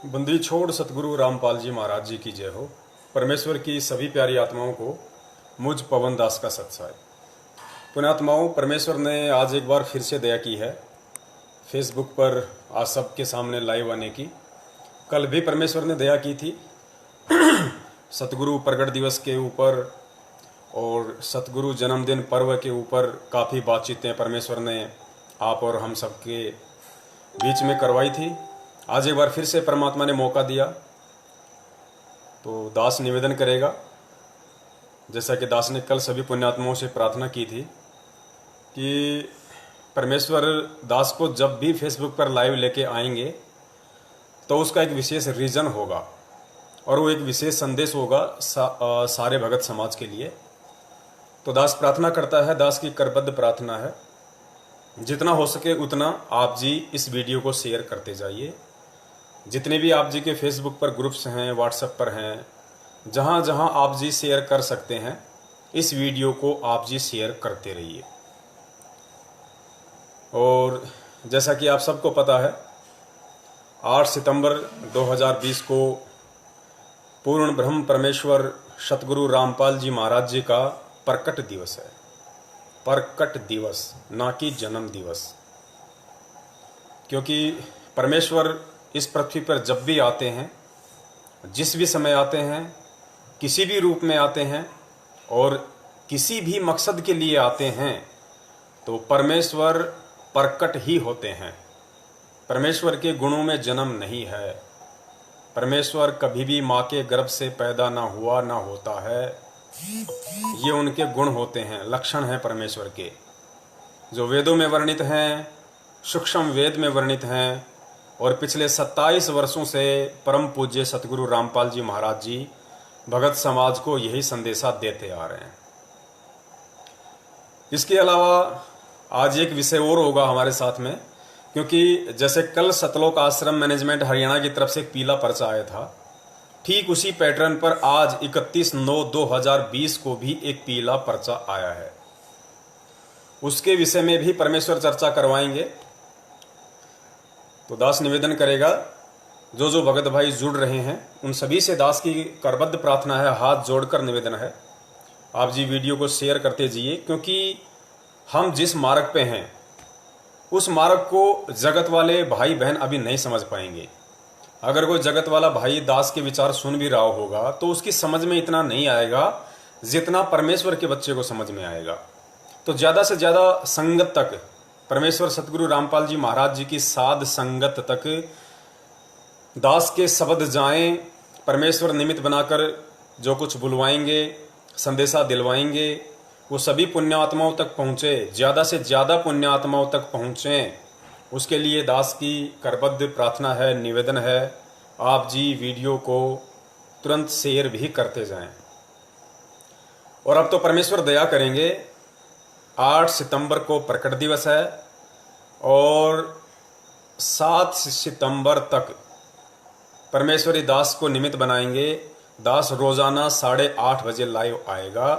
बंदी छोड़ सतगुरु रामपाल जी महाराज जी की जय हो। परमेश्वर की सभी प्यारी आत्माओं को मुझ पवन दास का सत्संग। पुण्यात्माओं, परमेश्वर ने आज एक बार फिर से दया की है फेसबुक पर आज सबके सामने लाइव आने की। कल भी परमेश्वर ने दया की थी सतगुरु प्रगट दिवस के ऊपर और सतगुरु जन्मदिन पर्व के ऊपर काफ़ी बातचीतें परमेश्वर ने आप और हम सबके बीच में करवाई थी। आज एक बार फिर से परमात्मा ने मौका दिया तो दास निवेदन करेगा, जैसा कि दास ने कल सभी पुण्यात्माओं से प्रार्थना की थी कि परमेश्वर दास को जब भी फेसबुक पर लाइव लेके आएंगे तो उसका एक विशेष रीजन होगा और वो एक विशेष संदेश होगा सारे भगत समाज के लिए। तो दास प्रार्थना करता है, दास की करबद्ध प्रार्थना है, जितना हो सके उतना आप जी इस वीडियो को शेयर करते जाइए। जितने भी आप जी के फेसबुक पर ग्रुप्स हैं, व्हाट्सएप पर हैं, जहाँ जहाँ आप जी शेयर कर सकते हैं इस वीडियो को आप जी शेयर करते रहिए। और जैसा कि आप सबको पता है 8 सितंबर 2020 को पूर्ण ब्रह्म परमेश्वर सतगुरु रामपाल जी महाराज जी का प्रकट दिवस है। प्रकट दिवस, ना कि जन्म दिवस, क्योंकि परमेश्वर इस पृथ्वी पर जब भी आते हैं, जिस भी समय आते हैं, किसी भी रूप में आते हैं और किसी भी मकसद के लिए आते हैं तो परमेश्वर प्रकट ही होते हैं। परमेश्वर के गुणों में जन्म नहीं है। परमेश्वर कभी भी माँ के गर्भ से पैदा ना हुआ ना होता है। ये उनके गुण होते हैं, लक्षण हैं परमेश्वर के, जो वेदों में वर्णित हैं, सूक्ष्म वेद में वर्णित हैं और पिछले 27 वर्षों से परम पूज्य सतगुरु रामपाल जी महाराज जी भगत समाज को यही संदेशा देते आ रहे हैं। इसके अलावा आज एक विषय और होगा हमारे साथ में, क्योंकि जैसे कल सतलोक आश्रम मैनेजमेंट हरियाणा की तरफ से एक पीला पर्चा आया था, ठीक उसी पैटर्न पर आज 31/9/2020 को भी एक पीला पर्चा आया है। उसके विषय में भी परमेश्वर चर्चा करवाएंगे। तो दास निवेदन करेगा, जो भगत भाई जुड़ रहे हैं उन सभी से दास की करबद्ध प्रार्थना है, हाथ जोड़कर निवेदन है, आप जी वीडियो को शेयर करते जाइए, क्योंकि हम जिस मार्ग पे हैं उस मार्ग को जगत वाले भाई बहन अभी नहीं समझ पाएंगे। अगर कोई जगत वाला भाई दास के विचार सुन भी रहा होगा तो उसकी समझ में इतना नहीं आएगा जितना परमेश्वर के बच्चे को समझ में आएगा। तो ज़्यादा से ज़्यादा संगत तक, परमेश्वर सतगुरु रामपाल जी महाराज जी की साध संगत तक दास के शब्द जाएं। परमेश्वर निमित्त बनाकर जो कुछ बुलवाएंगे, संदेशा दिलवाएंगे, वो सभी पुण्यात्माओं तक पहुँचे, ज़्यादा से ज़्यादा पुण्यात्माओं तक पहुँचें। उसके लिए दास की करबद्ध प्रार्थना है, निवेदन है, आप जी वीडियो को तुरंत शेयर भी करते जाएं। और अब तो परमेश्वर दया करेंगे, 8 सितंबर को प्रकट दिवस है और 7 सितंबर तक परमेश्वरी दास को निमित्त बनाएंगे। दास रोजाना 8:30 बजे लाइव आएगा,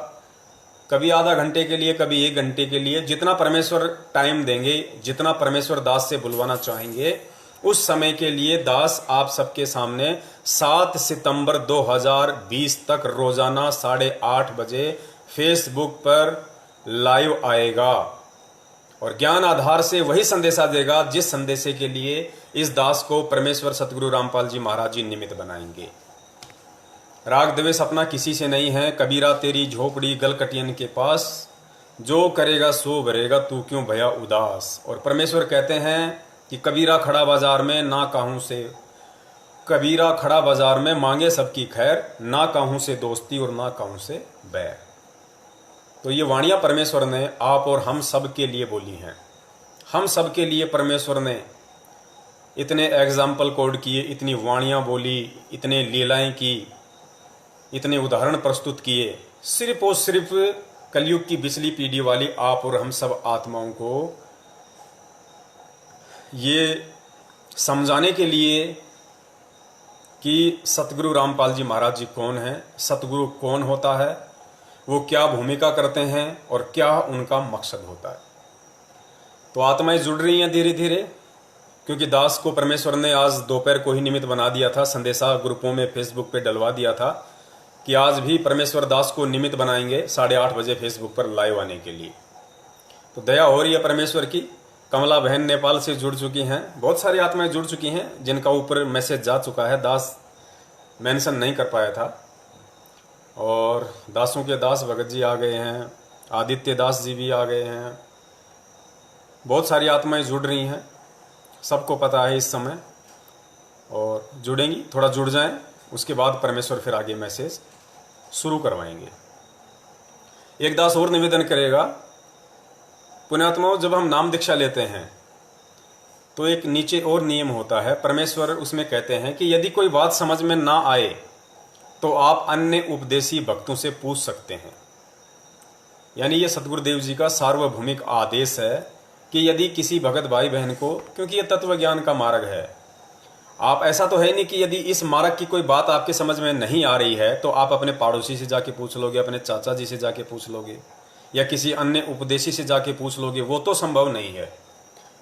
कभी आधा घंटे के लिए, कभी 1 घंटे के लिए, जितना परमेश्वर टाइम देंगे, जितना परमेश्वर दास से बुलवाना चाहेंगे उस समय के लिए दास आप सबके सामने 7 सितंबर 2020 तक रोजाना 8:30 बजे फेसबुक पर लाइव आएगा और ज्ञान आधार से वही संदेशा देगा जिस संदेशे के लिए इस दास को परमेश्वर सतगुरु रामपाल जी महाराज जी निमित्त बनाएंगे। राग द्वेष अपना किसी से नहीं है, कबीरा तेरी झोपड़ी गलकटियन के पास, जो करेगा सो भरेगा तू क्यों भया उदास। और परमेश्वर कहते हैं कि कबीरा खड़ा बाजार में ना काहूं से, कबीरा खड़ा बाजार में मांगे सबकी खैर, ना काहूं से दोस्ती और ना काहूं से बैर। तो ये वाणियाँ परमेश्वर ने आप और हम सब के लिए बोली हैं। हम सब के लिए परमेश्वर ने इतने एग्जाम्पल कोड किए, इतनी वाणियाँ बोली, इतने लीलाएं की, इतने उदाहरण प्रस्तुत किए, सिर्फ और सिर्फ कलयुग की बिचली पीढ़ी वाली आप और हम सब आत्माओं को ये समझाने के लिए कि सतगुरु रामपाल जी महाराज जी कौन हैं, सतगुरु कौन होता है, वो क्या भूमिका करते हैं और क्या उनका मकसद होता है। तो आत्माएं जुड़ रही हैं धीरे धीरे। क्योंकि दास को परमेश्वर ने आज दोपहर को ही निमित्त बना दिया था, संदेशा ग्रुपों में फेसबुक पे डलवा दिया था कि आज भी परमेश्वर दास को निमित्त बनाएंगे 8:30 बजे फेसबुक पर लाइव आने के लिए। तो दया हो रही है परमेश्वर की। कमला बहन नेपाल से जुड़ चुकी हैं, बहुत सारी आत्माएं जुड़ चुकी हैं जिनका ऊपर मैसेज जा चुका है, दास मेंशन नहीं कर पाया था। और दासों के दास भगत जी आ गए हैं, आदित्य दास जी भी आ गए हैं, बहुत सारी आत्माएं जुड़ रही हैं, सबको पता है इस समय, और जुड़ेंगी। थोड़ा जुड़ जाएं, उसके बाद परमेश्वर फिर आगे मैसेज शुरू करवाएंगे। एक दास और निवेदन करेगा, पुण्यात्माओं, जब हम नाम दीक्षा लेते हैं तो एक नीचे और नियम होता है, परमेश्वर उसमें कहते हैं कि यदि कोई बात समझ में ना आए तो आप अन्य उपदेशी भक्तों से पूछ सकते हैं। यानी ये सतगुरुदेव जी का सार्वभौमिक आदेश है कि यदि किसी भगत भाई बहन को, क्योंकि ये तत्व ज्ञान का मार्ग है, आप ऐसा तो है नहीं कि यदि इस मार्ग की कोई बात आपके समझ में नहीं आ रही है तो आप अपने पड़ोसी से जाके पूछ लोगे, अपने चाचा जी से जाके पूछ लोगे, या किसी अन्य उपदेशी से जाके पूछ लोगे, वो तो संभव नहीं है।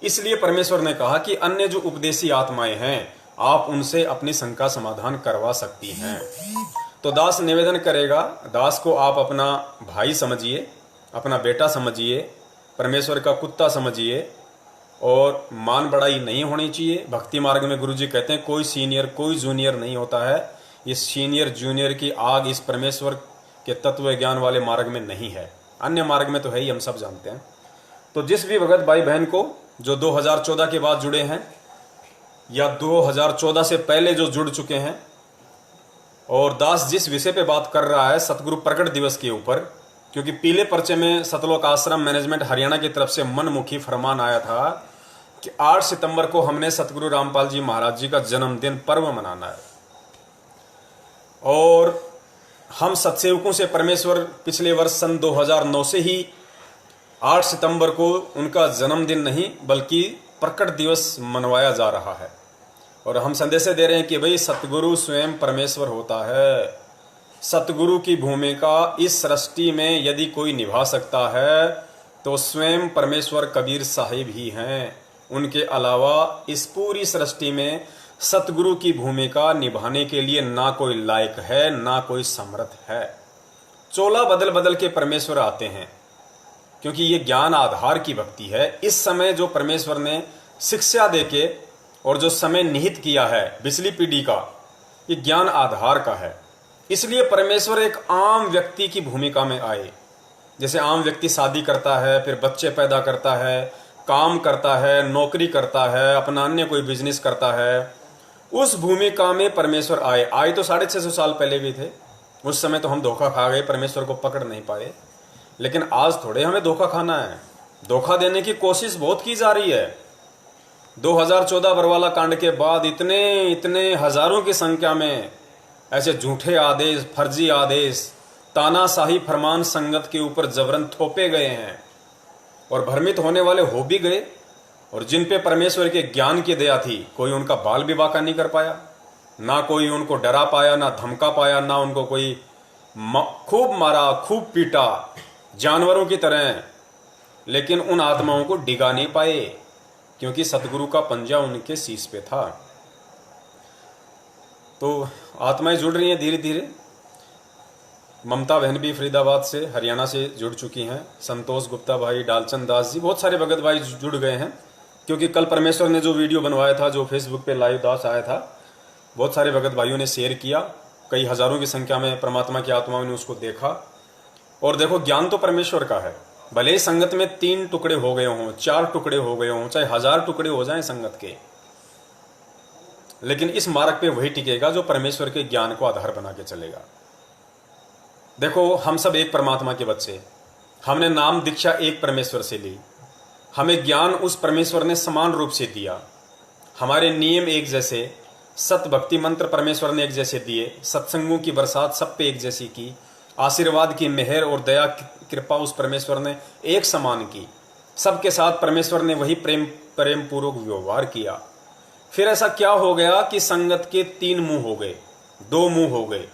इसलिए परमेश्वर ने कहा कि अन्य जो उपदेशी आत्माएं हैं आप उनसे अपनी शंका समाधान करवा सकती हैं। तो दास निवेदन करेगा, दास को आप अपना भाई समझिए, अपना बेटा समझिए, परमेश्वर का कुत्ता समझिए, और मान बढ़ाई नहीं होनी चाहिए। भक्ति मार्ग में गुरुजी कहते हैं कोई सीनियर कोई जूनियर नहीं होता है। इस सीनियर जूनियर की आग इस परमेश्वर के तत्व ज्ञान वाले मार्ग में नहीं है, अन्य मार्ग में तो है ही, हम सब जानते हैं। तो जिस भी भगत भाई बहन को जो 2014 के बाद जुड़े हैं या 2014 से पहले जो जुड़ चुके हैं, और दास जिस विषय पे बात कर रहा है सतगुरु प्रकट दिवस के ऊपर, क्योंकि पीले पर्चे में सतलोक आश्रम मैनेजमेंट हरियाणा की तरफ से मनमुखी फरमान आया था कि 8 सितंबर को हमने सतगुरु रामपाल जी महाराज जी का जन्मदिन पर्व मनाना है। और हम सत्सेवकों से परमेश्वर पिछले वर्ष सन 2009 से ही 8 सितंबर को उनका जन्मदिन नहीं बल्कि प्रकट दिवस मनवाया जा रहा है। और हम संदेश दे रहे हैं कि भाई सतगुरु स्वयं परमेश्वर होता है। सतगुरु की भूमिका इस सृष्टि में यदि कोई निभा सकता है तो स्वयं परमेश्वर कबीर साहिब ही हैं। उनके अलावा इस पूरी सृष्टि में सतगुरु की भूमिका निभाने के लिए ना कोई लायक है, ना कोई समर्थ है। चोला बदल बदल के परमेश्वर आते हैं, क्योंकि ये ज्ञान आधार की भक्ति है। इस समय जो परमेश्वर ने शिक्षा देके और जो समय निहित किया है बिजली पीढ़ी का, ये ज्ञान आधार का है। इसलिए परमेश्वर एक आम व्यक्ति की भूमिका में आए। जैसे आम व्यक्ति शादी करता है, फिर बच्चे पैदा करता है, काम करता है, नौकरी करता है, अपना अन्य कोई बिजनेस करता है, उस भूमिका में परमेश्वर आए तो 650 साल पहले भी थे। उस समय तो हम धोखा खा गए, परमेश्वर को पकड़ नहीं पाए। लेकिन आज थोड़े हमें धोखा खाना है। धोखा देने की कोशिश बहुत की जा रही है। 2014 बरवाला कांड के बाद इतने हजारों की संख्या में ऐसे झूठे आदेश, फर्जी आदेश, तानाशाही फरमान संगत के ऊपर जबरन थोपे गए हैं, और भ्रमित होने वाले हो भी गए। और जिन पे परमेश्वर के ज्ञान की दया थी, कोई उनका बाल भी बांका नहीं कर पाया, ना कोई उनको डरा पाया, ना धमका पाया, ना उनको कोई खूब मारा, खूब पीटा जानवरों की तरह, लेकिन उन आत्माओं को डिगा नहीं पाए, क्योंकि सतगुरु का पंजा उनके शीश पे था। तो आत्माएं जुड़ रही हैं धीरे धीरे। ममता बहन भी फरीदाबाद से, हरियाणा से जुड़ चुकी हैं। संतोष गुप्ता भाई, डालचंद दास जी, बहुत सारे भगत भाई जुड़ गए हैं। क्योंकि कल परमेश्वर ने जो वीडियो बनवाया था, जो फेसबुक पे लाइव दास आया था, बहुत सारे भगत भाइयों ने शेयर किया। कई हजारों की संख्या में परमात्मा की आत्माओं ने उसको देखा। और देखो, ज्ञान तो परमेश्वर का है। भले ही संगत में 3 टुकड़े हो गए हों, 4 टुकड़े हो गए हों, चाहे 1000 टुकड़े हो जाएं संगत के, लेकिन इस मार्ग पे वही टिकेगा जो परमेश्वर के ज्ञान को आधार बना के चलेगा। देखो, हम सब एक परमात्मा के बच्चे, हमने नाम दीक्षा एक परमेश्वर से ली, हमें ज्ञान उस परमेश्वर ने समान रूप से दिया, हमारे नियम एक जैसे, सत भक्ति मंत्र परमेश्वर ने एक जैसे दिए, सत्संगों की बरसात सब पे एक जैसी की, आशीर्वाद की मेहर और दया कृपा उस परमेश्वर ने एक समान की। सबके साथ परमेश्वर ने वही प्रेम पूर्वक व्यवहार किया। फिर ऐसा क्या हो गया कि संगत के 3 मुंह हो गए, 2 मुंह हो गए।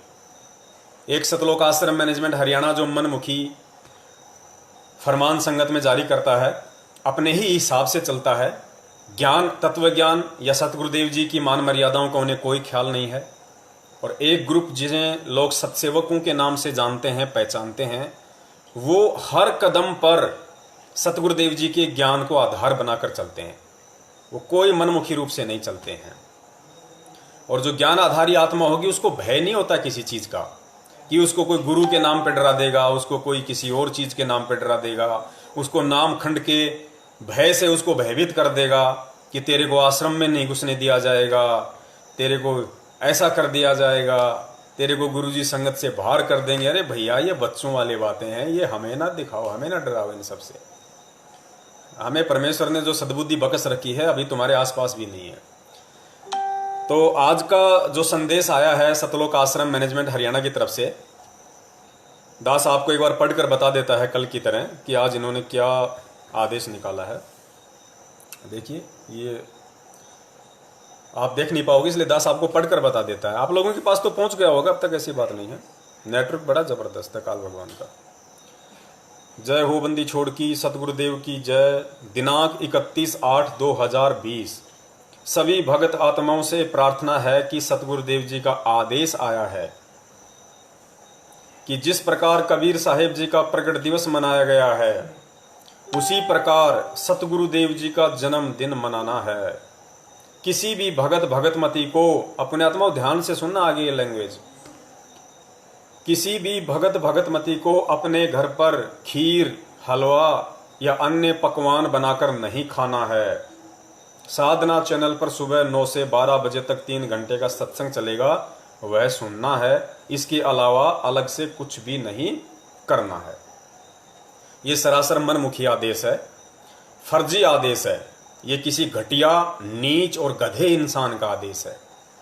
एक सतलोक आश्रम मैनेजमेंट हरियाणा जो मनमुखी फरमान संगत में जारी करता है, अपने ही हिसाब से चलता है, ज्ञान, तत्व ज्ञान या सतगुरुदेव जी की मान मर्यादाओं का उन्हें कोई ख्याल नहीं है। और एक ग्रुप जिन्हें लोग सत्सेवकों के नाम से जानते हैं, पहचानते हैं, वो हर कदम पर सतगुरुदेव जी के ज्ञान को आधार बनाकर चलते हैं। वो कोई मनमुखी रूप से नहीं चलते हैं। और जो ज्ञान आधारी आत्मा होगी उसको भय नहीं होता किसी चीज का, कि उसको कोई गुरु के नाम पे डरा देगा, उसको कोई किसी और चीज के नाम पे डरा देगा, उसको नाम खंड के भय से उसको भयभीत कर देगा कि तेरे को आश्रम में नहीं घुसने दिया जाएगा, तेरे को ऐसा कर दिया जाएगा, तेरे को गुरुजी संगत से बाहर कर देंगे। अरे भैया, ये बच्चों वाली बातें हैं, ये हमें ना दिखाओ, हमें ना डराओ इन सबसे। हमें परमेश्वर ने जो सद्बुद्धि बख्श रखी है अभी तुम्हारे आसपास भी नहीं है। तो आज का जो संदेश आया है सतलोक आश्रम मैनेजमेंट हरियाणा की तरफ से, दास आपको एक बार पढ़कर बता देता है कल की तरह कि आज इन्होंने क्या आदेश निकाला है। देखिए, ये आप देख नहीं पाओगे इसलिए दास आपको पढ़कर बता देता है। आप लोगों के पास तो पहुंच गया होगा अब तक, ऐसी बात नहीं है। नेटवर्क बड़ा जबरदस्त है काल भगवान का। जय हो बंदी छोड़ की, सतगुरुदेव की जय। दिनांक 31/8/2020 सभी भगत आत्माओं से प्रार्थना है कि सतगुरुदेव जी का आदेश आया है कि जिस प्रकार कबीर साहेब जी का प्रकट दिवस मनाया गया है उसी प्रकार सतगुरुदेव जी का जन्मदिन मनाना है। किसी भी भगत मती को, अपने आत्मा ध्यान से सुनना आगे ये लैंग्वेज, किसी भी भगत मती को अपने घर पर खीर, हलवा या अन्य पकवान बनाकर नहीं खाना है। साधना चैनल पर सुबह 9 से 12 बजे तक 3 घंटे का सत्संग चलेगा, वह सुनना है। इसके अलावा अलग से कुछ भी नहीं करना है। ये सरासर मनमुखी आदेश है, फर्जी आदेश है। ये किसी घटिया, नीच और गधे इंसान का आदेश है।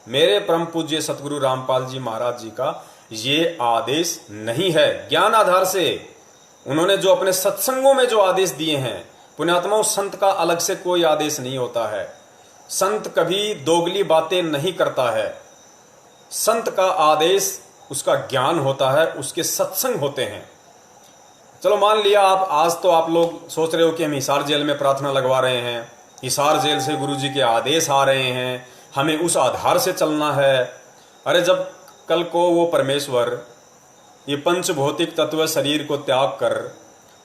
मेरे परम पूज्य सतगुरु रामपाल जी महाराज जी का ये आदेश नहीं है। ज्ञान आधार से उन्होंने जो अपने सत्संगों में जो आदेश दिए हैं, पुण्यात्माओं, संत का अलग से कोई आदेश नहीं होता है। संत कभी दोगली बातें नहीं करता है। संत का आदेश उसका ज्ञान होता है, उसके सत्संग होते हैं। चलो मान लिया आज तो आप लोग सोच रहे हो कि हम हिसार जेल में प्रार्थना लगवा रहे हैं, हिसार जेल से गुरुजी के आदेश आ रहे हैं, हमें उस आधार से चलना है। अरे जब कल को वो परमेश्वर ये पंच भौतिक तत्व शरीर को त्याग कर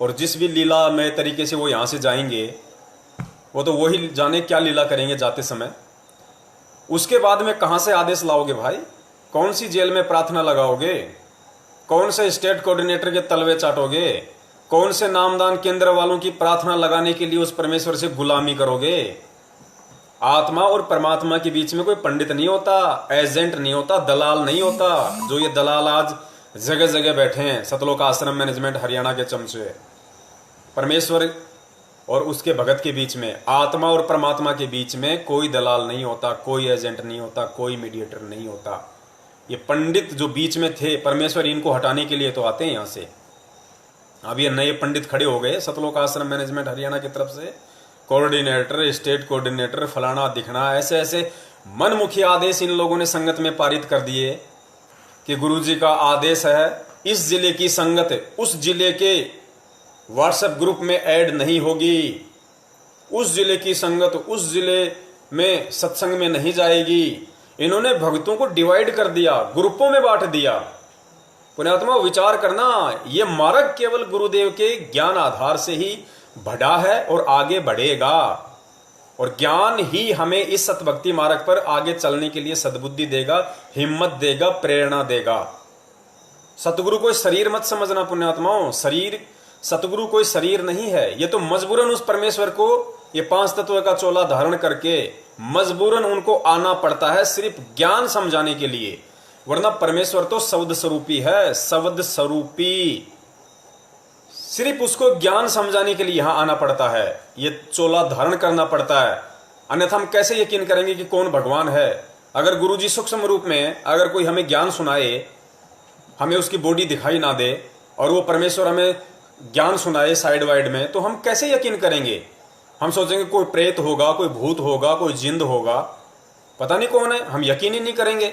और जिस भी लीला में तरीके से वो यहाँ से जाएंगे, वो तो वही जाने क्या लीला करेंगे जाते समय। उसके बाद में कहाँ से आदेश लाओगे भाई? कौन सी जेल में प्रार्थना लगाओगे? कौन से स्टेट कोऑर्डिनेटर के तलवे चाटोगे? कौन से नामदान केंद्र वालों की प्रार्थना लगाने के लिए उस परमेश्वर से गुलामी करोगे? आत्मा और परमात्मा के बीच में कोई पंडित नहीं होता, एजेंट नहीं होता, दलाल नहीं होता। जो ये दलाल आज जगह जगह बैठे हैं, सतलोक आश्रम मैनेजमेंट हरियाणा के चमचे, परमेश्वर और उसके भगत के बीच में, आत्मा और परमात्मा के बीच में कोई दलाल नहीं होता, कोई एजेंट नहीं होता, कोई मीडिएटर नहीं होता। ये पंडित जो बीच में थे, परमेश्वर इनको हटाने के लिए तो आते हैं यहाँ से। अब ये नए पंडित खड़े हो गए सतलोक आश्रम मैनेजमेंट हरियाणा की तरफ से, कोऑर्डिनेटर, स्टेट कोऑर्डिनेटर, फलाना दिखना, ऐसे ऐसे मनमुखी आदेश इन लोगों ने संगत में पारित कर दिए कि गुरुजी का आदेश है इस जिले की संगत उस जिले के व्हाट्सएप ग्रुप में ऐड नहीं होगी, उस जिले की संगत उस जिले में सत्संग में नहीं जाएगी। इन्होंने भक्तों को डिवाइड कर दिया, ग्रुपों में बांट दिया। पुण्यात्मा विचार करना, ये मार्ग केवल गुरुदेव के ज्ञान आधार से ही बढ़ा है और आगे बढ़ेगा। और ज्ञान ही हमें इस सतभक्ति मार्ग पर आगे चलने के लिए सद्बुद्धि देगा, हिम्मत देगा, प्रेरणा देगा। सतगुरु कोई शरीर मत समझना पुण्यात्माओं, सतगुरु कोई शरीर नहीं है। ये तो मजबूरन उस परमेश्वर को ये 5 तत्व का चोला धारण करके मजबूरन उनको आना पड़ता है, सिर्फ ज्ञान समझाने के लिए। वरना परमेश्वर तो शब्द स्वरूपी है, शब्द स्वरूपी। सिर्फ उसको ज्ञान समझाने के लिए यहां आना पड़ता है, ये चोला धारण करना पड़ता है। अन्यथा हम कैसे यकीन करेंगे कि कौन भगवान है? अगर गुरुजी सूक्ष्म रूप में अगर कोई हमें ज्ञान सुनाए, हमें उसकी बॉडी दिखाई ना दे और वो परमेश्वर हमें ज्ञान सुनाए साइड वाइड में, तो हम कैसे यकीन करेंगे? हम सोचेंगे कोई प्रेत होगा, कोई भूत होगा, कोई जिंद होगा, पता नहीं कौन है, हम यकीन ही नहीं करेंगे।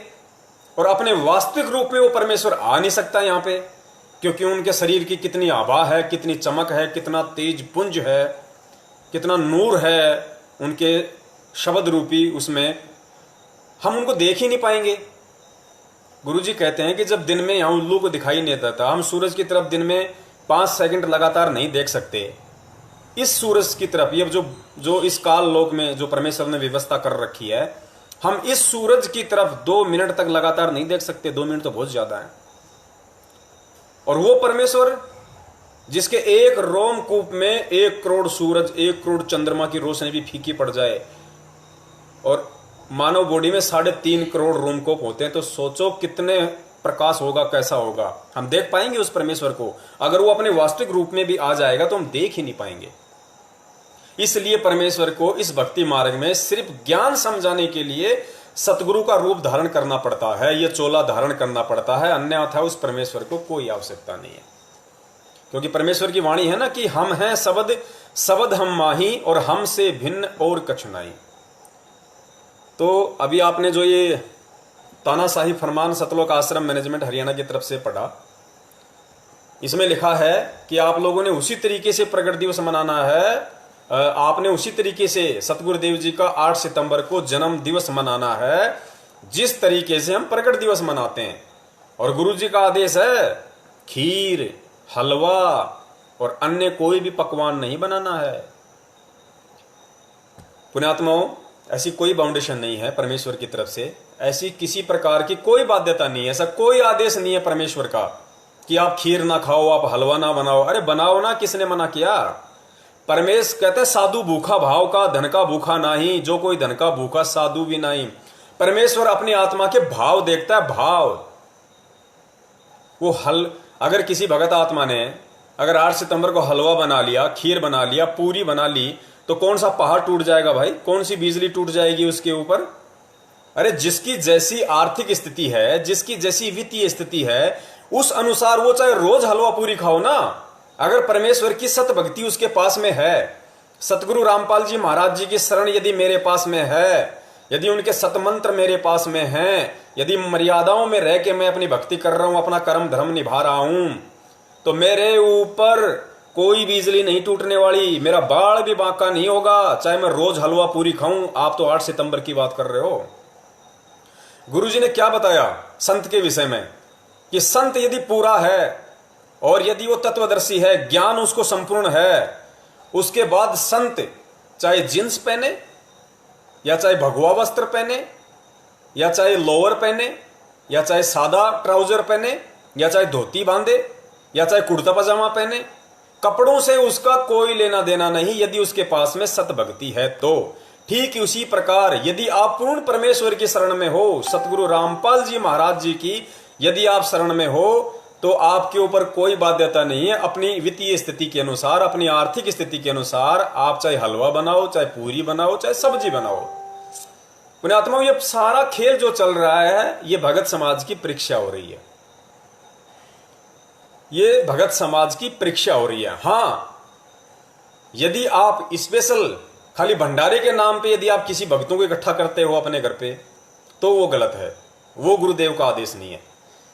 और अपने वास्तविक रूप में वो परमेश्वर आ नहीं सकता यहाँ पे, क्योंकि उनके शरीर की कितनी आभा है, कितनी चमक है, कितना तेज पुंज है, कितना नूर है, उनके शब्द रूपी उसमें हम उनको देख ही नहीं पाएंगे। गुरुजी कहते हैं कि जब दिन में यहाँ उल्लू को दिखाई नहीं देता, हम सूरज की तरफ दिन में 5 सेकंड लगातार नहीं देख सकते। इस सूरज की तरफ, ये जो इस काल लोक में जो परमेश्वर ने व्यवस्था कर रखी है, हम इस सूरज की तरफ 2 मिनट तक लगातार नहीं देख सकते। 2 मिनट तो बहुत ज्यादा है। और वो परमेश्वर जिसके एक रोमकूप में 1 करोड़ सूरज, 1 करोड़ चंद्रमा की रोशनी भी फीकी पड़ जाए, और मानव बॉडी में 3.5 करोड़ रोमकूप होते हैं, तो सोचो कितने प्रकाश होगा, कैसा होगा। हम देख पाएंगे उस परमेश्वर को? अगर वो अपने वास्तविक रूप में भी आ जाएगा तो हम देख ही नहीं पाएंगे। इसलिए परमेश्वर को इस भक्ति मार्ग में सिर्फ ज्ञान समझाने के लिए सतगुरु का रूप धारण करना पड़ता है, ये चोला धारण करना पड़ता है, अन्यथा उस परमेश्वर को कोई आवश्यकता नहीं है। क्योंकि परमेश्वर की वाणी है ना कि हम हैं शब्द, शब्द हम माही, और हमसे भिन्न और कछु नहीं। तो अभी आपने जो ये तानाशाही फरमान सतलोक आश्रम मैनेजमेंट हरियाणा की तरफ से पढ़ा, इसमें लिखा है कि आप लोगों ने उसी तरीके से प्रगट दिवस मनाना है। आपने उसी तरीके से सतगुरुदेव जी का 8 सितंबर को जन्म दिवस मनाना है, जिस तरीके से हम प्रगट दिवस मनाते हैं। और गुरु जी का आदेश है खीर, हलवा और अन्य कोई भी पकवान नहीं बनाना है। पुण्यात्माओं, ऐसी कोई बाउंडेशन नहीं है परमेश्वर की तरफ से, ऐसी किसी प्रकार की कोई बाध्यता नहीं है, ऐसा कोई आदेश नहीं है परमेश्वर का कि आप खीर ना खाओ, आप हलवा ना बनाओ। अरे बनाओ ना, किसने मना किया? परमेश्वर कहते हैं साधु भूखा भाव का, धन का भूखा नहीं, जो कोई धन का भूखा साधु भी नहीं। परमेश्वर अपनी आत्मा के भाव देखता है, भाव। वो अगर किसी भगत आत्मा ने अगर 8 सितंबर को हलवा बना लिया, खीर बना लिया, पूरी बना ली, तो कौन सा पहाड़ टूट जाएगा भाई? कौन सी बिजली टूट जाएगी उसके ऊपर? अरे जिसकी जैसी आर्थिक स्थिति है, जिसकी जैसी वित्तीय स्थिति है, उस अनुसार वो चाहे रोज हलवा पूरी खाओ ना। अगर परमेश्वर की सत भक्ति उसके पास में है, सतगुरु रामपाल जी महाराज जी की शरण यदि मेरे पास में है, यदि उनके सतमंत्र मेरे पास में हैं, यदि मर्यादाओं में रह के मैं अपनी भक्ति कर रहा हूं, अपना कर्म धर्म निभा रहा हूं, तो मेरे ऊपर कोई बिजली नहीं टूटने वाली, मेरा बाल भी बांका नहीं होगा, चाहे मैं रोज हलवा पूरी खाऊं। आप तो 8 सितंबर की बात कर रहे हो। गुरुजी ने क्या बताया संत के विषय में कि संत यदि पूरा है और यदि वो तत्वदर्शी है, ज्ञान उसको संपूर्ण है, उसके बाद संत चाहे जींस पहने, या चाहे भगवा वस्त्र पहने, या चाहे लोअर पहने, या चाहे सादा ट्राउजर पहने, या चाहे धोती बांधे, या चाहे कुर्ता पजामा पहने, कपड़ों से उसका कोई लेना देना नहीं, यदि उसके पास में सत भक्ति है तो। ठीक उसी प्रकार यदि आप पूर्ण परमेश्वर की शरण में हो, सतगुरु रामपाल जी महाराज जी की यदि आप शरण में हो, तो आपके ऊपर कोई बाध्यता नहीं है। अपनी वित्तीय स्थिति के अनुसार, अपनी आर्थिक स्थिति के अनुसार आप चाहे हलवा बनाओ, चाहे पूरी बनाओ, चाहे सब्जी बनाओ। पुण्यात्माओं, ये सारा खेल जो चल रहा है, ये भगत समाज की परीक्षा हो रही है। ये भगत समाज की परीक्षा हो रही है। हाँ, यदि आप स्पेशल खाली भंडारे के नाम पे यदि आप किसी भक्तों को इकट्ठा करते हो अपने घर पे, तो वो गलत है, वो गुरुदेव का आदेश नहीं है।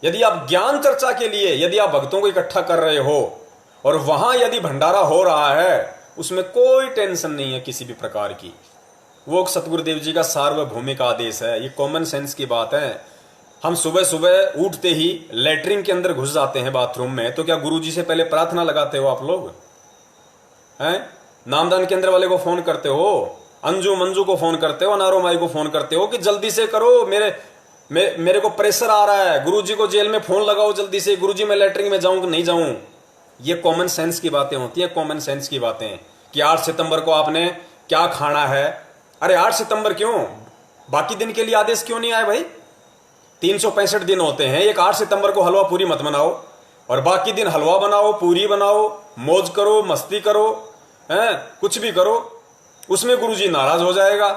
यदि आप ज्ञान चर्चा के लिए यदि आप भक्तों को इकट्ठा कर रहे हो और वहां यदि भंडारा हो रहा है, उसमें कोई टेंशन नहीं है किसी भी प्रकार की। वो सतगुरुदेव जी का सार्वभौमिक आदेश है, ये कॉमन सेंस की बात है। हम सुबह सुबह उठते ही लेटरिन के अंदर घुस जाते हैं बाथरूम में, तो क्या गुरुजी से पहले प्रार्थना लगाते हो आप लोग? हैं? नामदान केंद्र वाले को फोन करते हो, अंजू मंजू को फोन करते हो, नारो माई को फोन करते हो कि जल्दी से करो, मेरे को प्रेशर आ रहा है, गुरुजी को जेल में फोन लगाओ जल्दी से, गुरुजी मैं लेटरिन में जाऊं कि नहीं जाऊं। ये कॉमन सेंस की बातें होती हैं, कॉमन सेंस की बातें कि 8 सितंबर को आपने क्या खाना है। अरे 8 सितंबर क्यों? बाकी दिन के लिए आदेश क्यों नहीं आए भाई? 365 दिन होते हैं, एक 8 सितंबर को हलवा पूरी मत बनाओ और बाकी दिन हलवा बनाओ, पूरी बनाओ, मौज करो, मस्ती करो, हैं, कुछ भी करो, उसमें गुरुजी नाराज हो जाएगा।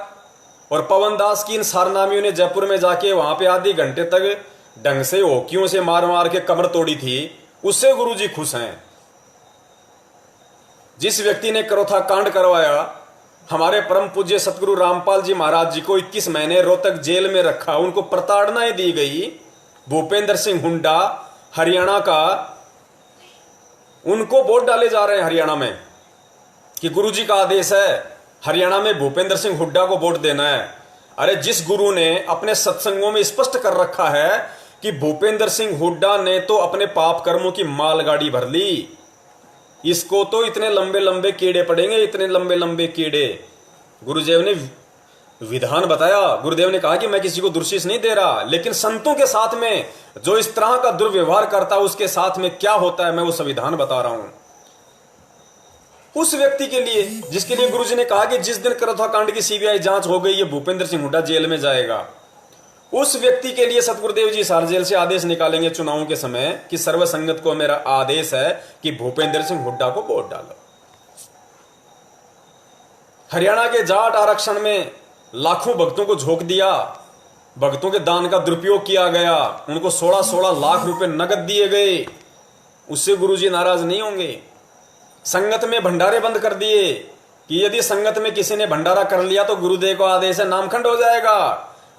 और पवन दास की इन सारनामियों ने जयपुर में जाके वहां पे आधे घंटे तक ढंग से होकियों से मार मार के कमर तोड़ी थी, उससे गुरुजी खुश हैं। जिस व्यक्ति ने करोथा कांड करवाया, हमारे परम पूज्य सतगुरु रामपाल जी महाराज जी को 21 महीने रोहतक जेल में रखा, उनको प्रताड़नाएं दी गई। भूपेंद्र सिंह हुड्डा हरियाणा का, उनको वोट डाले जा रहे हैं हरियाणा में कि गुरुजी का आदेश है हरियाणा में भूपेंद्र सिंह हुड्डा को वोट देना है। अरे जिस गुरु ने अपने सत्संगों में स्पष्ट कर रखा है कि भूपेंद्र सिंह हुड्डा ने तो अपने पाप कर्मों की मालगाड़ी भर ली, इसको तो इतने लंबे लंबे कीड़े पड़ेंगे, इतने लंबे लंबे कीड़े। गुरुदेव ने विधान बताया, गुरुदेव ने कहा कि मैं किसी को दुर्शीष नहीं दे रहा, लेकिन संतों के साथ में जो इस तरह का दुर्व्यवहार करता है उसके साथ में क्या होता है मैं वो संविधान बता रहा हूं। उस व्यक्ति के लिए जिसके लिए गुरुजी ने कहा कि जिस दिन करौथा कांड की सीबीआई जांच हो गई ये भूपेंद्र सिंह हुड्डा जेल में जाएगा, उस व्यक्ति के लिए सतगुरुदेव जी हिसार जेल से आदेश निकालेंगे चुनावों के समय कि सर्व संगत को मेरा आदेश है कि भूपेंद्र सिंह हुड्डा को वोट डालो। हरियाणा के जाट आरक्षण में लाखों भक्तों को झोंक दिया, भक्तों के दान का दुरुपयोग किया गया, उनको 16-16 लाख रुपए नगद दिए गए, उससे गुरुजी नाराज नहीं होंगे। संगत में भंडारे बंद कर दिए कि यदि संगत में किसी ने भंडारा कर लिया तो गुरुदेव का आदेश है नामखंड हो जाएगा।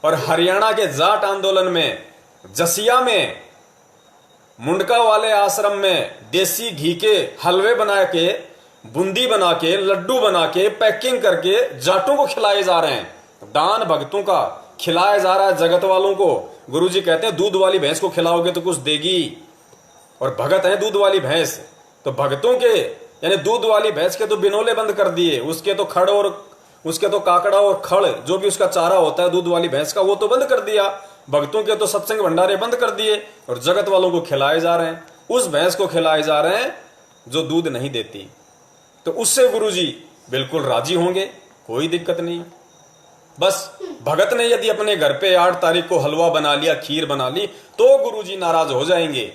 और हरियाणा के जाट आंदोलन में जसिया में मुंडका वाले आश्रम में देसी घी के हलवे बना के, बूंदी बना के, लड्डू बना के, पैकिंग करके जाटों को खिलाए जा रहे हैं। दान भक्तों का खिलाया जा रहा है जगत वालों को। गुरुजी कहते हैं दूध वाली भैंस को खिलाओगे तो कुछ देगी, और भगत है दूध वाली भैंस, तो भक्तों के यानी दूध वाली भैंस के तो बिनोले बंद कर दिए, उसके तो खड़ और उसके तो काकड़ा और खड़ जो भी उसका चारा होता है दूध वाली भैंस का वो तो बंद कर दिया, भक्तों के तो सत्संग भंडारे बंद कर दिए और जगत वालों को खिलाए जा रहे हैं, उस भैंस को खिलाए जा रहे हैं जो दूध नहीं देती। तो उससे गुरुजी बिल्कुल राजी होंगे, कोई दिक्कत नहीं। बस भगत ने यदि अपने घर पे 8 तारीख को हलवा बना लिया, खीर बना ली तो गुरुजी नाराज हो जाएंगे।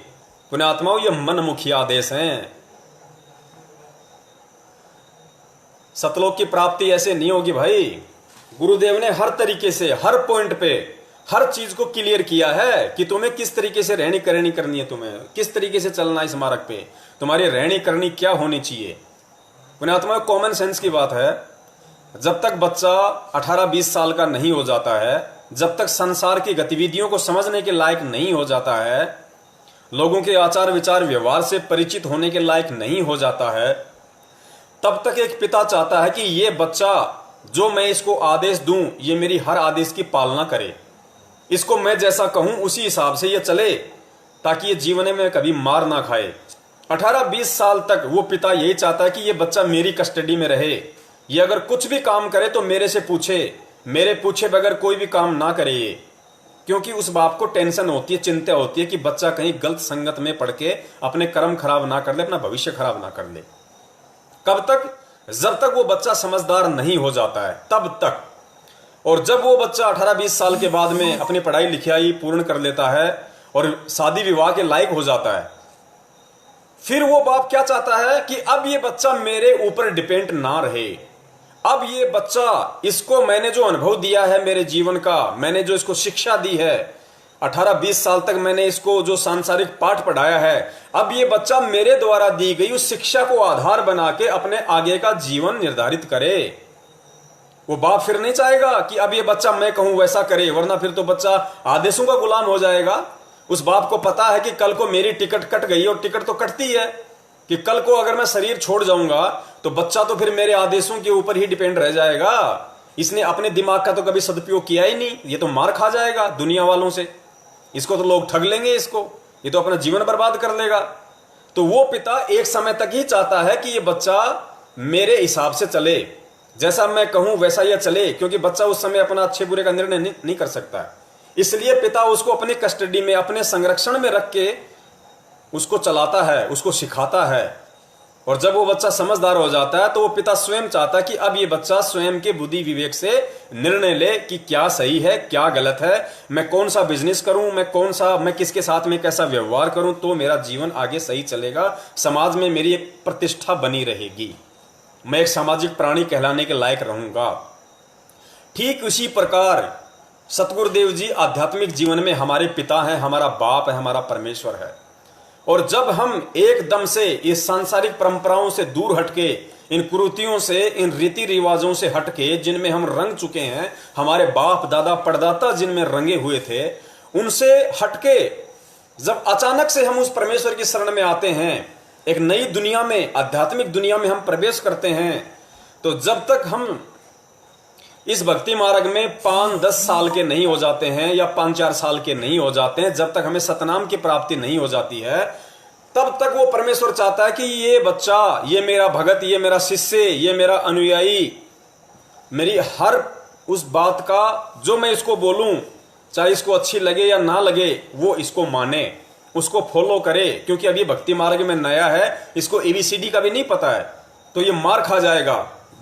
पुण्यात्माओं ये मनमुखी आदेश हैं। सतलोक की प्राप्ति ऐसे नहीं होगी भाई। गुरुदेव ने हर तरीके से, हर पॉइंट पे, हर चीज को क्लियर किया है कि तुम्हें किस तरीके से रहनी करनी करनी है, तुम्हें किस तरीके से चलना इस मार्ग पे, तुम्हारी रहनी करनी क्या होनी चाहिए। पुण्यात्मा कॉमन सेंस की बात है। जब तक बच्चा 18-20 साल का नहीं हो जाता है, जब तक संसार की गतिविधियों को समझने के लायक नहीं हो जाता है, लोगों के आचार विचार व्यवहार से परिचित होने के लायक नहीं हो जाता है, तब तक एक पिता चाहता है कि ये बच्चा जो मैं इसको आदेश दूं ये मेरी हर आदेश की पालना करे, इसको मैं जैसा कहूं उसी हिसाब से ये चले, ताकि ये जीवन में कभी मार ना खाए। 18-20 साल तक वो पिता यही चाहता है कि ये बच्चा मेरी कस्टडी में रहे, ये अगर कुछ भी काम करे तो मेरे से पूछे, मेरे पूछे बगैर कोई भी काम ना करे ये। क्योंकि उस बाप को टेंशन होती है, चिंता होती है कि बच्चा कहीं गलत संगत में पड़ के अपने कर्म खराब ना कर ले, अपना भविष्य खराब ना कर ले। कब तक? जब तक वो बच्चा समझदार नहीं हो जाता है तब तक। और जब वो बच्चा 18-20 साल के बाद में अपनी पढ़ाई लिखाई पूर्ण कर लेता है और शादी विवाह के लायक हो जाता है, फिर वो बाप क्या चाहता है कि अब ये बच्चा मेरे ऊपर डिपेंड ना रहे। अब ये बच्चा, इसको मैंने जो अनुभव दिया है मेरे जीवन का, मैंने जो इसको शिक्षा दी है, 18-20 साल तक मैंने इसको जो सांसारिक पाठ पढ़ाया है, अब ये बच्चा मेरे द्वारा दी गई उस शिक्षा को आधार बना के अपने आगे का जीवन निर्धारित करे। वो बाप फिर नहीं चाहेगा कि अब ये बच्चा मैं कहूं वैसा करे, वरना फिर तो बच्चा आदेशों का गुलाम हो जाएगा। उस बाप को पता है कि कल को मेरी टिकट कट गई, और टिकट तो कटती है कि कल को अगर मैं शरीर छोड़ जाऊंगा तो बच्चा तो फिर मेरे आदेशों के ऊपर ही डिपेंड रह जाएगा। इसने अपने दिमाग का तो कभी सदुपयोग किया ही नहीं, ये तो मार खा जाएगा दुनिया वालों से, इसको तो लोग ठग लेंगे, इसको ये तो अपना जीवन बर्बाद कर लेगा। तो वो पिता एक समय तक ही चाहता है कि ये बच्चा मेरे हिसाब से चले, जैसा मैं कहूं वैसा ये चले, क्योंकि बच्चा उस समय अपना अच्छे बुरे का निर्णय नहीं कर सकता। इसलिए पिता उसको अपनी कस्टडी में, अपने संरक्षण में रख के उसको चलाता है, उसको सिखाता है। और जब वो बच्चा समझदार हो जाता है तो वो पिता स्वयं चाहता है कि अब ये बच्चा स्वयं के बुद्धि विवेक से निर्णय ले कि क्या सही है क्या गलत है, मैं कौन सा बिजनेस करूं, मैं किसके साथ में कैसा व्यवहार करूं तो मेरा जीवन आगे सही चलेगा, समाज में मेरी एक प्रतिष्ठा बनी रहेगी, मैं एक सामाजिक प्राणी कहलाने के लायक रहूंगा। ठीक उसी प्रकार सतगुरुदेव जी आध्यात्मिक जीवन में हमारे पिता हैं, हमारा बाप है, हमारा परमेश्वर है। और जब हम एकदम से इस सांसारिक परंपराओं से दूर हटके, इन कुरीतियों से, इन रीति रिवाजों से हटके जिनमें हम रंग चुके हैं, हमारे बाप दादा परदाता जिनमें रंगे हुए थे, उनसे हटके जब अचानक से हम उस परमेश्वर की शरण में आते हैं, एक नई दुनिया में, आध्यात्मिक दुनिया में हम प्रवेश करते हैं, तो जब तक हम इस भक्ति मार्ग में 5-10 साल के नहीं हो जाते हैं या 5-4 साल के नहीं हो जाते हैं, जब तक हमें सतनाम की प्राप्ति नहीं हो जाती है तब तक वो परमेश्वर चाहता है कि ये बच्चा, ये मेरा भगत, ये मेरा शिष्य, ये मेरा अनुयायी मेरी हर उस बात का जो मैं इसको बोलूं, चाहे इसको अच्छी लगे या ना लगे, वो इसको माने, उसको फॉलो करे। क्योंकि अभी भक्ति मार्ग में नया है, इसको एबीसीडी का भी नहीं पता है, तो ये मार खा जाएगा।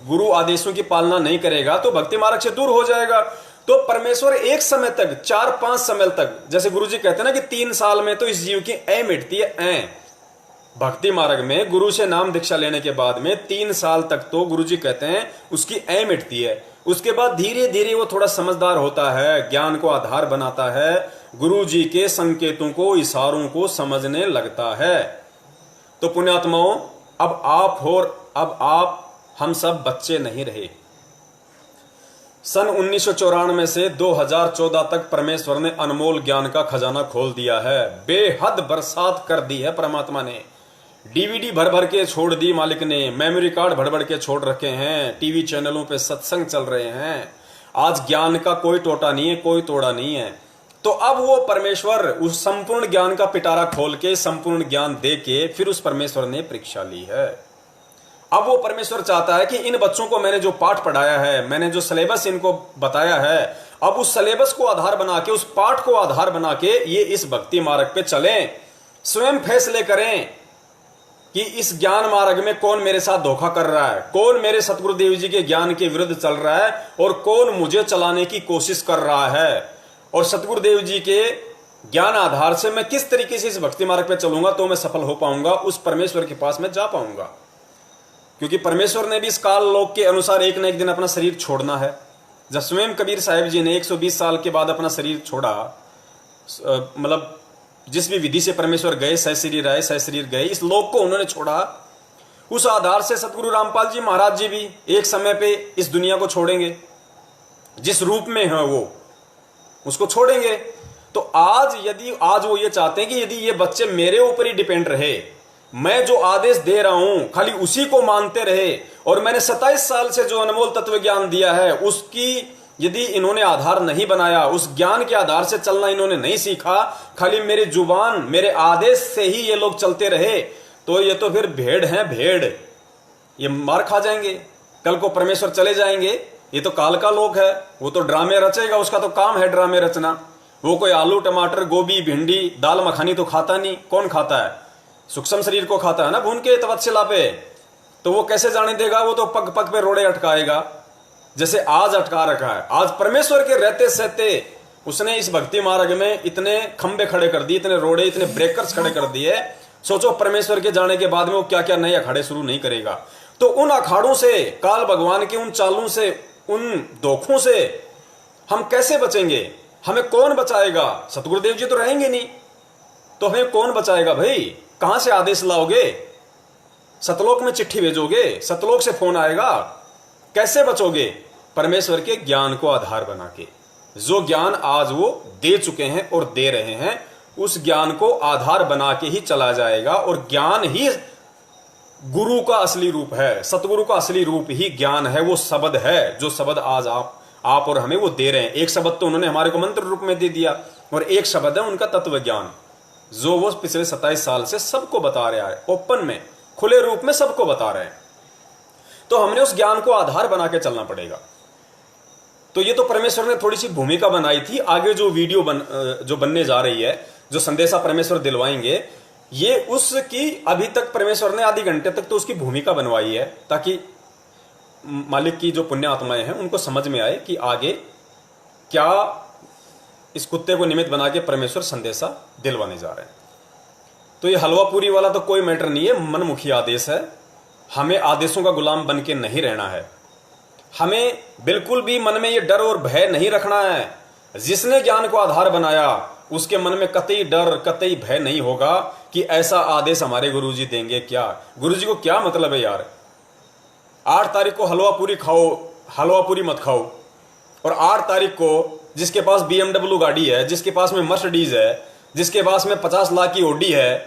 गुरु आदेशों की पालना नहीं करेगा तो भक्ति मार्ग से दूर हो जाएगा। तो परमेश्वर एक समय तक, 4-5 समय तक, जैसे गुरु जी कहते हैं ना कि 3 साल में तो इस जीव की ऐ मिटती है, ऐ। भक्ति मार्ग में गुरु से नाम दीक्षा लेने के बाद में 3 साल तक तो गुरु जी कहते हैं उसकी ऐ मिटती है। उसके बाद धीरे धीरे वो थोड़ा समझदार होता है, ज्ञान को आधार बनाता है, गुरु जी के संकेतों को, इशारों को समझने लगता है। तो पुण्यात्माओं, अब आप हम सब बच्चे नहीं रहे। सन 1994 से 2014 तक परमेश्वर ने अनमोल ज्ञान का खजाना खोल दिया है। बेहद बरसात कर दी है परमात्मा ने। डीवीडी भर भर के छोड़ दी मालिक ने, मेमोरी कार्ड भर भर के छोड़ रखे हैं, टीवी चैनलों पे सत्संग चल रहे हैं। आज ज्ञान का कोई टोटा नहीं है, कोई तोड़ा नहीं है। तो अब वो परमेश्वर उस संपूर्ण ज्ञान का पिटारा खोल के, संपूर्ण ज्ञान दे के फिर उस परमेश्वर ने परीक्षा ली है। अब वो परमेश्वर चाहता है कि इन बच्चों को मैंने जो पाठ पढ़ाया है, मैंने जो सिलेबस इनको बताया है, अब उस सिलेबस को आधार बना के, उस पाठ को आधार बना के ये इस भक्ति मार्ग पे चलें। स्वयं फैसले करें कि इस ज्ञान मार्ग में कौन मेरे साथ धोखा कर रहा है, कौन मेरे सतगुरुदेव जी के ज्ञान के विरुद्ध चल रहा है और कौन मुझे चलाने की कोशिश कर रहा है। और सतगुरुदेव जी के ज्ञान आधार से मैं किस तरीके से इस भक्ति मार्ग पे चलूंगा तो मैं सफल हो पाऊंगा, उस परमेश्वर के पास मैं जा पाऊंगा। क्योंकि परमेश्वर ने भी इस काल लोक के अनुसार एक न एक दिन अपना शरीर छोड़ना है। जब स्वयं कबीर साहिब जी ने 120 साल के बाद अपना शरीर छोड़ा, मतलब जिस भी विधि से परमेश्वर गए, सह शरीर आए, सह शरीर गए, इस लोक को उन्होंने छोड़ा। उस आधार से सतगुरु रामपाल जी महाराज जी भी एक समय पे इस दुनिया को छोड़ेंगे, जिस रूप में है वो उसको छोड़ेंगे। तो आज वो ये चाहते हैं कि यदि ये बच्चे मेरे ऊपर ही डिपेंड रहे, मैं जो आदेश दे रहा हूं खाली उसी को मानते रहे, और मैंने 27 साल से जो अनमोल तत्व ज्ञान दिया है उसकी यदि इन्होंने आधार नहीं बनाया, उस ज्ञान के आधार से चलना इन्होंने नहीं सीखा, खाली मेरी जुबान, मेरे आदेश से ही ये लोग चलते रहे, तो ये तो फिर भेड़ हैं, भेड़। ये मार खा जाएंगे, कल को परमेश्वर चले जाएंगे। ये तो काल का लोक है, वो तो ड्रामे रचेगा, उसका तो काम है ड्रामे रचना। वो कोई आलू टमाटर गोभी भिंडी दाल मखानी तो खाता नहीं। कौन खाता है? सूक्ष्म शरीर को खाता है ना, भून के तवत्शिला पे। तो वो कैसे जाने देगा? वो तो पग पग पे रोड़े अटकाएगा, जैसे आज अटका रखा है। आज परमेश्वर के रहते सहते उसने इस भक्ति मार्ग में इतने खंबे खड़े कर दिए, इतने रोड़े, इतने ब्रेकर्स खड़े कर दिए। सोचो परमेश्वर के जाने के बाद में वो क्या क्या नए अखाड़े शुरू नहीं करेगा। तो उन अखाड़ों से, काल भगवान के उन चालों से, उन धोखों से हम कैसे बचेंगे? हमें कौन बचाएगा? सतगुरुदेव जी तो रहेंगे नहीं, तो हमें कौन बचाएगा भाई? कहां से आदेश लाओगे? सतलोक में चिट्ठी भेजोगे? सतलोक से फोन आएगा? कैसे बचोगे? परमेश्वर के ज्ञान को आधार बना के, जो ज्ञान आज वो दे चुके हैं और दे रहे हैं, उस ज्ञान को आधार बना के ही चला जाएगा। और ज्ञान ही गुरु का असली रूप है, सतगुरु का असली रूप ही ज्ञान है। वो शब्द है, जो शब्द आज आप और हमें वो दे रहे हैं। एक शब्द तो उन्होंने हमारे को मंत्र रूप में दे दिया, और एक शब्द है उनका तत्व ज्ञान, जो वो पिछले 27 साल से सबको बता रहा है, ओपन में, खुले रूप में सबको बता रहे हैं। तो हमने उस ज्ञान को आधार बना के चलना पड़ेगा। तो ये तो परमेश्वर ने थोड़ी सी भूमिका बनाई थी। आगे जो वीडियो जो बनने जा रही है, जो संदेशा परमेश्वर दिलवाएंगे, ये उसकी अभी तक परमेश्वर ने आधे घंटे तक तो उसकी भूमिका बनवाई है, ताकि मालिक की जो पुण्य आत्माएं हैं उनको समझ में आए कि आगे क्या इस कुत्ते को निमित्त बना के परमेश्वर संदेशा दिलवाने जा रहे हैं। तो ये हलवा पूरी वाला तो कोई मैटर नहीं है, मनमुखी आदेश है। हमें आदेशों का गुलाम बन के नहीं रहना है। हमें बिल्कुल भी मन में ये डर और भय नहीं रखना है। जिसने ज्ञान को आधार बनाया उसके मन में कतई डर, कतई भय नहीं होगा कि ऐसा आदेश हमारे गुरुजी देंगे क्या। गुरुजी को क्या मतलब है यार, 8 तारीख को हलवा पूरी खाओ, हलवा पूरी मत खाओ, और 8 तारीख को जिसके पास BMW गाड़ी है, जिसके पास में मर्सिडीज है, जिसके पास में 50 लाख की ओडी है,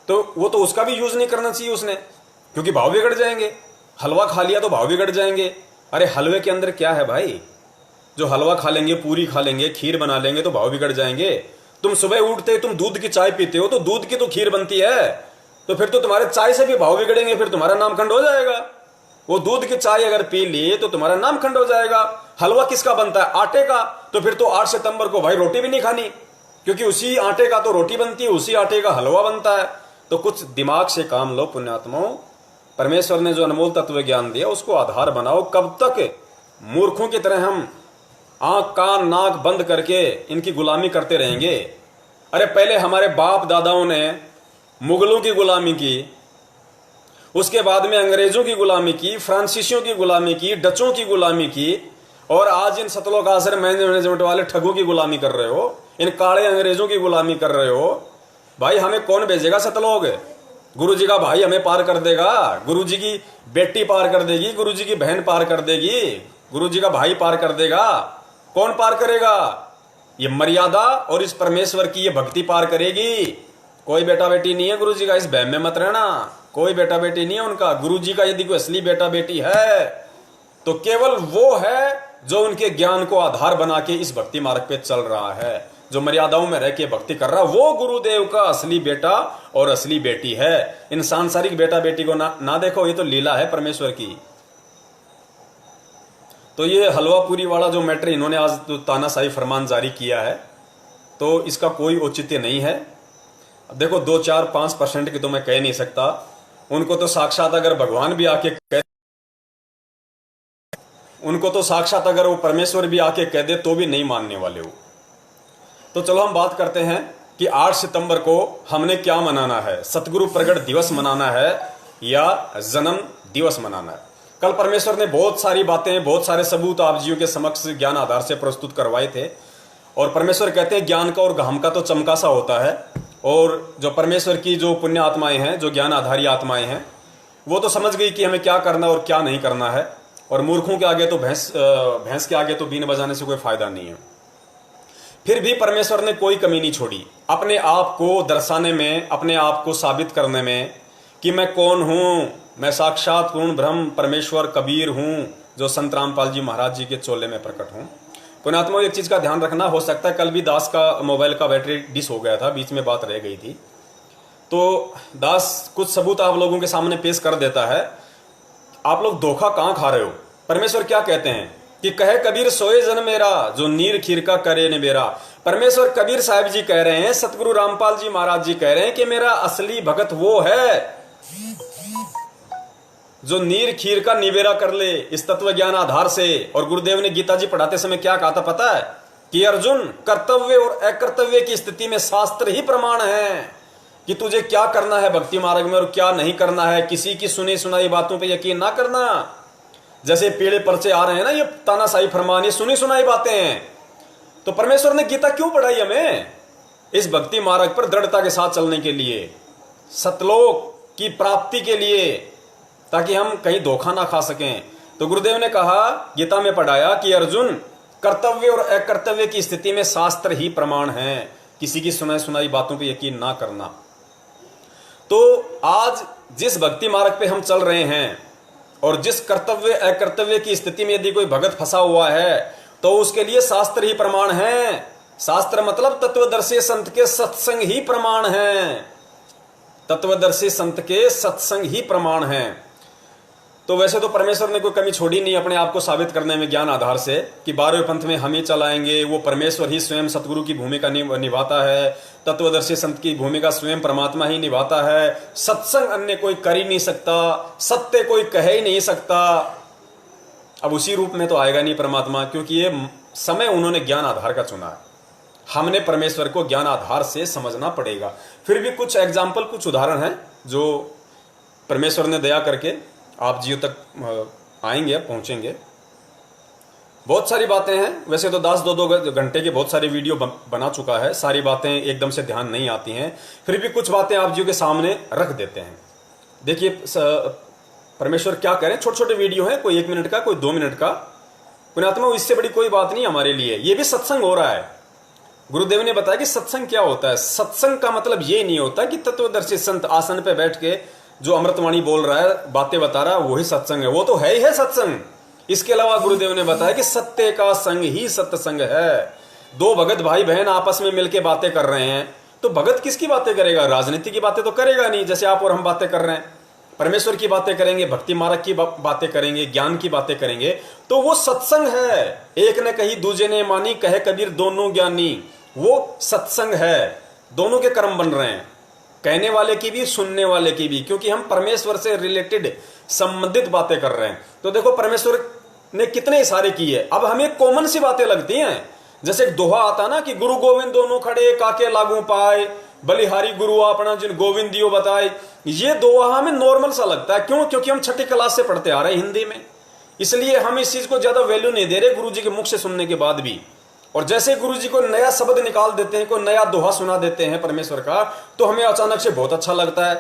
तो वो तो उसका भी यूज नहीं करना चाहिए उसने, क्योंकि भाव बिगड़ जाएंगे। हलवा खा लिया तो भाव बिगड़ जाएंगे। अरे हलवे के अंदर क्या है भाई? जो हलवा खा लेंगे, पूरी खा लेंगे, खीर बना लेंगे तो भाव बिगड़ जाएंगे। तुम सुबह उठते तुम दूध की चाय पीते हो तो दूध की तो खीर बनती है, तो फिर तो तुम्हारे चाय से भी भाव बिगड़ेंगे, फिर तुम्हारा नाम खंड हो जाएगा। वो दूध की चाय अगर पी ली तो तुम्हारा नाम खंड हो जाएगा। हलवा किसका बनता है? आटे का। तो फिर तो 8 सितंबर को भाई रोटी भी नहीं खानी, क्योंकि उसी आटे का तो रोटी बनती है, उसी आटे का हलवा बनता है। तो कुछ दिमाग से काम लो पुण्यात्माओं। परमेश्वर ने जो अनमोल तत्व ज्ञान दिया उसको आधार बनाओ। कब तक मूर्खों की तरह हम आंख कान नाक बंद करके इनकी गुलामी करते रहेंगे? अरे पहले हमारे बाप दादाओं ने मुगलों की गुलामी की, उसके बाद में अंग्रेजों की गुलामी की, फ्रांसीसियों की गुलामी की, डचों की गुलामी की, और आज इन सतलोक आश्रम मैनेजमेंट वाले ठगों की गुलामी कर रहे हो, इन काले अंग्रेजों की गुलामी कर रहे हो। भाई हमें कौन भेजेगा सतलोक? गुरु जी का भाई हमें पार कर देगा, गुरु जी की बेटी पार कर देगी, गुरु जी की बहन पार कर देगी, गुरु जी का भाई पार कर देगा। कौन पार करेगा? ये मर्यादा और इस परमेश्वर की ये भक्ति पार करेगी। कोई बेटा बेटी नहीं है गुरु जी का, इस बहम में मत रहना। कोई बेटा बेटी नहीं है उनका। गुरु जी का यदि कोई असली बेटा बेटी है तो केवल वो है जो उनके ज्ञान को आधार बना के इस भक्ति मार्ग पे चल रहा है, जो मर्यादाओं में रह के भक्ति कर रहा है, वो गुरुदेव का असली बेटा और असली बेटी है। इन सांसारिक बेटा बेटी को ना देखो, ये तो लीला है परमेश्वर की। तो ये हलवा पूरी वाला जो मैटर इन्होंने आज तो तानाशाही फरमान जारी किया है, तो इसका कोई औचित्य नहीं है। अब देखो 2, 4, 5% की तो मैं कह नहीं सकता। उनको तो साक्षात अगर भगवान भी आके कह, उनको तो साक्षात अगर वो परमेश्वर भी आके कह दे तो भी नहीं मानने वाले हो। तो चलो हम बात करते हैं कि 8 सितंबर को हमने क्या मनाना है, सतगुरु प्रगट दिवस मनाना है या जन्म दिवस मनाना है। कल परमेश्वर ने बहुत सारी बातें, बहुत सारे सबूत आप जीव के समक्ष ज्ञान आधार से प्रस्तुत करवाए थे। और परमेश्वर कहते हैं ज्ञान का और गहम का तो चमका सा होता है, और जो परमेश्वर की जो पुण्य आत्माएं हैं, जो ज्ञान आधारी आत्माएं हैं, वो तो समझ गई कि हमें क्या करना और क्या नहीं करना है। और मूर्खों के आगे तो भैंस के आगे तो बीन बजाने से कोई फायदा नहीं है। फिर भी परमेश्वर ने कोई कमी नहीं छोड़ी अपने आप को दर्शाने में, अपने आप को साबित करने में कि मैं कौन हूं। मैं साक्षात पूर्ण ब्रह्म परमेश्वर कबीर हूं, जो संत रामपाल जी महाराज जी के चोले में प्रकट हूं। पुण्यात्मा एक चीज का ध्यान रखना, हो सकता है कल भी दास का मोबाइल का बैटरी डिस हो गया था, बीच में बात रह गई थी, तो दास कुछ सबूत आप लोगों के सामने पेश कर देता है। आप लोग धोखा कहां खा रहे हो? परमेश्वर क्या कहते हैं कि कहे कबीर सोए जन मेरा, जो नीर खीर का करे ने बेरा। परमेश्वर कबीर साहिब जी कह रहे हैं, सतगुरु रामपाल जी महाराज जी कह रहे हैं कि मेरा असली भगत वो है जो नीर खीर का निबेरा कर ले इस तत्व ज्ञान आधार से। और गुरुदेव ने गीता जी पढ़ाते समय क्या कहा था पता है? कि अर्जुन, कर्तव्य और अकर्तव्य की स्थिति में शास्त्र ही प्रमाण है कि तुझे क्या करना है भक्ति मार्ग में और क्या नहीं करना है। किसी की सुनी सुनाई बातों पे यकीन ना करना। जैसे पीड़े पर्चे आ रहे हैं ना, ये तानाशाही फरमान, ये सुनी सुनाई बातें हैं। तो परमेश्वर ने गीता क्यों पढ़ाई हमें? इस भक्ति मार्ग पर दृढ़ता के साथ चलने के लिए, सतलोक की प्राप्ति के लिए, ताकि हम कहीं धोखा ना खा सकें। तो गुरुदेव ने कहा, गीता में पढ़ाया कि अर्जुन, कर्तव्य और अकर्तव्य की स्थिति में शास्त्र ही प्रमाण है, किसी की सुनाई सुनाई बातों पे यकीन ना करना। तो आज जिस भक्ति मार्ग पे हम चल रहे हैं और जिस कर्तव्य अकर्तव्य की स्थिति में यदि कोई भगत फंसा हुआ है तो उसके लिए शास्त्र ही प्रमाण है। शास्त्र मतलब तत्वदर्शी संत के सत्संग ही प्रमाण है। तत्वदर्शी संत के सत्संग ही प्रमाण है। तो वैसे तो परमेश्वर ने कोई कमी छोड़ी नहीं अपने आप को साबित करने में ज्ञान आधार से कि 12वें पंथ में हम ही चलाएंगे। वो परमेश्वर ही स्वयं सतगुरु की भूमिका निभाता है, तत्वदर्शी संत की भूमिका स्वयं परमात्मा ही निभाता है। सत्संग अन्य कोई कर ही नहीं सकता, सत्य कोई कह ही नहीं सकता। अब उसी रूप में तो आएगा नहीं परमात्मा, क्योंकि ये समय उन्होंने ज्ञान आधार का चुना है। हमने परमेश्वर को ज्ञान आधार से समझना पड़ेगा। फिर भी कुछ एग्जाम्पल, कुछ उदाहरण हैं जो परमेश्वर ने दया करके आप जियो तक आएंगे, पहुंचेंगे। बहुत सारी बातें हैं। वैसे तो 10-2 घंटे के बहुत सारे वीडियो बना चुका है, सारी बातें एकदम से ध्यान नहीं आती हैं, फिर भी कुछ बातें आप जियो के सामने रख देते हैं। देखिए परमेश्वर क्या करें, छोटे छोटे वीडियो हैं, कोई 1 मिनट का, कोई 2 मिनट का। पुण्यात्मा इससे बड़ी कोई बात नहीं हमारे लिए, ये भी सत्संग हो रहा है। गुरुदेव ने बताया कि सत्संग क्या होता है। सत्संग का मतलब ये नहीं होता कि तत्वदर्शी संत आसन पे बैठ के जो अमृतवाणी बोल रहा है, बातें बता रहा है, वही सत्संग है। वो तो है ही है सत्संग, इसके अलावा गुरुदेव ने बताया कि सत्य का संग ही सत्संग है। दो भगत भाई बहन आपस में मिलके बातें कर रहे हैं, तो भगत किसकी बातें करेगा? राजनीति की बातें तो करेगा नहीं, जैसे आप और हम बातें कर रहे हैं। परमेश्वर की बातें करेंगे, भक्ति मार्ग की बातें करेंगे, ज्ञान की बातें करेंगे, तो वो सत्संग है। एक ने कही दूजे ने मानी, कहे कबीर दोनों ज्ञानी, वो सत्संग है। दोनों के कर्म बन रहे हैं, कहने वाले की भी, सुनने वाले की भी, क्योंकि हम परमेश्वर से रिलेटेड संबंधित बातें कर रहे हैं। तो देखो परमेश्वर ने कितने इशारे किए। अब हमें कॉमन सी बातें लगती हैं, जैसे एक दोहा आता ना कि गुरु गोविंद दोनों खड़े काके लागू पाए, बलिहारी गुरु अपना जिन गोविंद दियो बताए। ये दोहा हमें नॉर्मल सा लगता है, क्यों? क्योंकि हम छठी क्लास से पढ़ते आ रहे हैं हिंदी में, इसलिए हम इस चीज को ज्यादा वैल्यू नहीं दे रहे गुरु जी के मुख से सुनने के बाद भी। और जैसे गुरु जी को नया शब्द निकाल देते हैं, कोई नया दोहा सुना देते हैं परमेश्वर का, तो हमें अचानक से बहुत अच्छा लगता है।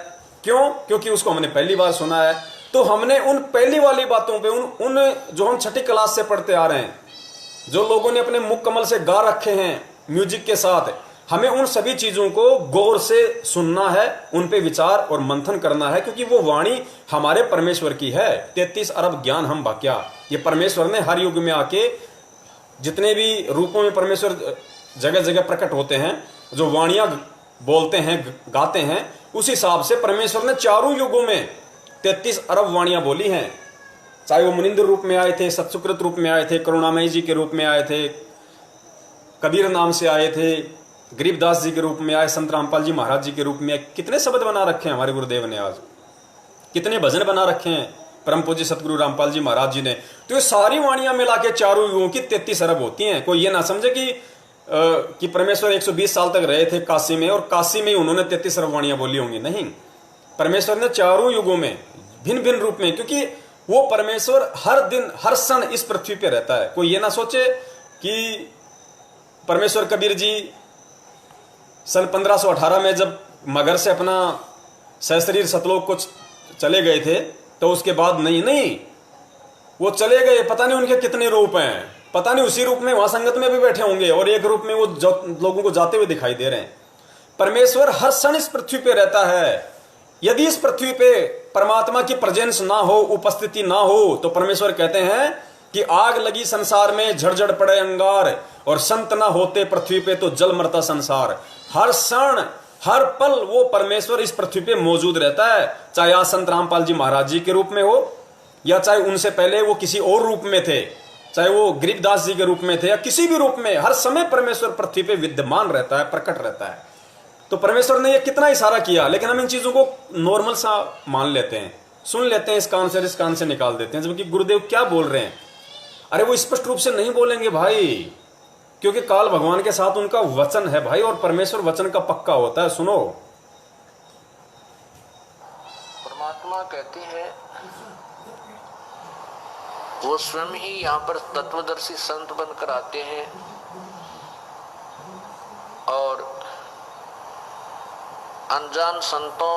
क्यों? क्योंकि उसको हमने पहली बार सुना है। तो हमने उन पहली वाली बातों पे, उन जो हम छठी क्लास से पढ़ते आ रहे हैं, जो लोगों ने अपने मुख कमल से गा रखे हैं म्यूजिक के साथ, हमें उन सभी चीजों को गौर से सुनना है, उन पे विचार और मंथन करना है, क्योंकि वो वाणी हमारे परमेश्वर की है। 33 अरब ज्ञान हम बाक्या, ये परमेश्वर ने हर युग में आके जितने भी रूपों में परमेश्वर जगह जगह प्रकट होते हैं, जो वाणियां बोलते हैं, गाते हैं, उस हिसाब से परमेश्वर ने चारों युगों में 33 अरब वाणियां बोली हैं। चाहे वो मुनिंद्र रूप में आए थे, सत्सुकृत रूप में आए थे, करुणामयी जी के रूप में आए थे, कबीर नाम से आए थे, गरीबदास जी के रूप में आए, संत रामपाल जी महाराज जी के रूप में। कितने शब्द बना रखे हैं हमारे गुरुदेव ने, आज कितने भजन बना रखे हैं परम पूज्य सतगुरु रामपाल जी महाराज जी ने। तो ये सारी वाणियां मिला के चारों युगों की 33 अरब होती हैं। कोई ये ना समझे कि परमेश्वर 120 साल तक रहे थे काशी में, और काशी में उन्होंने 33 अरब वाणियां बोली होंगी। नहीं, परमेश्वर ने चारों युगों में भिन्न भिन्न रूप में, क्योंकि वो परमेश्वर हर दिन हर क्षण इस पृथ्वी पे रहता है। कोई ये ना सोचे कि परमेश्वर कबीर जी सन 1518 में जब मगर से अपना सहशरीर सतलोक को चले गए थे, तो उसके बाद नहीं, वो चले गए, पता नहीं उनके कितने रूप हैं, पता नहीं उसी रूप में वहां संगत में भी बैठे होंगे, और एक रूप में वो लोगों को जाते हुए दिखाई दे रहे हैं। परमेश्वर हर क्षण इस पृथ्वी पे रहता है। यदि इस पृथ्वी पे परमात्मा की प्रेजेंस ना हो, उपस्थिति ना हो, तो परमेश्वर कहते हैं कि आग लगी संसार में, झड़झड़ पड़े अंगार, और संत ना होते पृथ्वी पे तो जल मरता संसार। हर क्षण हर पल वो परमेश्वर इस पृथ्वी पे मौजूद रहता है, चाहे आज संत रामपाल जी महाराज जी के रूप में हो, या चाहे उनसे पहले वो किसी और रूप में थे, चाहे वो गरीबदास जी के रूप में थे, या किसी भी रूप में, हर समय परमेश्वर पृथ्वी पे विद्यमान रहता है, प्रकट रहता है। तो परमेश्वर ने ये कितना इशारा किया, लेकिन हम इन चीजों को नॉर्मल सा मान लेते हैं, सुन लेते हैं, इस कान से निकाल देते हैं, जबकि गुरुदेव क्या बोल रहे हैं। अरे वो स्पष्ट रूप से नहीं बोलेंगे भाई, क्योंकि काल भगवान के साथ उनका वचन है भाई, और परमेश्वर वचन का पक्का होता है। सुनो, परमात्मा कहते हैं वो स्वयं ही यहाँ पर तत्वदर्शी संत बनकर आते हैं, और अनजान संतों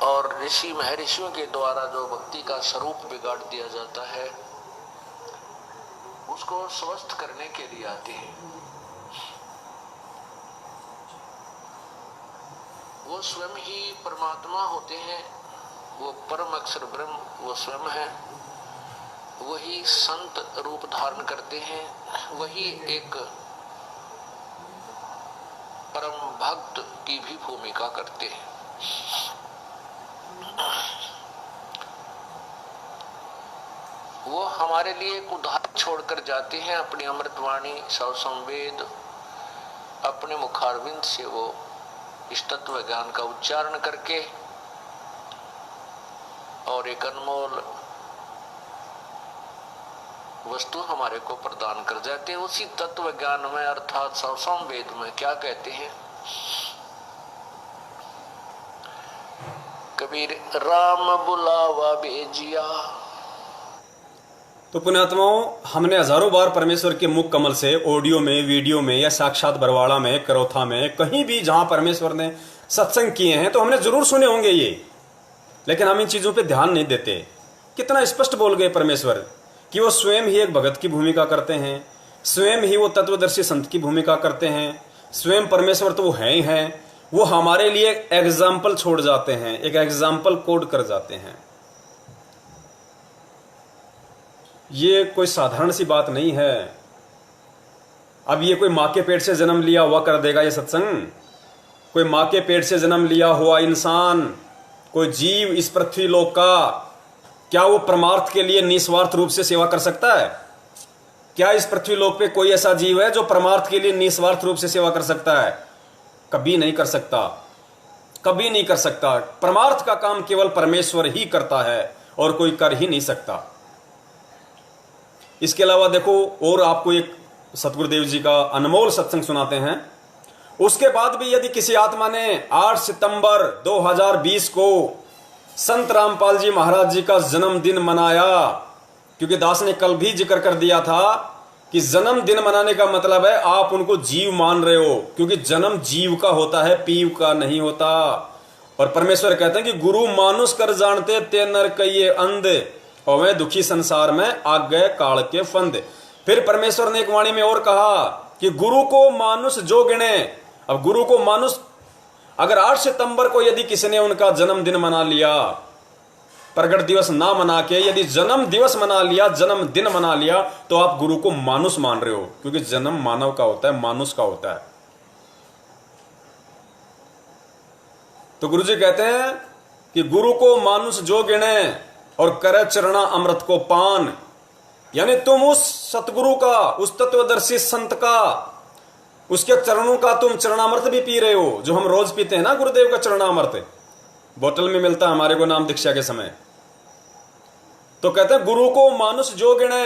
और ऋषि महर्षियों के द्वारा जो भक्ति का स्वरूप बिगाड़ दिया जाता है, उसको स्वस्थ करने के लिए आते हैं। वो स्वयं ही परमात्मा होते हैं, वो परम अक्षर ब्रह्म वो स्वयं है, वही संत रूप धारण करते हैं, वही एक परम भक्त की भी भूमिका करते हैं। वो हमारे लिए एक उदाहरण छोड़कर जाते हैं, अपनी अमृतवाणी सौ संवेद अपने मुखारविंद से वो इस तत्व ज्ञान का उच्चारण करके और एक अनमोल वस्तु हमारे को प्रदान कर जाते हैं। उसी तत्व ज्ञान में अर्थात सौ संवेद में क्या कहते हैं, कबीर राम बुलावा भेजिया। तो पुण्यात्माओं, हमने हजारों बार परमेश्वर के मुख कमल से ऑडियो में, वीडियो में, या साक्षात बरवाड़ा में, करोथा में, कहीं भी जहां परमेश्वर ने सत्संग किए हैं, तो हमने जरूर सुने होंगे ये, लेकिन हम इन चीजों पे ध्यान नहीं देते। कितना स्पष्ट बोल गए परमेश्वर कि वो स्वयं ही एक भगत की भूमिका करते हैं, स्वयं ही वो तत्वदर्शी संत की भूमिका करते हैं, स्वयं परमेश्वर तो वो है ही हैं, वो हमारे लिए एग्जाम्पल छोड़ जाते हैं, एक एग्जाम्पल कोड कर जाते हैं। ये कोई साधारण सी बात नहीं है। अब ये कोई माँ के पेट से जन्म लिया हुआ कर देगा ये सत्संग? कोई माँ के पेट से जन्म लिया हुआ इंसान, कोई जीव इस पृथ्वी लोक का, क्या वो परमार्थ के लिए निस्वार्थ रूप से सेवा कर सकता है? क्या इस पृथ्वी लोक पे कोई ऐसा जीव है जो परमार्थ के लिए निस्वार्थ रूप से सेवा कर सकता है? कभी नहीं कर सकता, कभी नहीं कर सकता। परमार्थ का काम केवल परमेश्वर ही करता है और कोई कर ही नहीं सकता। इसके अलावा देखो, और आपको एक सतगुरुदेव जी का अनमोल सत्संग सुनाते हैं। उसके बाद भी यदि किसी आत्मा ने 8 सितंबर 2020 को संत रामपाल जी महाराज जी का जन्मदिन मनाया, क्योंकि दास ने कल भी जिक्र कर दिया था कि जन्मदिन मनाने का मतलब है आप उनको जीव मान रहे हो, क्योंकि जन्म जीव का होता है, पीव का नहीं होता। और परमेश्वर कहते हैं कि गुरु मानुष कर जानते ते नर कहिए अंध, और वे दुखी संसार में आ गए काल के फंद। फिर परमेश्वर ने एक वाणी में और कहा कि गुरु को मानुष जो गिने। अब गुरु को मानुष, अगर 8 सितंबर को यदि किसी ने उनका जन्मदिन मना लिया, प्रगट दिवस ना मना के यदि जन्म दिवस मना लिया, जन्मदिन मना लिया, तो आप गुरु को मानुष मान रहे हो, क्योंकि जन्म मानव का होता है, मानुष का होता है। तो गुरु जी कहते हैं कि गुरु को मानुष जो गिने और करे चरणा अमृत को पान। यानी तुम उस सतगुरु का, उस तत्वदर्शी संत का, उसके चरणों का तुम चरणामृत भी पी रहे हो, जो हम रोज पीते हैं ना गुरुदेव का चरणामृत, बोतल में मिलता है हमारे को नाम दीक्षा के समय। तो कहते हैं गुरु को मानुष जो गिने।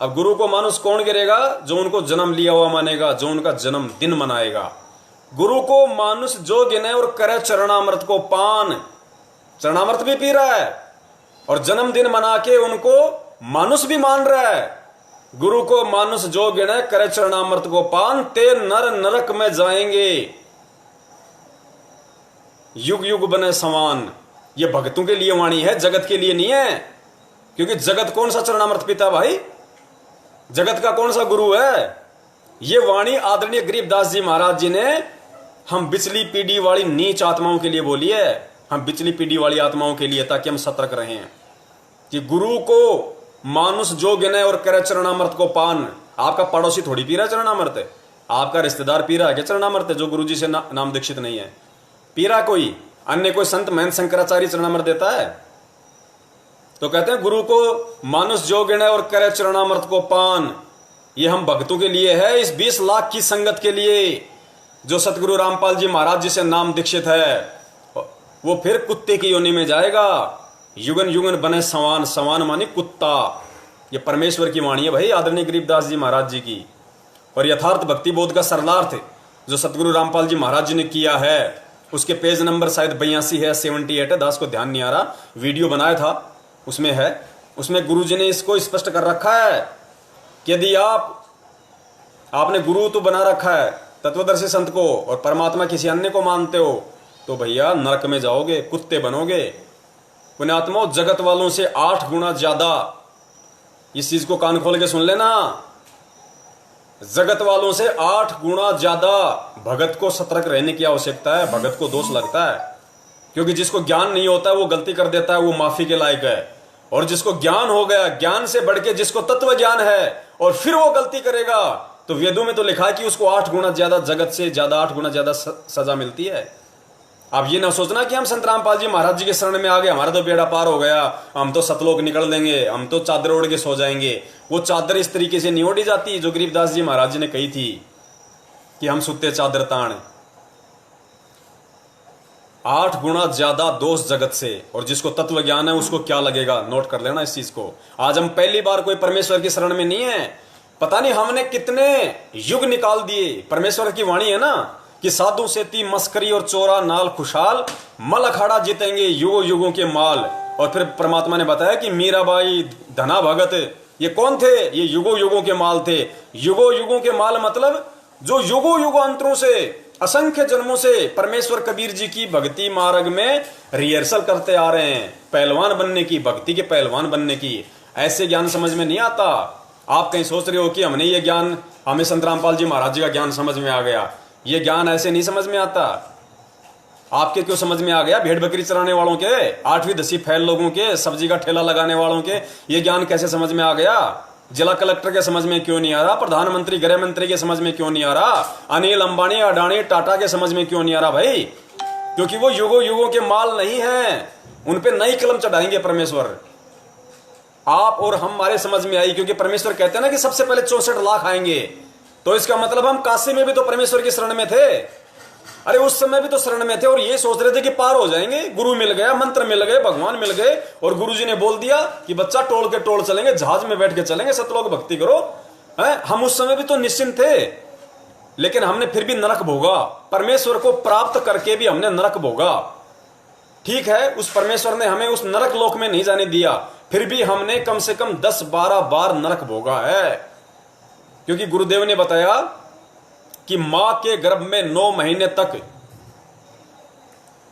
अब गुरु को मानुष कौन गिरेगा? जो उनको जन्म लिया हुआ मानेगा, जो उनका जन्मदिन मनाएगा। गुरु को मानुष जो गिने और करे चरणामृत को पान। चरणामृत भी पी रहा है और जन्मदिन मना के उनको मानुष भी मान रहा है। गुरु को मानुष जो गिने करे चरणामृत को पान, ते नर नरक में जाएंगे, युग युग बने समान। ये भक्तों के लिए वाणी है, जगत के लिए नहीं है। क्योंकि जगत कौन सा चरणामृत पीता भाई? जगत का कौन सा गुरु है? ये वाणी आदरणीय गरीबदास जी महाराज जी ने हम बिचली पीढ़ी वाली नीच आत्माओं के लिए बोली है। हम बिचली पीढ़ी वाली आत्माओं के लिए, ताकि हम सतर्क रहें कि गुरु को मानुष जो गिने और करे चरणामृत को पान। आपका पड़ोसी थोड़ी पी रहा है चरणामृत, आपका रिश्तेदार पी रहा है क्या चरणामृत, जो गुरु जी से नाम दीक्षित नहीं है? पी रहा कोई अन्य, कोई संत महंत शंकराचार्य चरणामृत देता है? तो कहते हैं गुरु को मानुष जो गिने और करे चरणामृत को पान। ये हम भक्तों के लिए है, इस 20 लाख की संगत के लिए जो सतगुरु रामपाल जी महाराज जी से नाम दीक्षित है। वो फिर कुत्ते की योनि में जाएगा, युगन युगन बने समान। समान मानी कुत्ता। ये परमेश्वर की वाणी है भाई, आदरणीय गरीबदास जी महाराज जी की। और यथार्थ भक्ति बोध का सरलार्थ जो सतगुरु रामपाल जी महाराज जी ने किया है, उसके पेज नंबर शायद 82 है, 78 है, दास को ध्यान नहीं आ रहा, वीडियो बनाया था उसमें है। उसमें गुरु जी ने इसको स्पष्ट कर रखा है कि यदि आपने गुरु तो बना रखा है तत्वदर्शी संत को, और परमात्मा किसी अन्य को मानते हो, तो भैया नरक में जाओगे, कुत्ते बनोगे। पुण्यात्मा, जगत वालों से 8 गुना ज्यादा, इस चीज को कान खोल के सुन लेना, जगत वालों से 8 गुना ज्यादा भगत को सतर्क रहने की आवश्यकता है। भगत को दोष लगता है, क्योंकि जिसको ज्ञान नहीं होता है वो गलती कर देता है, वो माफी के लायक है। और जिसको ज्ञान हो गया, ज्ञान से बढ़ के जिसको तत्व ज्ञान है, और फिर वो गलती करेगा, तो वेदों में तो लिखा है कि उसको 8 गुना ज्यादा, जगत से ज्यादा 8 गुना ज्यादा सजा मिलती है। अब ये ना सोचना कि हम संत रामपाल जी महाराज जी के शरण में आ गए, हमारा तो बेड़ा पार हो गया, हम तो सतलोक निकल देंगे, हम तो चादर ओढ़ के सो जाएंगे। वो चादर इस तरीके से नहीं ओढ़ी जाती जो गरीबदास जी महाराज जी ने कही थी कि हम सुते चादर ताण। 8 गुना ज्यादा दोष जगत से, और जिसको तत्व ज्ञान है उसको क्या लगेगा? नोट कर लेना इस चीज को। आज हम पहली बार कोई परमेश्वर की शरण में नहीं है, पता नहीं हमने कितने युग निकाल दिए। परमेश्वर की वाणी है ना कि साधु सेती मस्करी और चोरा नाल खुशहाल, मल अखाड़ा जीतेंगे युगों युगों के माल। और फिर परमात्मा ने बताया कि मीराबाई, धना भगत, ये कौन थे? ये युगों युगों के माल थे। युगों युगों के माल मतलब जो युगों युगांतरों से, असंख्य जन्मों से परमेश्वर कबीर जी की भक्ति मार्ग में रिहर्सल करते आ रहे हैं, पहलवान बनने की, भक्ति के पहलवान बनने की। ऐसे ज्ञान समझ में नहीं आता। आप कहीं सोच रहे हो कि हमने ये ज्ञान, हमें संत रामपाल जी महाराज जी का ज्ञान समझ में आ गया। ये ज्ञान ऐसे नहीं समझ में आता। आपके क्यों समझ में आ गया? भेड़ बकरी चराने वालों के, 8वीं 10वीं फैल लोगों के, सब्जी का ठेला लगाने वालों के ये ज्ञान कैसे समझ में आ गया? जिला कलेक्टर के समझ में क्यों नहीं आ रहा? प्रधानमंत्री गृह मंत्री के समझ में क्यों नहीं आ रहा? अनिल अंबानी अडानी टाटा के समझ में क्यों नहीं आ रहा भाई? क्योंकि वो युगों युगों के माल नहीं है, उन पे नई कलम चढ़ाएंगे परमेश्वर। आप और हमारे समझ में आई, क्योंकि परमेश्वर कहते हैं ना कि सबसे पहले 64 लाख आएंगे, तो इसका मतलब हम काशी में भी तो परमेश्वर की शरण में थे। अरे उस समय भी तो शरण में थे और ये सोच रहे थे कि पार हो जाएंगे, गुरु मिल गया, मंत्र मिल गए, भगवान मिल गए, और गुरुजी ने बोल दिया कि बच्चा टोल के टोल चलेंगे, जहाज में बैठ के चलेंगे, सतलोक भक्ति करो। हम उस समय भी तो निश्चिंत थे, लेकिन हमने फिर भी नरक भोगा। परमेश्वर को प्राप्त करके भी हमने नरक भोगा। ठीक है, उस परमेश्वर ने हमें उस नरक लोक में नहीं जाने दिया, फिर भी हमने कम से कम 10-12 बार नरक भोगा है। क्योंकि गुरुदेव ने बताया कि मां के गर्भ में 9 महीने तक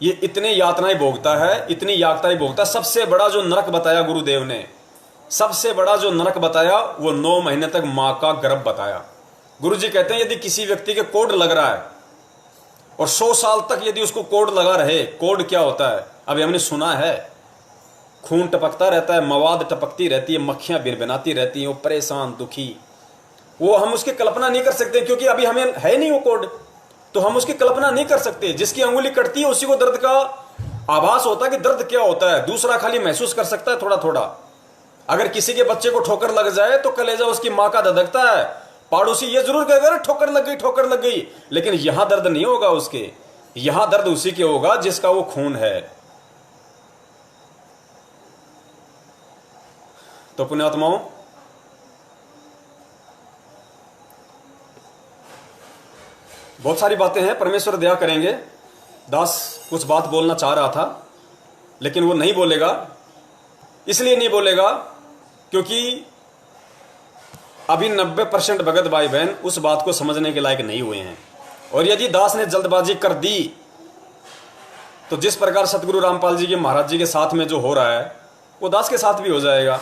ये इतने यातनाएं भोगता है, इतनी यातनाएं भोगता है। सबसे बड़ा जो नरक बताया गुरुदेव ने, सबसे बड़ा जो नरक बताया वो 9 महीने तक मां का गर्भ बताया। गुरुजी कहते हैं यदि किसी व्यक्ति के कोड लग रहा है और 100 साल तक यदि उसको कोड लगा रहे, कोड क्या होता है अभी हमने सुना है, खून टपकता रहता है, मवाद टपकती रहती है, मक्खियां भिनभिनाती रहती हैं, वो परेशान दुखी, वो हम उसकी कल्पना नहीं कर सकते, क्योंकि अभी हमें है नहीं वो कोड, तो हम उसकी कल्पना नहीं कर सकते। जिसकी अंगुली कटती है उसी को दर्द का आभास होता है कि दर्द क्या होता है, दूसरा खाली महसूस कर सकता है थोड़ा थोड़ा। अगर किसी के बच्चे को ठोकर लग जाए तो कलेजा उसकी मां का धधकता है, पड़ोसी ये जरूर कहेगा ठोकर लग गई, ठोकर लग गई, लेकिन यहां दर्द नहीं होगा उसके, यहां दर्द उसी के होगा जिसका वो खून है। तो पुण्यात्माओं, बहुत सारी बातें हैं, परमेश्वर दया करेंगे। दास कुछ बात बोलना चाह रहा था लेकिन वो नहीं बोलेगा। इसलिए नहीं बोलेगा क्योंकि अभी 90% भगत भाई बहन उस बात को समझने के लायक नहीं हुए हैं। और यदि दास ने जल्दबाजी कर दी तो जिस प्रकार सतगुरु रामपाल जी के महाराज जी के साथ में जो हो रहा है वो दास के साथ भी हो जाएगा।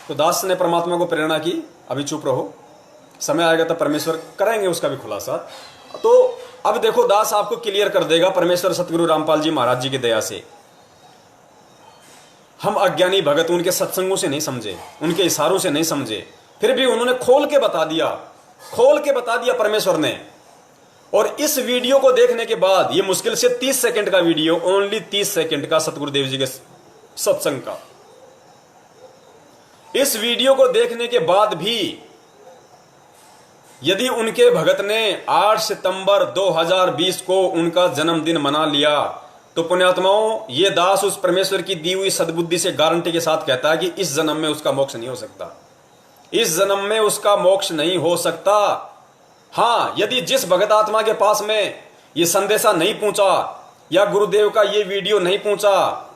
तो दास ने परमात्मा को प्रेरणा की अभी चुप रहो, समय आएगा तो परमेश्वर करेंगे उसका भी खुलासा। तो अब देखो दास आपको क्लियर कर देगा, परमेश्वर सतगुरु रामपाल जी महाराज जी की दया से। हम अज्ञानी भगत उनके सत्संगों से नहीं समझे, उनके इशारों से नहीं समझे, फिर भी उन्होंने खोल के बता दिया, खोल के बता दिया परमेश्वर ने। और इस वीडियो को देखने के बाद, ये मुश्किल से 30 सेकंड का वीडियो, ओनली 30 सेकंड का सतगुरुदेव जी के सत्संग का, इस वीडियो को देखने के बाद भी यदि उनके भगत ने 8 सितंबर 2020 को उनका जन्मदिन मना लिया तो पुण्यात्माओं, ये दास उस परमेश्वर की दी हुई सद्बुद्धि से गारंटी के साथ कहता है कि इस जन्म में उसका मोक्ष नहीं हो सकता, इस जन्म में उसका मोक्ष नहीं हो सकता। हां, यदि जिस भगत आत्मा के पास में ये संदेशा नहीं पहुंचा, या गुरुदेव का ये वीडियो नहीं पहुंचा,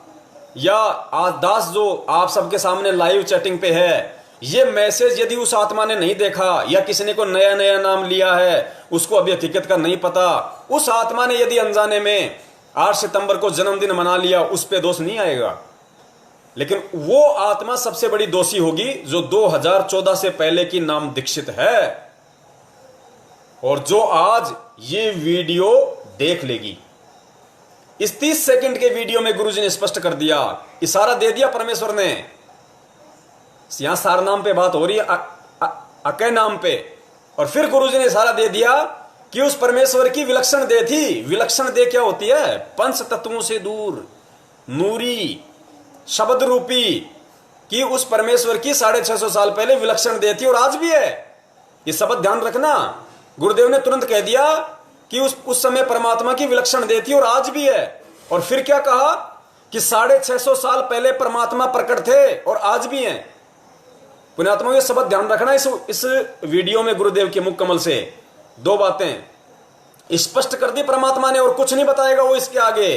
या आज दास जो आप सबके सामने लाइव चैटिंग पे है, ये मैसेज यदि उस आत्मा ने नहीं देखा, या किसी ने को नया नया नाम लिया है, उसको अभी हकीकत का नहीं पता, उस आत्मा ने यदि अनजाने में 8 सितंबर को जन्मदिन मना लिया, उस पे दोष नहीं आएगा। लेकिन वो आत्मा सबसे बड़ी दोषी होगी जो 2014 से पहले की नाम दीक्षित है और जो आज ये वीडियो देख लेगी। इस 30 सेकंड के वीडियो में गुरुजी ने स्पष्ट कर दिया, इशारा दे दिया परमेश्वर ने। यहां सार नाम पे बात हो रही है, अकय नाम पे, और फिर गुरुजी ने इशारा दे दिया कि उस परमेश्वर की विलक्षण देह थी। विलक्षण देह क्या होती है? पंच तत्वों से दूर, नूरी, शब्द रूपी, कि उस परमेश्वर की 650 साल पहले विलक्षण देह थी और आज भी है। ये शब्द ध्यान रखना। गुरुदेव ने तुरंत कह दिया कि उस समय परमात्मा की विलक्षण देह थी और आज भी है। और फिर क्या कहा कि 650 साल पहले परमात्मा प्रकट थे और आज भी हैं। पुण्यात्मा, ये शब्द ध्यान रखना। इस वीडियो में गुरुदेव के मुख कमल से 2 बातें स्पष्ट कर दी परमात्मा ने, और कुछ नहीं बताएगा वो इसके आगे।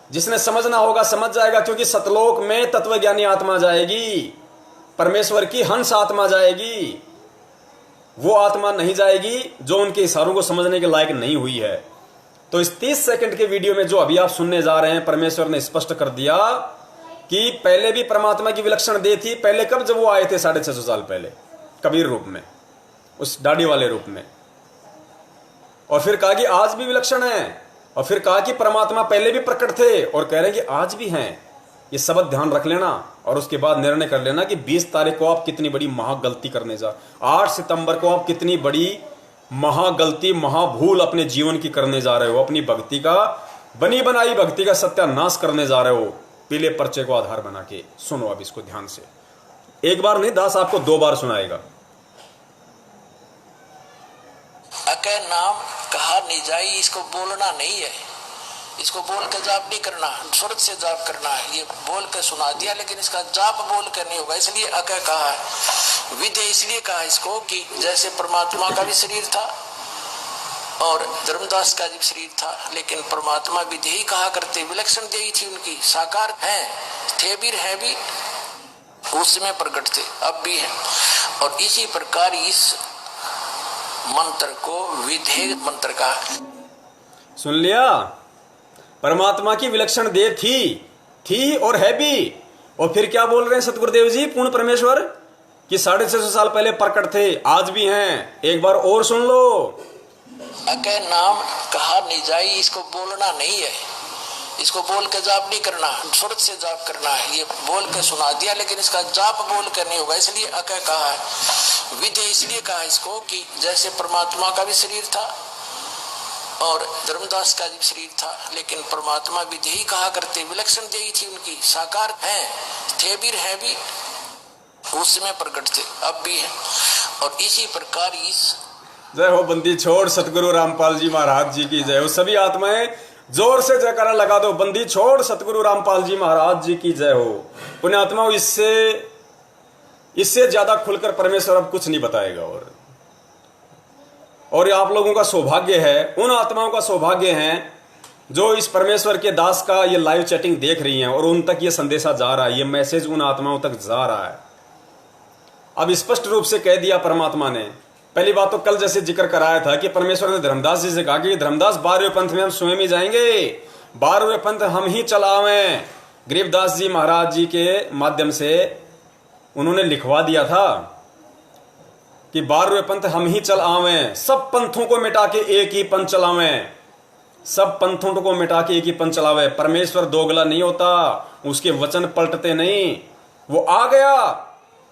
जिसने समझना होगा समझ जाएगा, क्योंकि सतलोक में तत्वज्ञानी आत्मा जाएगी, परमेश्वर की हंस आत्मा जाएगी। वो आत्मा नहीं जाएगी जो उनके इशारों को समझने के लायक नहीं हुई है। तो इस 30 सेकंड के वीडियो में जो अभी आप सुनने जा रहे हैं, परमेश्वर ने स्पष्ट कर दिया कि पहले भी परमात्मा की विलक्षण देह थी। पहले कब? जब वो आए थे 650 साल पहले, कबीर रूप में, उस दाढ़ी वाले रूप में। और फिर कहा कि आज भी विलक्षण है, और फिर कहा कि परमात्मा पहले भी प्रकट थे और कह रहे हैं कि आज भी हैं। ये शब्द ध्यान रख लेना और उसके बाद निर्णय कर लेना कि 20 तारीख को आप कितनी बड़ी महागलती करने 8 सितंबर को आप कितनी बड़ी महागलती, महाभूल अपने जीवन की करने जा रहे हो। अपनी भक्ति का, बनी बनाई भक्ति का सत्यानाश करने जा रहे हो, पीले पर्चे को आधार बना के। सुनो अब इसको ध्यान से, एक बार नहीं, दास आपको 2 बार सुनाएगा। अके नाम कहा नहीं जाई, इसको बोलना नहीं है, इसको बोल के जाप नहीं करना, सुरत से जाप करना है। ये बोल के सुना दिया, लेकिन इसका जाप बोल के नहीं होगा, इसलिए अके कहा है। विधेय इसलिए कहा इसको कि जैसे परमात्मा का भी शरीर था और धर्मदास का भी शरीर था, लेकिन परमात्मा विधेय कहा करते, विलक्षण देही थी उनकी, साकार है, थे भी है भी, उस समय प्रकट थे, अब भी है। और इसी प्रकार इस मंत्र को विधेय मंत्र का। सुन लिया, परमात्मा की विलक्षण देह थी और है भी। और फिर क्या बोल रहे हैं सतगुरुदेव जी, पूर्ण परमेश्वर, कि 650 साल पहले प्रकट थे, आज भी हैं। एक बार और सुन लो। अके नाम कहा नहीं जाई, इसको बोलना नहीं है, इसको बोल के जाप नहीं करना, सुरत से जाप करना है। ये बोल के सुना दिया, लेकिन इसका जाप बोल के नहीं होगा, इसलिए अके कहा है। विधेय इसलिए कहा इसको कि जैसे परमात्मा का भी शरीर था और धर्मदास का भी शरीर था, लेकिन परमात्मा विधेय कहा करते, विलक्षण देही थी उनकी, साकार है, थे भी है भी, उस समय प्रकट थे, अब भी है। और इसी प्रकार इस जय हो बंदी छोड़ सतगुरु रामपाल जी महाराज जी की जय हो। सभी आत्माएं जोर से जयकारा लगा दो, बंदी छोड़ सतगुरु रामपाल जी महाराज जी की जय हो। पुण्यात्माओं, इससे ज्यादा खुलकर परमेश्वर अब कुछ नहीं बताएगा। और आप लोगों का सौभाग्य है, उन आत्माओं का सौभाग्य है जो इस परमेश्वर के दास का ये लाइव चैटिंग देख रही हैं और उन तक ये संदेशा जा रहा है, ये मैसेज उन आत्माओं तक जा रहा है। अब स्पष्ट रूप से कह दिया परमात्मा ने। पहली बात तो कल जैसे जिक्र कराया था कि परमेश्वर ने धर्मदास जी से कहा कि धर्मदास 12वें पंथ में हम स्वयं ही जाएंगे, 12वें पंथ हम ही चलावें। गरीबदास जी महाराज जी के माध्यम से उन्होंने लिखवा दिया था कि 12वें पंथ हम ही चलावें, सब पंथों को मिटा के एक ही पंथ चलावें, सब पंथों को मिटा के एक ही पंथ चलावे। परमेश्वर दोगला नहीं होता, उसके वचन पलटते नहीं। वो आ गया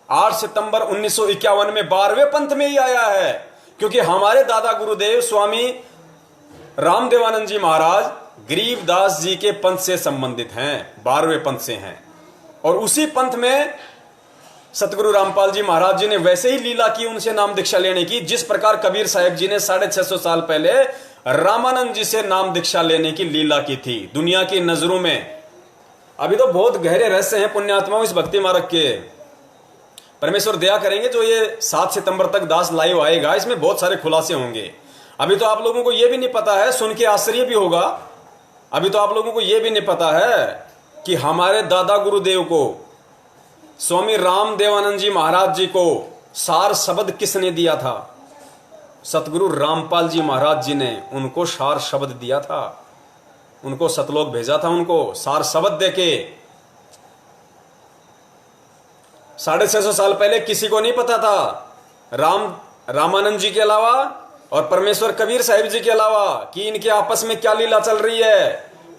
8 सितंबर 1951 में 12वें पंथ में ही आया है, क्योंकि हमारे दादा गुरुदेव स्वामी रामदेवानंद जी महाराज गरीबदास जी के पंथ से संबंधित हैं, 12वें पंथ से हैं। और उसी पंथ में सतगुरु रामपाल जी महाराज जी ने वैसे ही लीला की उनसे नाम दीक्षा लेने की, जिस प्रकार कबीर साहब जी ने 650 साल पहले रामानंद जी से नाम दीक्षा लेने की लीला की थी दुनिया की नजरों में। अभी तो बहुत गहरे रहस्य हैं पुण्यात्माओं इस भक्ति मार्ग के। परमेश्वर दया करेंगे, जो ये 7 सितंबर तक दास लाइव आएगा, इसमें बहुत सारे खुलासे होंगे। अभी तो आप लोगों को यह भी नहीं पता है, सुन के आश्चर्य भी होगा, अभी तो आप लोगों को यह भी नहीं पता है कि हमारे दादा गुरुदेव को, स्वामी रामदेवानंद जी महाराज जी को सार शब्द किसने दिया था? सतगुरु रामपाल जी महाराज जी ने उनको सार शब्द दिया था, उनको सतलोक भेजा था, उनको सार शब्द देके। 650 साल पहले किसी को नहीं पता था रामानंद जी के अलावा और परमेश्वर कबीर साहिब जी के अलावा कि इनके आपस में क्या लीला चल रही है,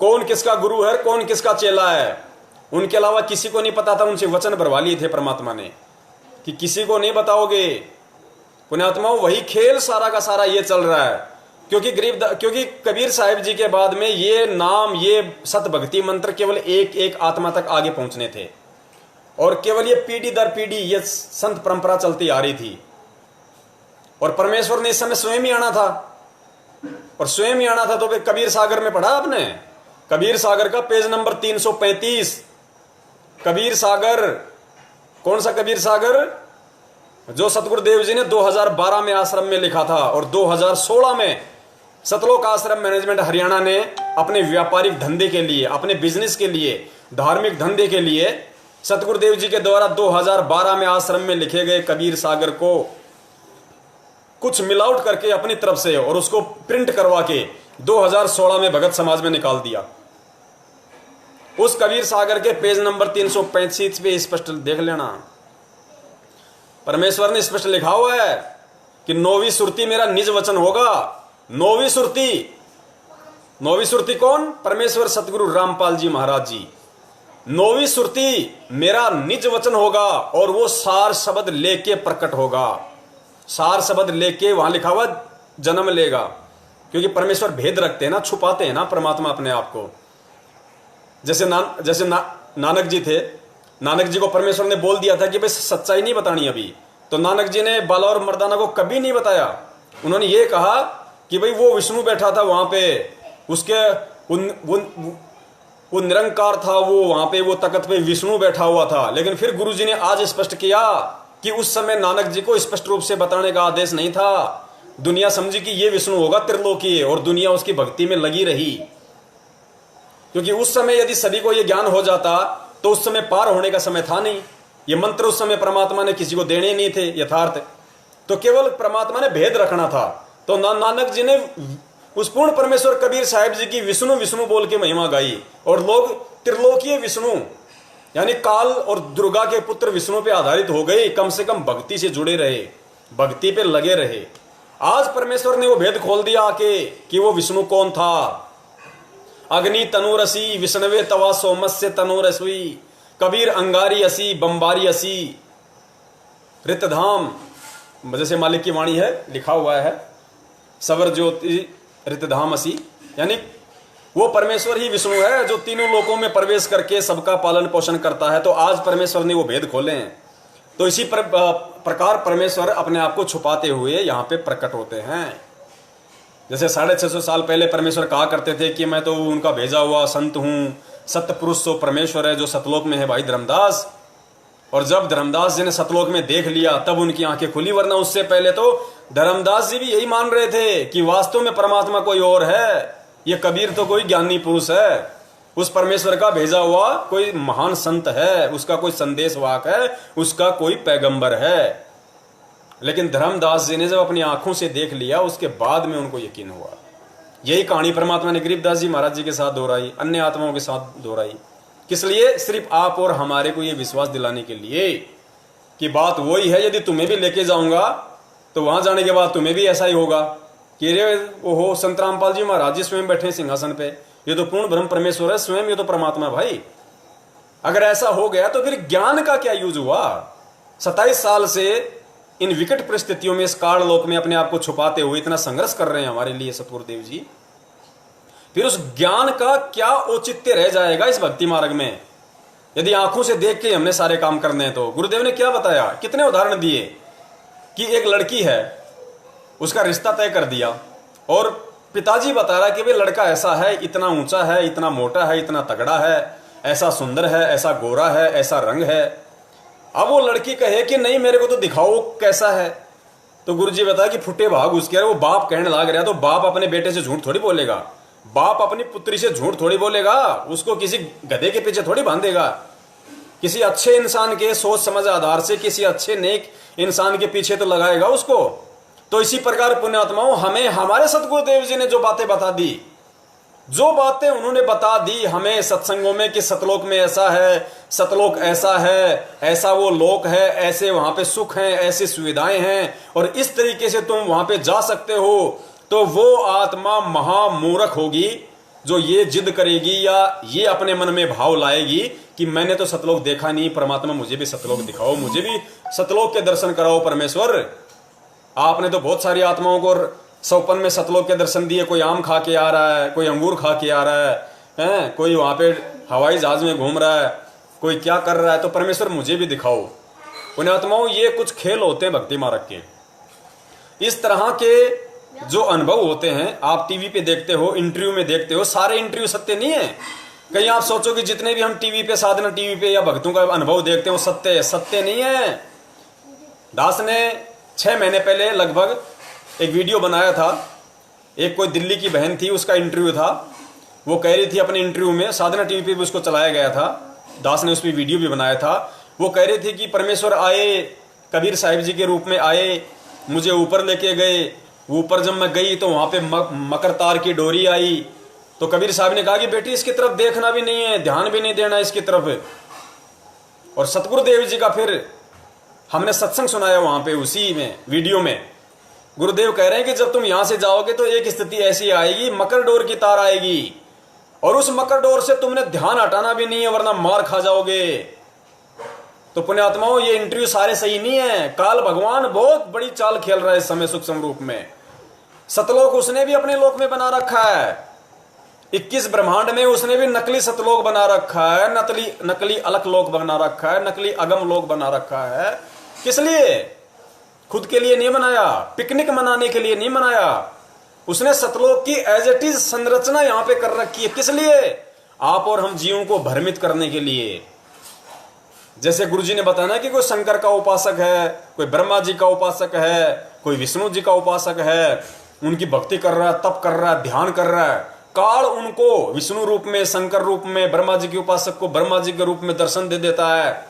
कौन किसका गुरु है, कौन किसका चेला है। उनके अलावा किसी को नहीं पता था। उनसे वचन भरवा लिए थे परमात्मा ने कि किसी को नहीं बताओगे। पुण्यात्माओं, वही खेल सारा का सारा ये चल रहा है, क्योंकि कबीर साहिब जी के बाद में ये नाम, ये सत भक्ति मंत्र केवल एक एक आत्मा तक आगे पहुंचने थे और केवल ये पीढ़ी दर पीढ़ी ये संत परंपरा चलती आ रही थी। और परमेश्वर ने इस समय स्वयं ही आना था, और स्वयं ही आना था। तो कबीर सागर में पढ़ा आपने, कबीर सागर का पेज नंबर 335। कबीर सागर, कौन सा कबीर सागर? जो सतगुरुदेव जी ने 2012 में आश्रम में लिखा था और 2016 में सतलोक आश्रम मैनेजमेंट हरियाणा ने अपने व्यापारिक धंधे के लिए, अपने बिजनेस के लिए, धार्मिक धंधे के लिए सतगुरुदेव जी के द्वारा 2012 में आश्रम में लिखे गए कबीर सागर को कुछ मिलावट करके अपनी तरफ से और उसको प्रिंट करवा के 2016 में भगत समाज में निकाल दिया। उस कबीर सागर के पेज नंबर 335 पे स्पष्ट देख लेना, परमेश्वर ने स्पष्ट लिखा हुआ है कि 9वीं सुरती मेरा निज वचन होगा। 9वीं सुरती नौवीं सुरती कौन? परमेश्वर सतगुरु रामपाल जी महाराज जी। नौवीं सुरती मेरा निज वचन होगा और वो सार शब्द लेके प्रकट होगा, सार शब्द लेके, वहां लिखा हुआ जन्म लेगा, क्योंकि परमेश्वर भेद रखते हैं ना, छुपाते हैं ना परमात्मा अपने आप को। जैसे नानक जी थे, नानक जी को परमेश्वर ने बोल दिया था कि भाई सच्चाई नहीं बतानी अभी, तो नानक जी ने बाला और मर्दाना को कभी नहीं बताया। उन्होंने ये कहा कि भाई वो विष्णु बैठा था वहां पे, उसके वो निरंकार था, वो वहां पे वो तख्त पे विष्णु बैठा हुआ था। लेकिन फिर गुरुजी ने आज स्पष्ट किया कि उस समय नानक जी को स्पष्ट रूप से बताने का आदेश नहीं था। दुनिया समझी कि ये विष्णु होगा त्रिलोकीय, और दुनिया उसकी भक्ति में लगी रही, क्योंकि उस समय यदि सभी को ये ज्ञान हो जाता तो उस समय पार होने का समय था नहीं। ये मंत्र उस समय परमात्मा ने किसी को देने नहीं थे यथार्थ, तो केवल परमात्मा ने भेद रखना था। तो नानक जी ने उस पूर्ण परमेश्वर कबीर साहिब जी की विष्णु विष्णु बोल के महिमा गाई, और लोग त्रिलोकीय विष्णु यानी काल और दुर्गा के पुत्र विष्णु पे आधारित हो गए। कम से कम भक्ति से जुड़े रहे, भक्ति पे लगे रहे। आज परमेश्वर ने वो भेद खोल दिया आके कि वो विष्णु कौन था। अग्नि तनुरसी विष्णवे तवा सोमस्य तनुरसुई, कबीर अंगारी असी बम्बारी असी रितधाम, जैसे मालिक की वाणी है, लिखा हुआ है सवर ज्योति रितधाम असी, यानी वो परमेश्वर ही विष्णु है जो तीनों लोकों में प्रवेश करके सबका पालन पोषण करता है। तो आज परमेश्वर ने वो भेद खोले हैं। तो इसी प्रकार परमेश्वर अपने आप को छुपाते हुए यहाँ पे प्रकट होते हैं। जैसे 650 साल पहले परमेश्वर कहा करते थे कि मैं तो उनका भेजा हुआ संत हूँ, सत्य पुरुष तो परमेश्वर है जो सतलोक में है भाई धर्मदास। और जब धर्मदास जी ने सतलोक में देख लिया तब उनकी आंखें खुली, वरना उससे पहले तो धर्मदास जी भी यही मान रहे थे कि वास्तव में परमात्मा कोई और है, ये कबीर तो कोई ज्ञानी पुरुष है, उस परमेश्वर का भेजा हुआ कोई महान संत है, उसका कोई संदेश वाहक है, उसका कोई पैगंबर है। लेकिन धर्मदास जी ने जब अपनी आंखों से देख लिया उसके बाद में उनको यकीन हुआ। यही कहानी परमात्मा ने गरीबदास जी महाराज जी के साथ दोहराई, अन्य आत्माओं के साथ दोहराई। किस लिए? सिर्फ आप और हमारे को ये विश्वास दिलाने के लिए कि बात वही है, यदि तुम्हें भी लेके जाऊंगा तो वहां जाने के बाद तुम्हें भी ऐसा ही होगा कि रे ओहो संत रामपाल जी महाराज जी स्वयं बैठे सिंहासन पे, ये तो पूर्ण ब्रह्म परमेश्वर है स्वयं, ये तो परमात्मा भाई। अगर ऐसा हो गया तो फिर ज्ञान का क्या यूज हुआ? 27 साल से इन विकट परिस्थितियों में इस काल लोक में अपने आप को छुपाते हुए इतना संघर्ष कर रहे हैं हमारे लिए सतगुरुदेव जी, फिर उस ज्ञान का क्या औचित्य रह जाएगा इस भक्ति मार्ग में यदि आंखों से देख के हमने सारे काम करने हैं? तो गुरुदेव ने क्या बताया, कितने उदाहरण दिए कि एक लड़की है, उसका रिश्ता तय कर दिया और पिताजी बता रहा है कि भाई लड़का ऐसा है, इतना ऊंचा है, इतना मोटा है, इतना तगड़ा है, ऐसा सुंदर है, ऐसा गोरा है, ऐसा रंग है। अब वो लड़की कहे कि नहीं मेरे को तो दिखाओ कैसा है, तो गुरुजी बताया कि फुटे भाग उसके, वो बाप कहने लग रहा है, तो बाप अपने बेटे से झूठ थोड़ी बोलेगा, बाप अपनी पुत्री से झूठ थोड़ी बोलेगा, उसको किसी गधे के पीछे थोड़ी बांधेगा, किसी अच्छे इंसान के सोच समझ आधार से किसी अच्छे नेक इंसान के पीछे तो लगाएगा उसको। तो इसी प्रकार पुण्यात्माओं हमें हमारे सतगुरुदेव जी ने जो बातें बता दी, जो बातें उन्होंने बता दी हमें सत्संगों में कि सतलोक में ऐसा है, सतलोक ऐसा है, ऐसा वो लोक है, ऐसे वहां पे सुख हैं, ऐसी सुविधाएं हैं और इस तरीके से तुम वहां पे जा सकते हो, तो वो आत्मा महामूर्ख होगी जो ये जिद करेगी या ये अपने मन में भाव लाएगी कि मैंने तो सतलोक देखा नहीं, परमात्मा मुझे भी सतलोक दिखाओ, मुझे भी सतलोक के दर्शन कराओ परमेश्वर। आपने तो बहुत सारी आत्माओं को सौपन में सतलोक के दर्शन दिए, कोई आम खा के आ रहा है, कोई अंगूर खा के आ रहा है, कोई वहां पे हवाई जहाज में घूम रहा है, कोई क्या कर रहा है, तो परमेश्वर मुझे भी दिखाओ। पुण्यात्माओं ये कुछ खेल होते हैं भक्ति मार्ग के। इस तरह के जो अनुभव होते हैं आप टीवी पे देखते हो, इंटरव्यू में देखते हो, सारे इंटरव्यू सत्य नहीं है। कहीं आप सोचो कि जितने भी हम टीवी पे साधना टीवी पे या भक्तों का अनुभव देखते हो सत्य है, सत्य नहीं है। दास ने 6 महीने पहले लगभग एक वीडियो बनाया था, एक कोई दिल्ली की बहन थी उसका इंटरव्यू था, वो कह रही थी अपने इंटरव्यू में, साधना टीवी पे भी उसको चलाया गया था, दास ने उस पर वीडियो भी बनाया था। वो कह रही थी कि परमेश्वर आए, कबीर साहिब जी के रूप में आए, मुझे ऊपर लेके गए, ऊपर जब मैं गई तो वहां पे मकर तार की डोरी आई, तो कबीर साहब ने कहा कि बेटी इसकी तरफ देखना भी नहीं है, ध्यान भी नहीं देना इसकी तरफ। और सतगुरुदेव जी का फिर हमने सत्संग सुनाया वहां पे उसी में वीडियो में गुरुदेव कह रहे हैं कि जब तुम यहां से जाओगे तो एक स्थिति ऐसी आएगी, मकर डोर की तार आएगी, और उस मकर डोर से तुमने ध्यान हटाना भी नहीं है, वरना मार खा जाओगे। तो पुण्यात्माओं, ये इंटरव्यू सारे सही नहीं है। काल भगवान बहुत बड़ी चाल खेल रहा है इस समय सूक्ष्म रूप में। सतलोक उसने भी अपने लोक में बना रखा है, 21 ब्रह्मांड में उसने भी नकली सतलोक बना रखा है, नकली अलख लोक बना रखा है, नकली अगम लोक बना रखा है। किस लिए? खुद के लिए नहीं बनाया, पिकनिक मनाने के लिए नहीं बनाया। उसने सतलोक की एज इट इज संरचना यहां पे कर रखी है। किस लिए? आप और हम जीवों को भ्रमित करने के लिए। जैसे गुरुजी ने बताया कि कोई शंकर का उपासक है, कोई ब्रह्मा जी का उपासक है, कोई विष्णु जी का उपासक है, उनकी भक्ति कर रहा है, तप कर रहा है, ध्यान कर रहा है। काल उनको विष्णु रूप में, शंकर रूप में, ब्रह्मा जी के उपासक को ब्रह्मा जी के रूप में दर्शन दे देता है।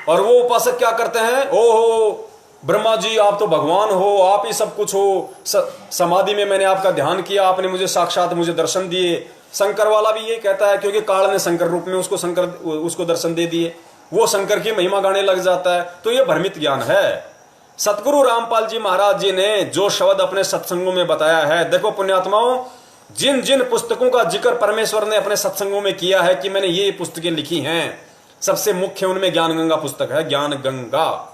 और वो उपासक क्या करते हैं? ओहो ब्रह्मा जी, आप तो भगवान हो, आप ही सब कुछ हो, समाधि में मैंने आपका ध्यान किया, आपने मुझे साक्षात मुझे दर्शन दिए। शंकर वाला भी ये कहता है, क्योंकि काल ने शंकर रूप में उसको दर्शन दे दिए, वो शंकर की महिमा गाने लग जाता है। तो ये भ्रमित ज्ञान है। सतगुरु रामपाल जी महाराज जी ने जो शब्द अपने सत्संगों में बताया है, देखो पुण्यात्माओं, जिन जिन पुस्तकों का जिक्र परमेश्वर ने अपने सत्संगों में किया है कि मैंने ये पुस्तकें लिखी हैं, सबसे मुख्य उनमें ज्ञान गंगा पुस्तक है, ज्ञान गंगा।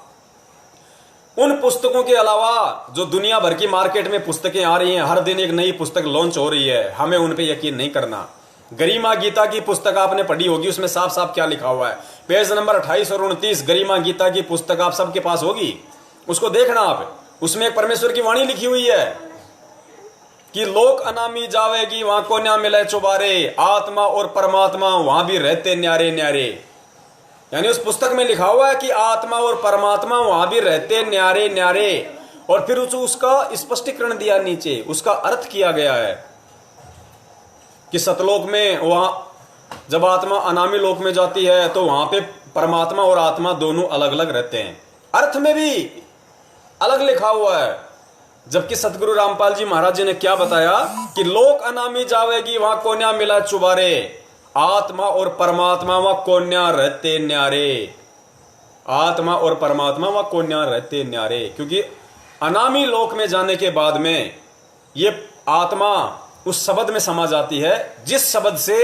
उन पुस्तकों के अलावा जो दुनिया भर की मार्केट में पुस्तकें आ रही हैं, हर दिन एक नई पुस्तक लॉन्च हो रही है, हमें उन पे यकीन नहीं करना। गरिमा गीता की पुस्तक आपने पढ़ी होगी, उसमें साफ साफ क्या लिखा हुआ है, पेज नंबर 28 और 29, गरिमा गीता की पुस्तक आप सबके पास होगी, उसको देखना आप। उसमें एक परमेश्वर की वाणी लिखी हुई है कि लोक अनामी जावेगी वहां को न्या मिले चुबारे, आत्मा और परमात्मा वहां भी रहते न्यारे न्यारे। यानी उस पुस्तक में लिखा हुआ है कि आत्मा और परमात्मा वहां भी रहते न्यारे न्यारे। और फिर उसका स्पष्टीकरण दिया, नीचे उसका अर्थ किया गया है कि सतलोक में वहां जब आत्मा अनामी लोक में जाती है तो वहां पे परमात्मा और आत्मा दोनों अलग अलग रहते हैं, अर्थ में भी अलग लिखा हुआ है। जबकि सतगुरु रामपाल जी महाराज जी ने क्या बताया कि लोक अनामी जावेगी वहां कोन्या मिला चुबारे, आत्मा और परमात्मा वहां कोन्या रहते न्यारे, आत्मा और परमात्मा वहां कोन्या रहते न्यारे। क्योंकि अनामी लोक में जाने के बाद में ये आत्मा उस शब्द में समा जाती है जिस शब्द से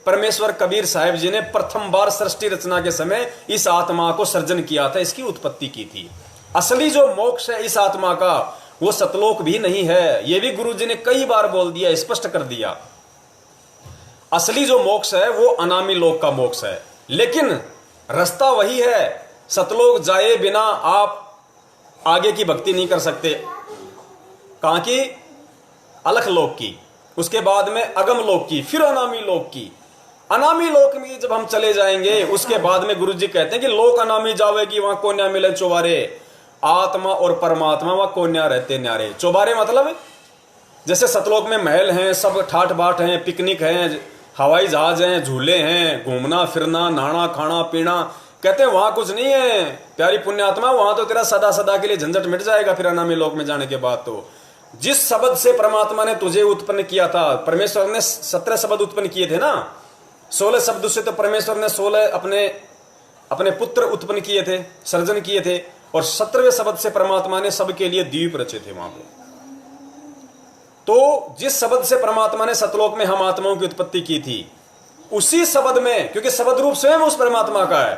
परमेश्वर कबीर साहिब जी ने प्रथम बार सृष्टि रचना के समय इस आत्मा को सर्जन किया था, इसकी उत्पत्ति की थी। असली जो मोक्ष है इस आत्मा का वो सतलोक भी नहीं है, ये भी गुरु जी ने कई बार बोल दिया, स्पष्ट कर दिया। असली जो मोक्ष है वो अनामी लोक का मोक्ष है, लेकिन रास्ता वही है। सतलोक जाए बिना आप आगे की भक्ति नहीं कर सकते। कहां की? अलख लोक की, उसके बाद में अगम लोक की, फिर अनामी लोक की। अनामी लोक में जब हम चले जाएंगे उसके बाद में गुरु जी कहते हैं कि लोक अनामी जावेगी वहां कोन्या मिले चौबारे, आत्मा और परमात्मा वहां कोन्या रहते न्यारे। चौबारे मतलब जैसे सतलोक में महल हैं, सब ठाट बाट हैं, पिकनिक हैं, हवाई जहाज हैं, झूले हैं, घूमना फिरना, नहाना खाना पीना। कहते हैं वहां कुछ नहीं है प्यारी पुण्यात्मा, वहां तो तेरा सदा सदा के लिए झंझट मिट जाएगा फिर अनामी लोक में जाने के बाद। तो जिस शब्द से परमात्मा ने तुझे उत्पन्न किया था, परमेश्वर ने 17 शब्द उत्पन्न किए थे ना, 16 शब्द से तो परमेश्वर ने 16 अपने पुत्र उत्पन्न किए थे, सर्जन किए थे, और 17वें शब्द से परमात्मा ने सबके लिए द्वीप रचे थे वहां पे। तो जिस शब्द से परमात्मा ने सतलोक में हम आत्माओं की उत्पत्ति की थी, उसी शब्द में, क्योंकि शब्द रूप स्वयं उस परमात्मा का है,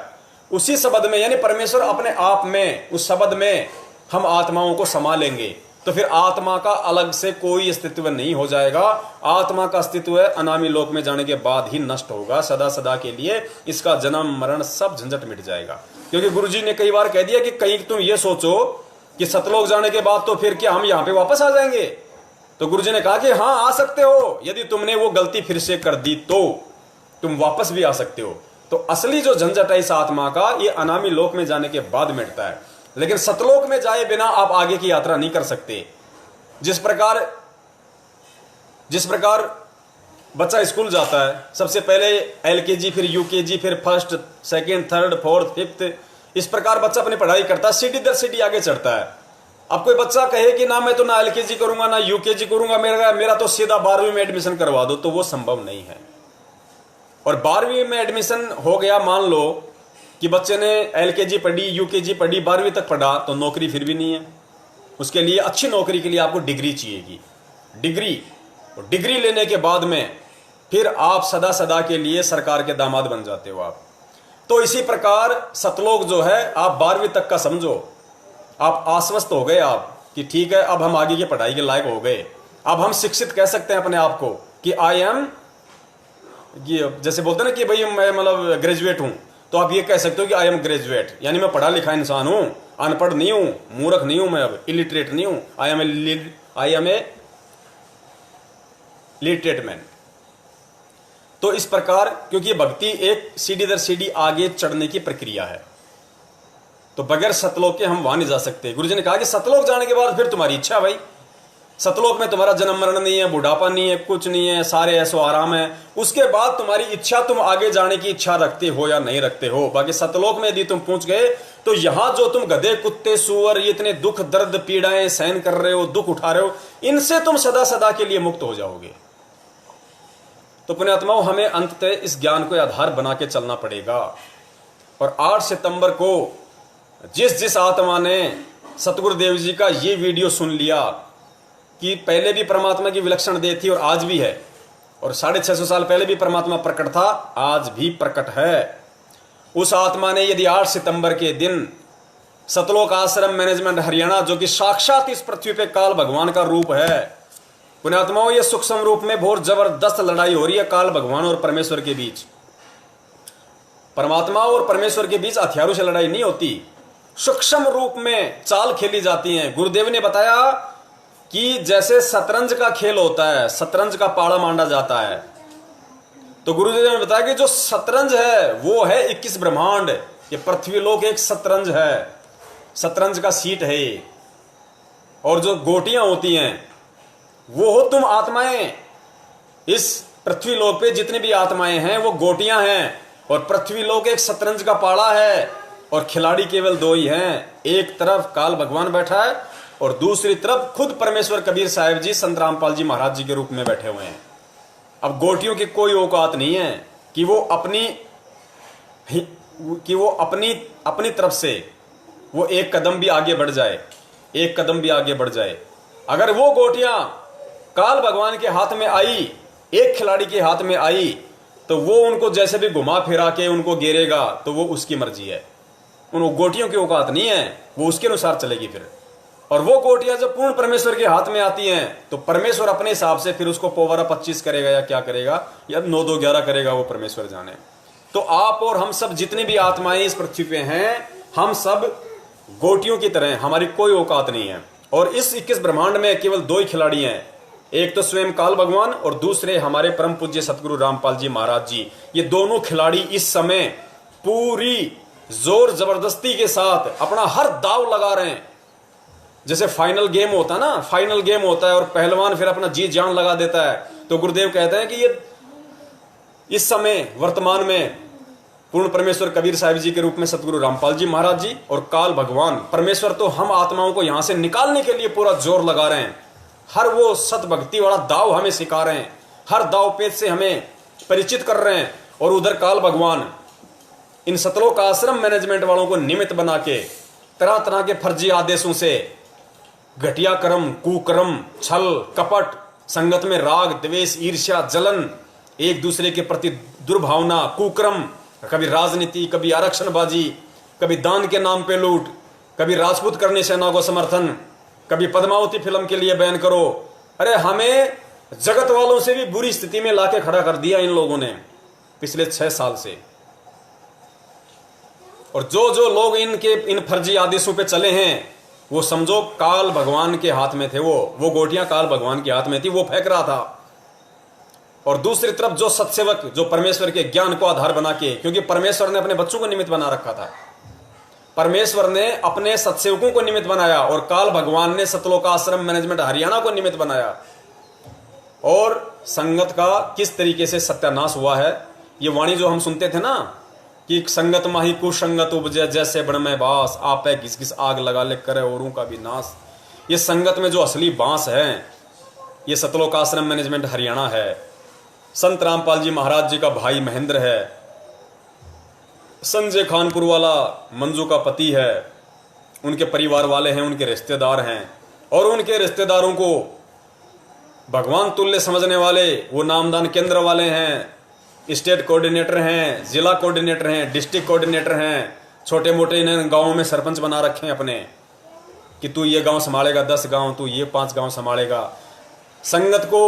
उसी शब्द में यानी परमेश्वर अपने आप में उस शब्द में हम आत्माओं को समा लेंगे, तो फिर आत्मा का अलग से कोई अस्तित्व नहीं हो जाएगा। आत्मा का अस्तित्व अनामी लोक में जाने के बाद ही नष्ट होगा सदा सदा के लिए, इसका जन्म मरण सब झंझट मिट जाएगा। क्योंकि गुरुजी ने कई बार कह दिया कि कहीं तुम ये सोचो कि सतलोक जाने के बाद तो फिर क्या हम यहां पे वापस आ जाएंगे, तो गुरुजी ने कहा कि हाँ आ सकते हो, यदि तुमने वो गलती फिर से कर दी तो तुम वापस भी आ सकते हो। तो असली जो झंझट है इस आत्मा का, ये अनामी लोक में जाने के बाद मिटता है, लेकिन सतलोक में जाए बिना आप आगे की यात्रा नहीं कर सकते। जिस प्रकार बच्चा स्कूल जाता है, सबसे पहले एलकेजी, फिर यूकेजी, फिर first, second, third, fourth, fifth, इस प्रकार बच्चा अपनी पढ़ाई करता है, सीढ़ी दर सीढ़ी आगे चढ़ता है। अब कोई बच्चा कहे कि ना मैं तो ना एलकेजी करूंगा ना यूकेजी करूंगा, मेरा तो सीधा 12वीं में एडमिशन करवा दो, तो वो संभव नहीं है। और 12वीं में एडमिशन हो गया, मान लो कि बच्चे ने एलकेजी पढ़ी, यूकेजी पढ़ी, 12वीं तक पढ़ा, तो नौकरी फिर भी नहीं है। उसके लिए अच्छी नौकरी के लिए आपको डिग्री चाहिएगी, डिग्री, और डिग्री लेने के बाद में फिर आप सदा सदा के लिए सरकार के दामाद बन जाते हो आप। तो इसी प्रकार सतलोक जो है, आप 12वीं तक का समझो, आप आश्वस्त हो गए आप कि ठीक है अब हम आगे की पढ़ाई के लायक हो गए, अब हम शिक्षित कह सकते हैं अपने आप को कि आई एम, जैसे बोलते हैं ना कि भाई मैं मतलब ग्रेजुएट हूं, तो आप ये कह सकते हो कि आई एम ग्रेजुएट, यानी मैं पढ़ा लिखा इंसान हूं, अनपढ़ नहीं हूं, मूर्ख नहीं हूं, मैं अब इलिटरेट नहीं हूं, I am a literate man. तो इस प्रकार, क्योंकि भक्ति एक सीढ़ी दर सीढ़ी आगे चढ़ने की प्रक्रिया है, तो बगैर सतलोक के हम वहां नहीं जा सकते। गुरुजी ने कहा कि सतलोक जाने के बाद फिर तुम्हारी इच्छा, भाई सतलोक में तुम्हारा जन्म मरण नहीं है, बुढ़ापा नहीं है, कुछ नहीं है, सारे ऐसो आराम है। उसके बाद तुम्हारी इच्छा, तुम आगे जाने की इच्छा रखते हो या नहीं रखते हो। बाकी सतलोक में यदि तुम पहुंच गए तो यहां जो तुम गधे कुत्ते सुअर ये इतने दुख दर्द पीड़ाएं सहन कर रहे हो, दुख उठा रहे हो, इनसे तुम सदा सदा के लिए मुक्त हो जाओगे। तो पुण्यात्माओं, हमें अंततः इस ज्ञान को आधार बना के चलना पड़ेगा। और 8 सितंबर को जिस आत्मा ने सतगुरुदेव जी का ये वीडियो सुन लिया कि पहले भी परमात्मा की विलक्षण देह थी और आज भी है, और 650 साल पहले भी परमात्मा प्रकट था, आज भी प्रकट है, उस आत्मा ने यदि 8 सितंबर के दिन सतलोक आश्रम मैनेजमेंट हरियाणा, जो कि साक्षात इस पृथ्वी पे काल भगवान का रूप है, पुण्यात्माओं ये सूक्ष्म रूप में बहुत जबरदस्त लड़ाई हो रही है काल भगवान और परमेश्वर के बीच। परमात्मा और परमेश्वर के बीच हथियारों से लड़ाई नहीं होती, सूक्ष्म रूप में चाल खेली जाती है। गुरुदेव ने बताया कि जैसे शतरंज का खेल होता है, शतरंज का पाड़ा मांडा जाता है, तो गुरुदेव ने बताया कि जो शतरंज है वो है 21 ब्रह्मांड, ये पृथ्वी लोक एक शतरंज है, शतरंज का सीट है ये। और जो गोटियां होती हैं वो हो तुम आत्माएं। इस पृथ्वी लोक पे जितनी भी आत्माएं हैं वो गोटियां हैं, और पृथ्वी लोक एक शतरंज का पाड़ा है, और खिलाड़ी केवल 2 ही हैं। एक तरफ काल भगवान बैठा है और दूसरी तरफ खुद परमेश्वर कबीर साहिब जी संत रामपाल जी महाराज जी के रूप में बैठे हुए हैं। अब गोटियों की कोई औकात नहीं है कि वो अपनी तरफ से वो एक कदम भी आगे बढ़ जाए, एक कदम भी आगे बढ़ जाए। अगर वो गोटियां काल भगवान के हाथ में आई, एक खिलाड़ी के हाथ में आई, तो वो उनको जैसे भी घुमा फिरा के उनको गिरेगा, तो वो उसकी मर्जी है। उन गोटियों की औकात नहीं है, वो उसके अनुसार चलेगी फिर। और वो गोटियां जब पूर्ण परमेश्वर के हाथ में आती हैं, तो परमेश्वर अपने हिसाब से फिर उसको पोवारा 25 करेगा या क्या करेगा, या 9-2-11 करेगा, वो परमेश्वर जाने। तो आप और हम सब जितनी भी आत्माएं इस पृथ्वी पे हैं, हम सब गोटियों की तरह, हमारी कोई औकात नहीं है। और इस 21 ब्रह्मांड में केवल 2 ही खिलाड़ी हैं, एक तो स्वयं काल भगवान और दूसरे हमारे परम पूज्य सतगुरु रामपाल जी महाराज जी। ये दोनों खिलाड़ी इस समय पूरी जोर जबरदस्ती के साथ अपना हर दाव लगा रहे हैं। जैसे फाइनल गेम होता है ना, फाइनल गेम होता है और पहलवान फिर अपना जी जान लगा देता है, तो गुरुदेव कहते हैं कि ये इस समय वर्तमान में पूर्ण परमेश्वर कबीर साहिब जी के रूप में सतगुरु रामपाल जी महाराज जी और काल भगवान परमेश्वर तो हम आत्माओं को यहां से निकालने के लिए पूरा जोर लगा रहे हैं। हर वो सत भक्ति वाला दाव हमें सिखा रहे हैं, हर दाव पेच से हमें परिचित कर रहे हैं। और उधर काल भगवान इन सतलोक आश्रम मैनेजमेंट वालों को निमित्त बना के तरह तरह के फर्जी आदेशों से घटिया कर्म, कुकर्म, छल कपट, संगत में राग द्वेष ईर्ष्या जलन, एक दूसरे के प्रति दुर्भावना, कुकर्म, कभी राजनीति, कभी आरक्षणबाजी, कभी दान के नाम पे लूट, कभी राजपूत करनी सेना को समर्थन, कभी पद्मावती फिल्म के लिए बैन करो। अरे हमें जगत वालों से भी बुरी स्थिति में लाके खड़ा कर दिया इन लोगों ने पिछले 6 साल से। और जो जो लोग इन फर्जी आदेशों पे चले हैं, वो समझो काल भगवान के हाथ में थे। वो गोटियां काल भगवान के हाथ में थी, वो फेंक रहा था। और दूसरी तरफ जो सत्सेवक, जो परमेश्वर के ज्ञान को आधार बना के, क्योंकि परमेश्वर ने अपने बच्चों को निमित्त बना रखा था, परमेश्वर ने अपने सत्सेवकों को निमित्त बनाया और काल भगवान ने सतलोक आश्रम मैनेजमेंट हरियाणा को निमित्त बनाया। और संगत का किस तरीके से सत्यानाश हुआ है, ये वाणी जो हम सुनते थे ना कि संगत माही कुसंगत उपजे जैसे बण में बास, आपे घिस घिस आग लगा ले करे औरों का भी नाश। ये संगत में जो असली बांस है, ये सतलोक आश्रम मैनेजमेंट हरियाणा है। संत रामपाल जी महाराज जी का भाई महेंद्र है, संजय खानपुर वाला मंजू का पति है, उनके परिवार वाले हैं, उनके रिश्तेदार हैं। और उनके रिश्तेदारों को भगवान तुल्य समझने वाले वो नामदान केंद्र वाले हैं, स्टेट कोऑर्डिनेटर हैं, जिला कोऑर्डिनेटर हैं, डिस्ट्रिक्ट कोऑर्डिनेटर हैं, छोटे मोटे इन्हें गाँवों में सरपंच बना रखे हैं अपने कि तू ये गांव संभालेगा, 10 गांव, तू ये 5 गांव संभालेगा। संगत को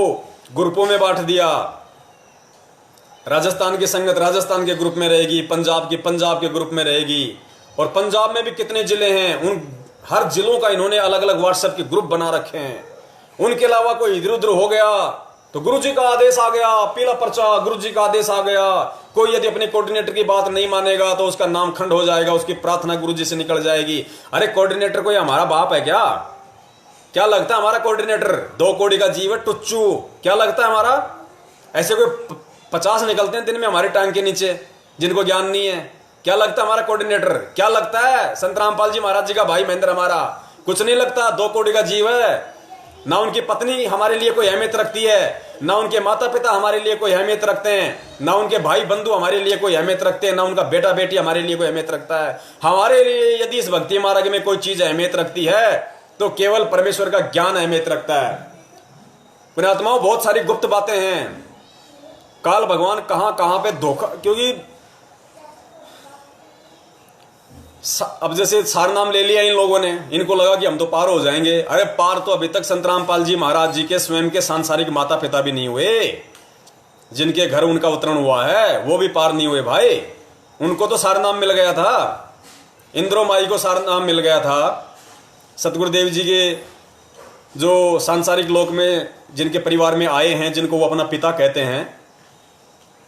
ग्रुपों में बांट दिया। राजस्थान की संगत राजस्थान के ग्रुप में रहेगी, पंजाब की पंजाब के ग्रुप में रहेगी, और पंजाब में भी कितने जिले हैं, उन हर जिलों का इन्होंने अलग अलग व्हाट्सएप के ग्रुप बना रखे हैं। उनके अलावा कोई इधर उधर हो गया तो गुरुजी का आदेश आ गया, पीला पर्चा, गुरुजी का आदेश आ गया। कोई यदि अपने कोऑर्डिनेटर की बात नहीं मानेगा तो उसका नाम खंड हो जाएगा, उसकी प्रार्थना गुरुजी से निकल जाएगी। अरे कोऑर्डिनेटर कोई हमारा बाप है क्या? क्या लगता है हमारा कोऑर्डिनेटर 2 कौड़ी का जीव है, टुच्चू? क्या लगता है हमारा? ऐसे कोई 50 निकलते हैं दिन में हमारी टांग के नीचे जिनको ज्ञान नहीं है। क्या लगता है हमारा कोऑर्डिनेटर? क्या लगता है संत रामपाल जी महाराज जी का भाई महेंद्र? हमारा कुछ नहीं लगता, 2 कौड़ी का जीव है। ना उनकी पत्नी हमारे लिए कोई अहमियत रखती है, ना उनके माता पिता हमारे लिए कोई अहमियत रखते हैं, ना उनके भाई बंधु हमारे लिए कोई अहमियत रखते हैं, ना उनका बेटा बेटी हमारे लिए कोई अहमियत रखता है। हमारे लिए यदि इस भक्ति मार्ग में कोई चीज अहमियत रखती है तो केवल परमेश्वर का ज्ञान अहमियत रखता है। पुण्यात्माओं, बहुत सारी गुप्त बातें हैं। काल भगवान कहां कहां पे धोखा, क्योंकि अब जैसे सार नाम ले लिया इन लोगों ने, इनको लगा कि हम तो पार हो जाएंगे। अरे पार तो अभी तक संत रामपाल जी महाराज जी के स्वयं के सांसारिक माता पिता भी नहीं हुए। जिनके घर उनका अवतरण हुआ है वो भी पार नहीं हुए भाई। उनको तो सार नाम मिल गया था, इंद्रो माई को सार नाम मिल गया था। सतगुरुदेव जी के जो सांसारिक लोक में जिनके परिवार में आए हैं, जिनको वो अपना पिता कहते हैं,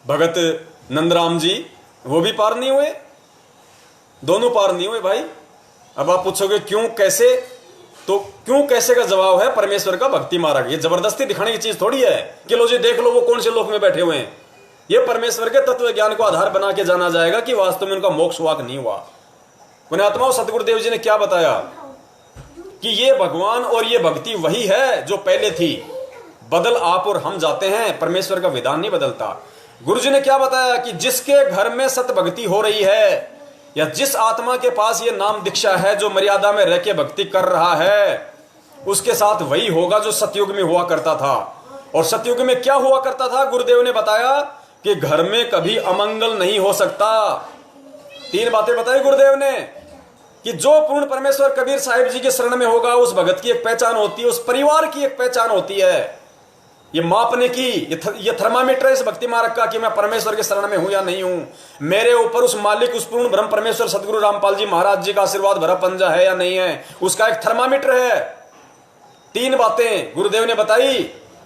भगत नंदराम जी, वो भी पार नहीं हुए। दोनों पार नहीं हुए भाई। अब आप पूछोगे क्यों कैसे, तो क्यों कैसे का जवाब है परमेश्वर का भक्ति मार्ग। ये जबरदस्ती दिखाने की चीज थोड़ी है कि लो जी देख लो वो कौन से लोक में बैठे हुए हैं। ये परमेश्वर के तत्व ज्ञान को आधार बना के जाना जाएगा कि वास्तव में उनका मोक्ष हुआ कि नहीं हुआ। पुण्यात्माओं, सतगुरुदेव जी ने क्या बताया कि ये भगवान और ये भक्ति वही है जो पहले थी। बदल आप और हम जाते हैं, परमेश्वर का विधान नहीं बदलता। गुरु जी ने क्या बताया कि जिसके घर में सत भक्ति हो रही है, या जिस आत्मा के पास ये नाम दीक्षा है, जो मर्यादा में रह के भक्ति कर रहा है, उसके साथ वही होगा जो सतयुग में हुआ करता था। और सतयुग में क्या हुआ करता था? गुरुदेव ने बताया कि घर में कभी अमंगल नहीं हो सकता। 3 बातें बताई गुरुदेव ने कि जो पूर्ण परमेश्वर कबीर साहिब जी के शरण में होगा, उस भगत की एक पहचान होती है, उस परिवार की एक पहचान होती है। ये मापने की ये थर्मामीटर है इस भक्ति मार्ग का कि मैं परमेश्वर के शरण में हूं या नहीं हूं। मेरे ऊपर उस मालिक, उस पूर्ण ब्रह्म परमेश्वर सतगुरु रामपाल जी महाराज जी का आशीर्वाद भरा पंजा है या नहीं है, उसका एक थर्मामीटर है। 3 बातें गुरुदेव ने बताई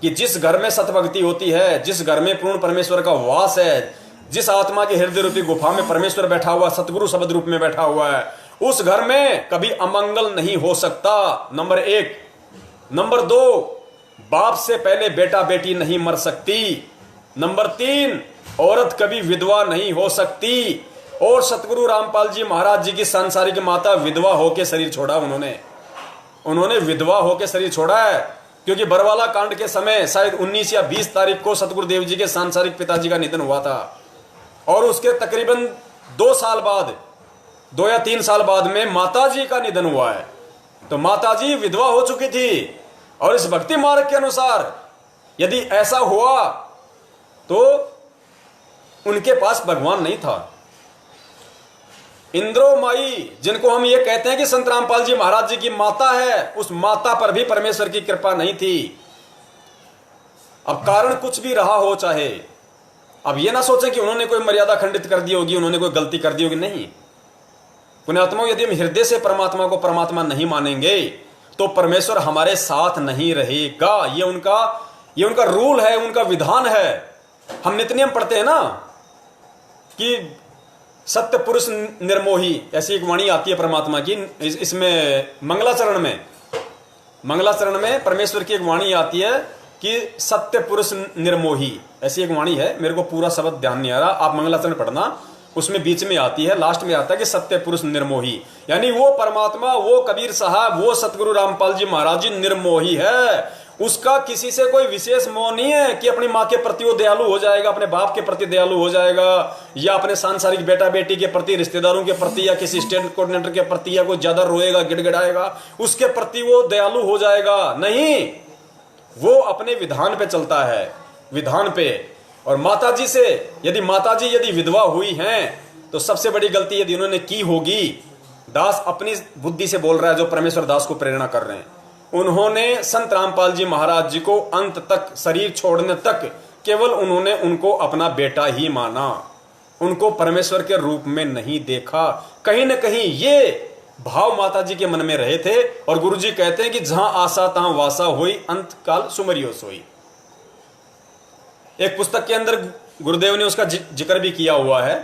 कि जिस घर में सतभक्ति होती है, जिस घर में पूर्ण परमेश्वर का वास है, जिस आत्मा के हृदय रूपी गुफा में परमेश्वर बैठा हुआ, सतगुरु शब्द रूप में बैठा हुआ है, उस घर में कभी अमंगल नहीं हो सकता। नंबर 1। नंबर 2, बाप से पहले बेटा बेटी नहीं मर सकती। नंबर 3, औरत कभी विधवा नहीं हो सकती। और सतगुरु रामपाल जी महाराज जी की सांसारिक माता विधवा होके शरीर छोड़ा। उन्होंने विधवा होके शरीर छोड़ा है, क्योंकि बरवाला कांड के समय शायद 19 या 20 तारीख को सतगुरुदेव जी के सांसारिक पिताजी का निधन हुआ था। और उसके तकरीबन 2 साल बाद, 2 या 3 साल बाद में माताजी का निधन हुआ है। तो माताजी विधवा हो चुकी थी। और इस भक्ति मार्ग के अनुसार यदि ऐसा हुआ तो उनके पास भगवान नहीं था। इंद्रो माई, जिनको हम ये कहते हैं कि संत रामपाल जी महाराज जी की माता है, उस माता पर भी परमेश्वर की कृपा नहीं थी। अब कारण कुछ भी रहा हो चाहे, अब ये ना सोचें कि उन्होंने कोई मर्यादा खंडित कर दी होगी, उन्होंने कोई गलती कर दी होगी। नहीं पुण्यात्माओं, यदि हम हृदय से परमात्मा को परमात्मा नहीं मानेंगे तो परमेश्वर हमारे साथ नहीं रहेगा। ये उनका रूल है, उनका विधान है। हम नित्य नियम पढ़ते हैं ना कि सत्य पुरुष निर्मोही, ऐसी एक वाणी आती है परमात्मा की। इसमें मंगलाचरण में परमेश्वर की एक वाणी आती है कि सत्य पुरुष निर्मोही, ऐसी एक वाणी है। मेरे को पूरा शब्द ध्यान नहीं आ रहा, आप मंगलाचरण पढ़ना, उसमें बीच में आती है, लास्ट में आता है कि सत्य पुरुष निर्मोही, यानी वो परमात्मा, वो कबीर साहब, वो सतगुरु रामपाल जी महाराज जी निर्मोही है। उसका किसी से कोई विशेष मोह नहीं है कि अपनी माँ के प्रति वो दयालु हो जाएगा, अपने बाप के प्रति दयालु हो जाएगा, या अपने सांसारिक बेटा बेटी के प्रति, रिश्तेदारों के प्रति, या किसी स्टेट कोऑर्डिनेटर के प्रति, या कोई ज्यादा रोएगा गिड़गिड़ाएगा उसके प्रति वो दयालु हो जाएगा। नहीं, वो अपने विधान पे चलता है, विधान पे। और माताजी से, यदि माताजी यदि विधवा हुई हैं तो सबसे बड़ी गलती यदि उन्होंने की होगी, दास अपनी बुद्धि से बोल रहा है जो परमेश्वर दास को प्रेरणा कर रहे हैं, उन्होंने संत रामपाल जी महाराज जी को अंत तक, शरीर छोड़ने तक, केवल उन्होंने उनको अपना बेटा ही माना, उनको परमेश्वर के रूप में नहीं देखा। कहीं न कहीं ये भाव माता जी के मन में रहे थे। और गुरु जी कहते हैं कि जहां आशा तहां वासा हुई, अंत काल सुमरियो सोई। एक पुस्तक के अंदर गुरुदेव ने उसका जिक्र भी किया हुआ है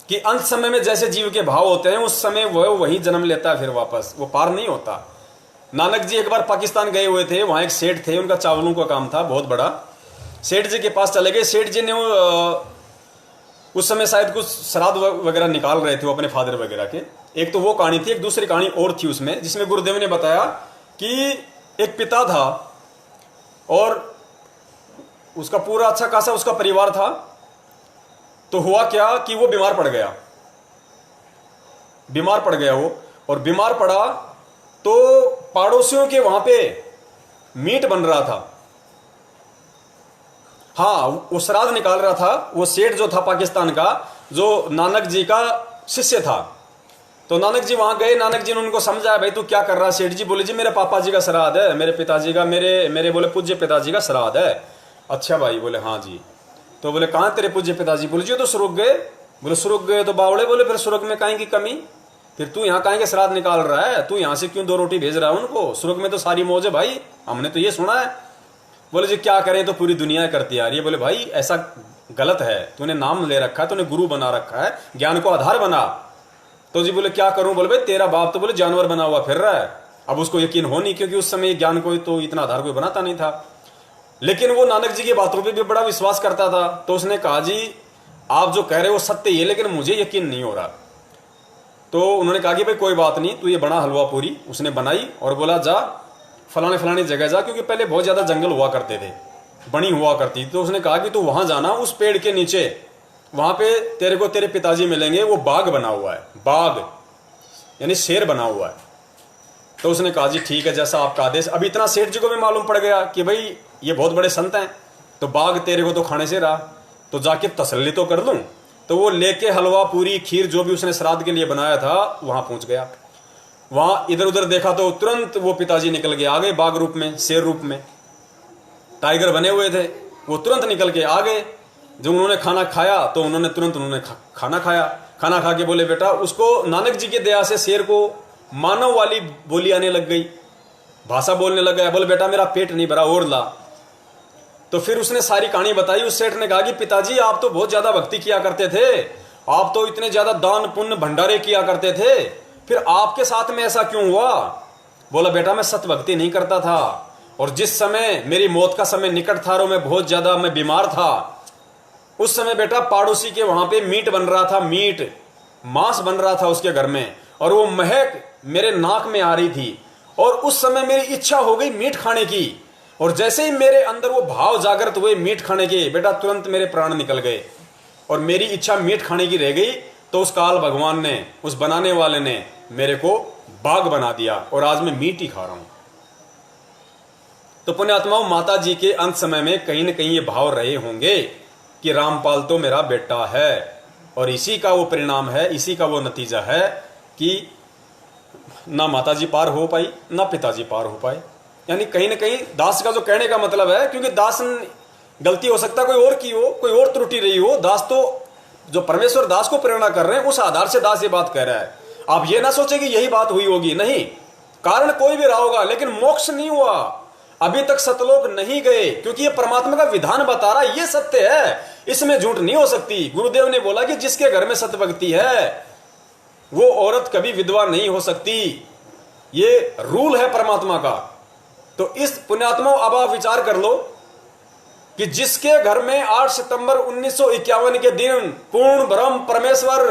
कि अंत समय में जैसे जीव के भाव होते हैं, उस समय वह वही जन्म लेता है, फिर वापस वो पार नहीं होता। नानक जी एक बार पाकिस्तान गए हुए थे, वहां एक सेठ थे, उनका चावलों का काम था बहुत बड़ा। सेठ जी के पास चले गए। सेठ जी ने उस समय शायद कुछ श्राद्ध वगैरह निकाल रहे थे वो अपने फादर वगैरह के। एक तो वो कहानी थी, एक दूसरी कहानी और थी उसमें, जिसमें गुरुदेव ने बताया कि एक पिता था और उसका पूरा अच्छा खासा उसका परिवार था। तो हुआ क्या कि वो बीमार पड़ गया वो, और बीमार पड़ा तो पड़ोसियों के वहां पे मीट बन रहा था। हाँ, वो श्राद्ध निकाल रहा था वो सेठ जो था पाकिस्तान का, जो नानक जी का शिष्य था। तो नानक जी वहां गए, नानक जी ने उनको समझाया, भाई तू क्या कर रहा है? सेठ जी बोले, जी मेरे पापा जी का श्राद्ध है, मेरे पिताजी का, मेरे बोले पूज्य पिताजी का श्राद्ध है। अच्छा भाई, बोले हाँ जी। तो बोले कहाँ तेरे पूज्य पिताजी? बोले जी तो स्वर्ग गए। बोले स्वर्ग गए तो बावड़े। बोले फिर स्वर्ग में काहे की कमी? फिर तू यहाँ काहे के श्राद्ध निकाल रहा है? तू यहाँ से क्यों 2 रोटी भेज रहा है उनको? स्वर्ग में तो सारी मौज है भाई, हमने तो ये सुना है। बोले जी क्या करें, तो पूरी दुनिया करती आ रही है। बोले भाई ऐसा गलत है, तूने नाम ले रखा है, तूने गुरु बना रखा है, ज्ञान को आधार बना। तो जी बोले क्या करूं? बोले भाई तेरा बाप तो बोले जानवर बना हुआ फिर रहा है। अब उसको यकीन हो नहीं, क्योंकि उस समय ज्ञान को तो इतना आधार कोई बनाता नहीं था। लेकिन वो नानक जी की बातों पे भी बड़ा विश्वास करता था। तो उसने कहा जी आप जो कह रहे हो सत्य ये, लेकिन मुझे यकीन नहीं हो रहा। तो उन्होंने कहा कि भाई कोई बात नहीं, तू ये बना हलवा पूरी। उसने बनाई और बोला जा फलाने जगह जा, क्योंकि पहले बहुत ज्यादा जंगल हुआ करते थे, बनी हुआ करती। तो उसने कहा कि तू वहां जाना, उस पेड़ के नीचे, वहां पे तेरे को तेरे पिताजी मिलेंगे, वो बाग बना हुआ है, बाग यानी शेर बना हुआ है। तो उसने कहा जी ठीक है, जैसा आपका आदेश। अब इतना सेठ जी को भी मालूम पड़ गया कि भाई ये बहुत बड़े संत हैं, तो बाग तेरे को तो खाने से रहा, तो जाके तसल्ली तो कर लूं। तो वो लेके हलवा पूरी खीर जो भी उसने श्राद्ध के लिए बनाया था वहां पहुंच गया। वहां इधर उधर देखा तो तुरंत वो पिताजी निकल के आ गए, बाघ रूप में, शेर रूप में, टाइगर बने हुए थे। वो तुरंत निकल के आ गए। जब उन्होंने खाना खाया तो उन्होंने तुरंत खाना खाया। खाना खा के बोले बेटा, उसको नानक जी की दया से शेर को मानव वाली बोली आने लग गई, भाषा बोलने लग गया। बोले बेटा मेरा पेट नहीं भरा और ला। तो फिर उसने सारी कहानी बताई। उस सेठ ने कहा कि पिताजी आप तो बहुत ज्यादा भक्ति किया करते थे, आप तो इतने ज्यादा दान पुण्य भंडारे किया करते थे, फिर आपके साथ में ऐसा क्यों हुआ? बोला बेटा मैं सत भक्ति नहीं करता था, और जिस समय मेरी मौत का समय निकट था और मैं बहुत ज्यादा मैं बीमार था, उस समय बेटा पड़ोसी के वहां पे मीट बन रहा था, मीट मांस बन रहा था उसके घर में, और वो महक मेरे नाक में आ रही थी। और उस समय मेरी इच्छा हो गई मीट खाने की, और जैसे ही मेरे अंदर वो भाव जागृत हुए मीट खाने के, बेटा तुरंत मेरे प्राण निकल गए और मेरी इच्छा मीट खाने की रह गई। तो उस काल भगवान ने, उस बनाने वाले ने मेरे को बाघ बना दिया, और आज मैं मीट ही खा रहा हूं। तो पुण्यात्माओं, माता जी के अंत समय में कहीं न कहीं ये भाव रहे होंगे कि रामपाल तो मेरा बेटा है, और इसी का वो परिणाम है, इसी का वो नतीजा है कि ना माताजी पार हो पाई, ना पिताजी पार हो पाए। यानी कहीं ना कहीं दास का जो कहने का मतलब है, क्योंकि दास गलती हो सकता है कोई और की हो, कोई और त्रुटि रही हो, दास तो जो परमेश्वर दास को प्रेरणा कर रहे हैं उस आधार से दास ये बात कह रहा है। आप ये ना सोचे कि यही बात हुई होगी, नहीं, कारण कोई भी रहा होगा, लेकिन मोक्ष नहीं हुआ, अभी तक सतलोक नहीं गए, क्योंकि ये परमात्मा का विधान बता रहा है, ये सत्य है, इसमें झूठ नहीं हो सकती। गुरुदेव ने बोला कि जिसके घर में सतभक्ति है वो औरत कभी विधवा नहीं हो सकती, ये रूल है परमात्मा का। तो इस पुण्यात्मा, अब आप विचार कर लो कि जिसके घर में 8 सितंबर 1951 के दिन पूर्ण ब्रह्म परमेश्वर,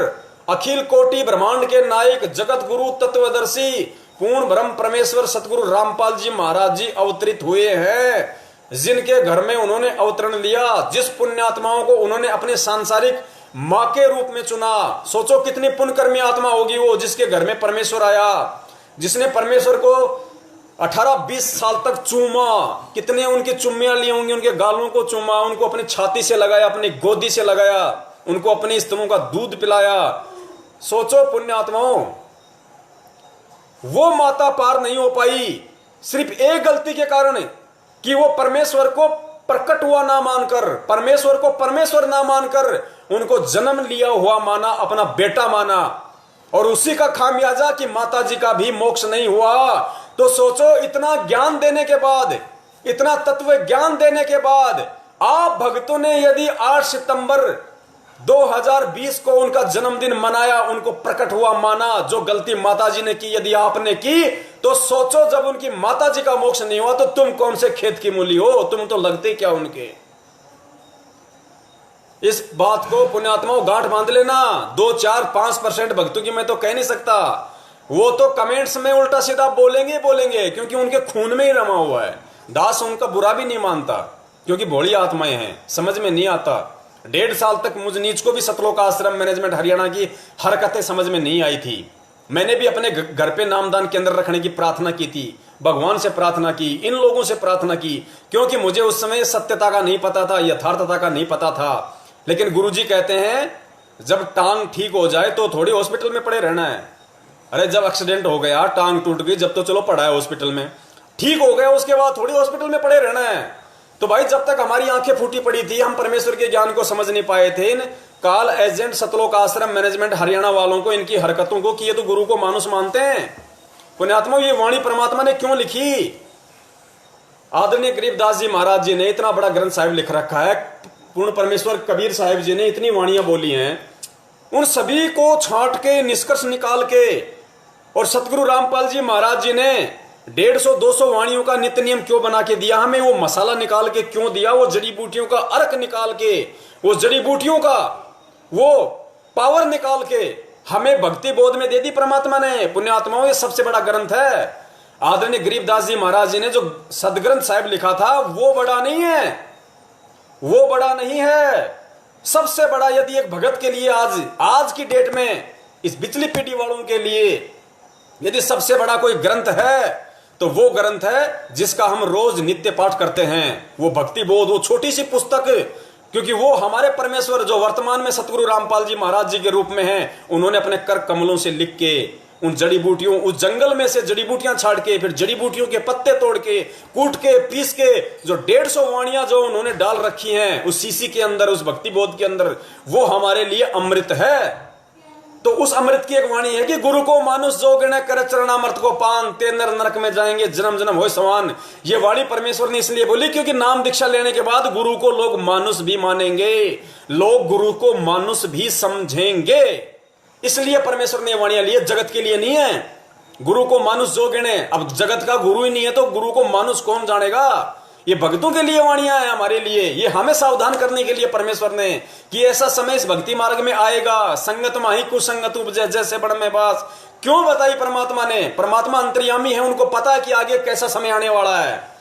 अखिल कोटि ब्रह्मांड के नायक, जगत गुरु, तत्वदर्शी, पूर्ण ब्रह्म परमेश्वर सतगुरु रामपाल जी महाराज जी अवतरित हुए हैं, जिनके घर में उन्होंने अवतरण लिया, जिस पुण्यात्माओं को उन्होंने अपने सांसारिक मां के रूप में चुना। सोचो कितनी पुण्यकर्मी आत्मा होगी वो, जिसके घर में परमेश्वर आया, जिसने परमेश्वर को 18-20 साल तक चूमा। कितने उनकी चुम्मियां ली होंगी, उनके गालों को चूमा, उनको अपनी छाती से लगाया, अपनी गोदी से लगाया, उनको अपने स्तनों का दूध पिलाया। सोचो पुण्यात्माओं, वो माता पार नहीं हो पाई सिर्फ एक गलती के कारण कि वो परमेश्वर को प्रकट हुआ ना मानकर, परमेश्वर को परमेश्वर ना मानकर उनको जन्म लिया हुआ माना, अपना बेटा माना, और उसी का खामियाजा कि माता जी का भी मोक्ष नहीं हुआ। तो सोचो, इतना ज्ञान देने के बाद, इतना तत्व ज्ञान देने के बाद आप भक्तों ने यदि 8 सितंबर 2020 को उनका जन्मदिन मनाया, उनको प्रकट हुआ माना, जो गलती माता जी ने की यदि आपने की, तो सोचो जब उनकी माता जी का मोक्ष नहीं हुआ तो तुम कौन से खेत की मूली हो, तुम तो लगते क्या उनके। इस बात को पुण्यात्माओं गांठ बांध लेना। 2, 4, 5% भक्तों की मैं तो कह नहीं सकता, वो तो कमेंट्स में उल्टा सीधा बोलेंगे बोलेंगे, क्योंकि उनके खून में ही रमा हुआ है। दास उनका बुरा भी नहीं मानता, क्योंकि भोली आत्माएं हैं, समझ में नहीं आता। 1.5 साल तक मुझ नीच को भी सतलोक आश्रम मैनेजमेंट हरियाणा की हरकतें समझ में नहीं आई थी। मैंने भी अपने घर पे नामदान केंद्र रखने की प्रार्थना की थी, भगवान से प्रार्थना की, इन लोगों से प्रार्थना की, क्योंकि मुझे उस समय सत्यता का नहीं पता था, यथार्थता का नहीं पता था। लेकिन गुरुजी कहते हैं जब टांग ठीक हो जाए तो थोड़ी हॉस्पिटल में पड़े रहना है। अरे जब एक्सीडेंट हो गया, टांग टूट गई, जब तो चलो पड़ा है हॉस्पिटल में, ठीक हो गया, उसके बाद थोड़ी हॉस्पिटल में पड़े रहना है। तो भाई जब तक हमारी आंखें फूटी पड़ी थी, हम परमेश्वर के ज्ञान को समझ नहीं पाए थे, इन काल एजेंट सतलोक आश्रम मैनेजमेंट हरियाणा वालों को, इनकी हरकतों को, कि ये तो गुरु को मानुष मानते हैं। पुण्यात्मा, ये वाणी परमात्मा ने क्यों लिखी? आदरणीय गरीबदास जी महाराज जी ने इतना बड़ा ग्रंथ साहिब लिख रखा है, पूर्ण परमेश्वर कबीर साहिब जी ने इतनी वाणियां बोली हैं, उन सभी को छांट के निष्कर्ष निकाल के, और सतगुरु रामपाल जी महाराज जी ने 150-200 वाणियों का नित्य नियम क्यों बना के दिया हमें? वो मसाला निकाल के क्यों दिया? वो जड़ी बूटियों का अर्क निकाल के, वो जड़ी बूटियों का वो पावर निकाल के हमें भक्ति बोध में दे दी परमात्मा ने। पुण्यात्माओं, ये सबसे बड़ा ग्रंथ है। आदरणीय गरीबदास जी महाराज जी ने जो सदग्रंथ साहिब लिखा था वो बड़ा नहीं है, वो बड़ा नहीं है। सबसे बड़ा यदि एक भगत के लिए आज की डेट में, इस बिचली पीढ़ी वालों के लिए यदि सबसे बड़ा कोई ग्रंथ है तो वो ग्रंथ है जिसका हम रोज नित्य पाठ करते हैं, वो भक्ति बोध, वो छोटी सी पुस्तक, क्योंकि वो हमारे परमेश्वर जो वर्तमान में सतगुरु रामपाल जी महाराज जी के रूप में हैं, उन्होंने अपने कर कमलों से लिख के उन जड़ी बूटियों, उस जंगल में से जड़ी बूटियां छाड़ के, फिर जड़ी बूटियों के पत्ते तोड़ के, कूट के, पीस के, जो 150 वाणियां जो उन्होंने डाल रखी हैं उस शीशी के अंदर, उस भक्ति बोध के अंदर, वो हमारे लिए अमृत है। तो उस अमृत की एक वाणी है कि गुरु को मानुष जोगने कर चरणामृत को पान, ते नर नरक में जाएंगे जन्म जन्म हो समान। ये वाणी परमेश्वर ने इसलिए बोली क्योंकि नाम दीक्षा लेने के बाद गुरु को लोग मानुष भी मानेंगे, लोग गुरु को मानुष भी समझेंगे। इसलिए परमेश्वर ने वाणियां ली, जगत के लिए नहीं है। गुरु को मानुष जोगने, अब जगत का गुरु ही नहीं है तो गुरु को मानुष कौन जानेगा? ये भक्तों के लिए वाणियां हैं, हमारे लिए। ये हमें सावधान करने के लिए परमेश्वर ने कि ऐसा समय इस भक्ति मार्ग में आएगा, संगत माही कुसंगत उपजे जैसे बड़ में बास। क्यों बताई परमात्मा ने? परमात्मा अंतर्यामी है, उनको पता है कि आगे कैसा समय आने वाला है।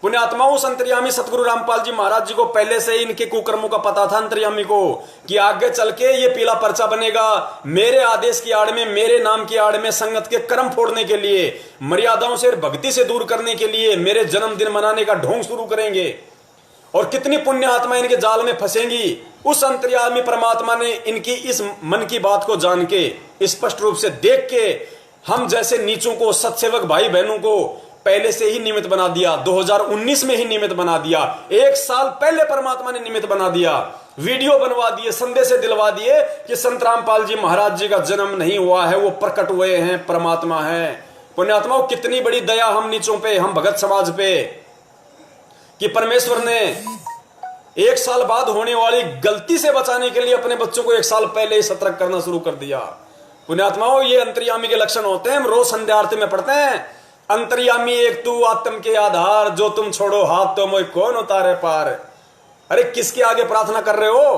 पुण्यात्मा, उस अंतर्यामी सतगुरु रामपाल जी महाराज जी को पहले से इनके कुकर्मों का पता था, अंतर्यामी को, कि आगे चल के ये पीला पर्चा बनेगा, मेरे आदेश की आड़ में, मेरे नाम की आड़ में संगत के कर्म फोड़ने के लिए, मर्यादाओं से, भक्ति से दूर करने के लिए मेरे जन्मदिन मनाने का ढोंग शुरू करेंगे, और कितनी पुण्य आत्मा इनके जाल में फंसेंगी। उस अंतर्यामी परमात्मा ने इनकी इस मन की बात को जान के, स्पष्ट रूप से देख के, हम जैसे नीचों को, सत्सेवक भाई बहनों को पहले से ही निमित्त बना दिया। 2019 में ही निमित्त बना दिया, 1 साल पहले परमात्मा ने निमित्त बना दिया, वीडियो बनवा दिए, संदेश दिलवा दिए कि संत रामपाल जी महाराज जी का जन्म नहीं हुआ है, वो प्रकट हुए हैं, परमात्मा है। पुण्यात्माओं, कितनी बड़ी दया हम नीचों पे, हम भगत समाज पे, कि परमेश्वर ने 1 साल बाद होने वाली गलती से बचाने के लिए अपने बच्चों को 1 साल पहले ही सतर्क करना शुरू कर दिया। पुण्यात्माओं, ये अंतर्यामी के लक्षण होते हैं। हम रोज संध्या आरती में पढ़ते हैं, अंतर्यामी एक तू आत्म के आधार, जो तुम छोड़ो हाथ तो मोय कौन उतारे पार। अरे किसके आगे प्रार्थना कर रहे हो?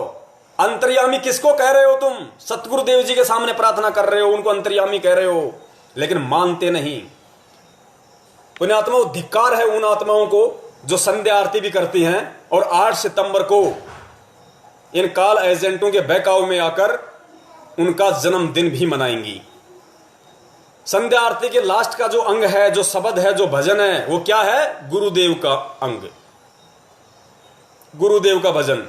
अंतर्यामी किसको कह रहे हो तुम? सतगुरुदेव जी के सामने प्रार्थना कर रहे हो, उनको अंतर्यामी कह रहे हो, लेकिन मानते नहीं। पुण्यात्माओं, धिक्कार है उन आत्माओं को जो संध्या आरती भी करती हैं और 8 सितंबर को इन काल एजेंटों के बहकाव में आकर उनका जन्मदिन भी मनाएंगी। संध्या आरती के लास्ट का जो अंग है, जो शब्द है, जो भजन है, वो क्या है? गुरुदेव का अंग, गुरुदेव का भजन।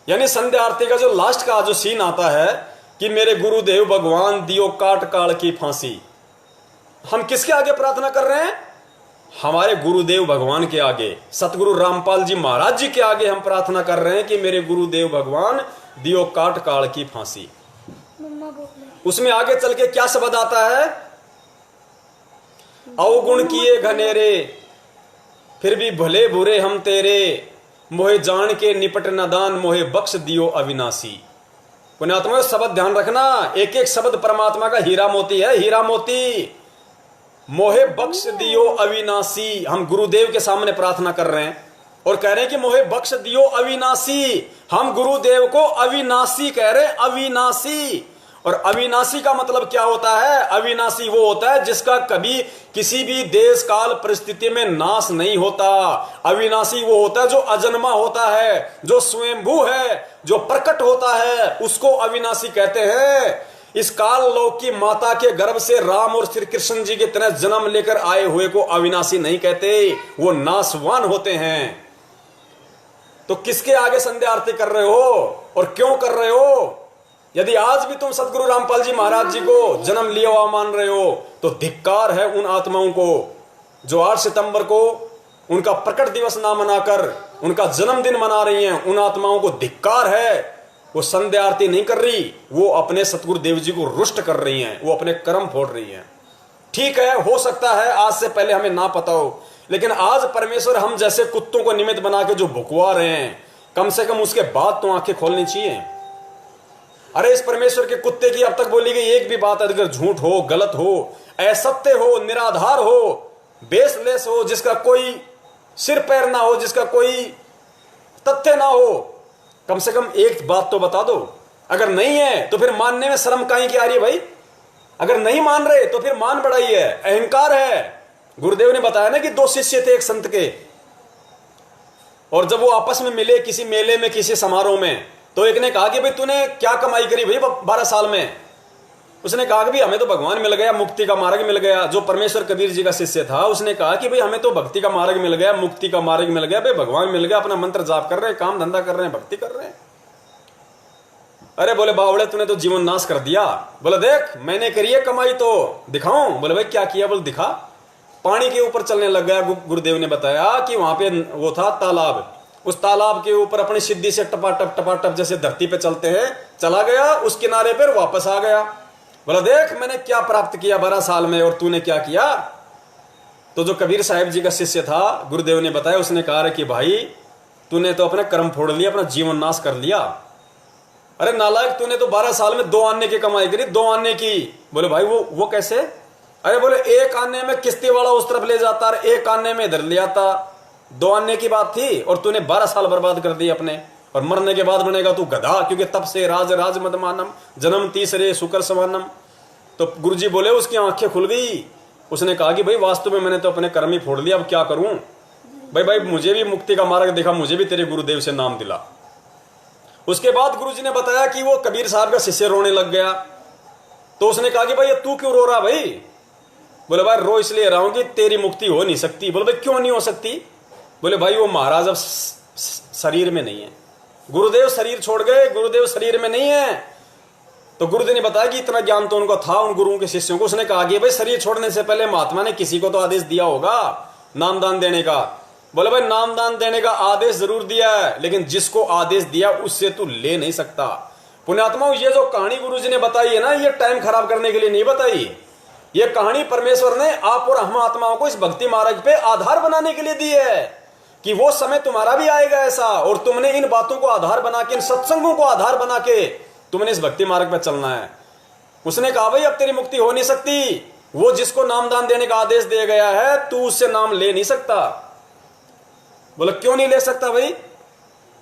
यानी संध्या आरती का जो लास्ट का जो सीन आता है कि मेरे गुरुदेव भगवान दियो काट काल की फांसी, हम किसके आगे प्रार्थना कर रहे हैं? हमारे गुरुदेव भगवान के आगे, सतगुरु रामपाल जी महाराज जी के आगे हम प्रार्थना कर रहे हैं कि मेरे गुरुदेव भगवान दियो काट काल की फांसी। उसमें आगे चल के क्या शब्द आता है? अवगुण किए घनेरे फिर भी भले बुरे हम तेरे, मोहे जान के निपट नदान, मोहे बख्श दियो अविनाशी। पुण्यात्मा शब्द ध्यान रखना, एक एक शब्द परमात्मा का हीरा मोती है, हीरा मोती। मोहे बख्श दियो अविनाशी, हम गुरुदेव के सामने प्रार्थना कर रहे हैं और कह रहे हैं कि मोहे बख्श दियो अविनाशी। हम गुरुदेव को अविनाशी कह रहे हैं, अविनाशी। और अविनाशी का मतलब क्या होता है? अविनाशी वो होता है जिसका कभी किसी भी देश काल परिस्थिति में नाश नहीं होता। अविनाशी वो होता है जो अजन्मा होता है, जो स्वयंभू है, जो प्रकट होता है, उसको अविनाशी कहते हैं। इस काल लोक की माता के गर्भ से राम और श्री कृष्ण जी के तरह जन्म लेकर आए हुए को अविनाशी नहीं कहते, वो नाशवान होते हैं। तो किसके आगे संध्या आरती कर रहे हो और क्यों कर रहे हो? यदि आज भी तुम सतगुरु रामपाल जी महाराज जी को जन्म लिया हुआ मान रहे हो तो धिक्कार है उन आत्माओं को जो 8 सितंबर को उनका प्रकट दिवस ना मनाकर उनका जन्मदिन मना रही हैं। उन आत्माओं को धिक्कार है। वो संध्या आरती नहीं कर रही, वो अपने सतगुरु देव जी को रुष्ट कर रही हैं, वो अपने कर्म फोड़ रही हैं। ठीक है, हो सकता है आज से पहले हमें ना पता हो, लेकिन आज परमेश्वर हम जैसे कुत्तों को निमित्त बना के जो भुकवा रहे हैं, कम से कम उसके बाद तो आंखें खोलनी चाहिए। अरे इस परमेश्वर के कुत्ते की अब तक बोली गई एक भी बात अगर झूठ हो, गलत हो, असत्य हो, निराधार हो, बेसलेस हो, जिसका कोई सिर पैर ना हो, जिसका कोई तथ्य ना हो, कम से कम एक बात तो बता दो। अगर नहीं है तो फिर मानने में शर्म काहे की आ रही है भाई? अगर नहीं मान रहे तो फिर मान बढ़ाई है, अहंकार है। गुरुदेव ने बताया ना कि 2 शिष्य थे एक संत के, और जब वो आपस में मिले किसी मेले में, किसी समारोह में, तो एक ने कहा कि भाई तूने क्या कमाई करी भाई 12 साल में? उसने कहा कि भाई हमें तो भगवान मिल गया, मुक्ति का मार्ग मिल गया। जो परमेश्वर कबीर जी का शिष्य था उसने कहा कि भाई हमें तो भक्ति का मार्ग मिल गया, मुक्ति का मार्ग मिल गया, भाई भगवान मिल गया, अपना मंत्र जाप कर रहे हैं, काम धंधा कर रहे हैं, भक्ति कर रहे हैं। अरे बोले बावड़े तूने तो जीवन नाश कर दिया। बोले देख मैंने करी है कमाई तो दिखाऊं। बोले भाई क्या किया? बोले दिखा। पानी के ऊपर चलने लग गया। गुरुदेव ने बताया कि वहां पे वो था तालाब, उस तालाब के ऊपर अपनी सिद्धि से टपाटप जैसे धरती पे चलते हैं चला गया, उस किनारे पर वापस आ गया। बोला देख मैंने क्या प्राप्त किया 12 साल में और तूने क्या किया? तो जो कबीर साहिब जी का शिष्य था, गुरुदेव ने बताया, उसने कहा कि भाई तूने तो अपने कर्म फोड़ लिया, अपना जीवन नाश कर लिया। अरे नालायक, तूने तो 12 साल में 2 आने की कमाई करी, 2 आने की। बोले भाई वो कैसे? अरे बोले 1 आने में किस्ती वाला उस तरफ ले जाता और 1 आने में इधर ले आता, 2 आने की बात थी और तूने 12 साल बर्बाद कर दिए अपने। और मरने के बाद बनेगा तू गधा, क्योंकि तब से राज मदमानम जन्म तीसरे शुक्र समानम। तो गुरुजी बोले उसकी आंखें खुल गई। उसने कहा कि भाई वास्तव में मैंने तो अपने कर्म ही फोड़ लिया, अब क्या करूं? भाई मुझे भी मुक्ति का मार्ग देखा, मुझे भी तेरे गुरुदेव से नाम दिला। उसके बाद गुरुजी ने बताया कि वो कबीर साहब का शिष्य रोने लग गया। तो उसने कहा कि भाई तू क्यों रो रहा भाई? बोले भाई रो इसलिए रहा हूं कि तेरी मुक्ति हो नहीं सकती। बोले भाई क्यों नहीं हो सकती? बोले भाई वो महाराज अब शरीर में नहीं है, गुरुदेव शरीर छोड़ गए, गुरुदेव शरीर में नहीं है। तो गुरुदेव ने बताया कि इतना ज्ञान तो उनको था उन गुरुओं के शिष्यों को। उसने कहा कि भाई शरीर छोड़ने से पहले महात्मा ने किसी को तो आदेश दिया होगा नामदान देने का। बोले भाई नामदान देने का आदेश जरूर दिया है, लेकिन जिसको आदेश दिया उससे तू ले नहीं सकता। पुण्यात्माओं, ये जो कहानी गुरुजी ने बताई है ना, ये टाइम खराब करने के लिए नहीं बताई। ये कहानी परमेश्वर ने आप और हम आत्माओं को इस भक्ति मार्ग पे आधार बनाने के लिए दी है कि वो समय तुम्हारा भी आएगा ऐसा, और तुमने इन बातों को आधार बना के, इन सत्संगों को आधार बना के तुमने इस भक्ति मार्ग पर चलना है। उसने कहा भाई अब तेरी मुक्ति हो नहीं सकती, वो जिसको नामदान देने का आदेश दिया गया है तू उससे नाम ले नहीं सकता। बोले क्यों नहीं ले सकता भाई?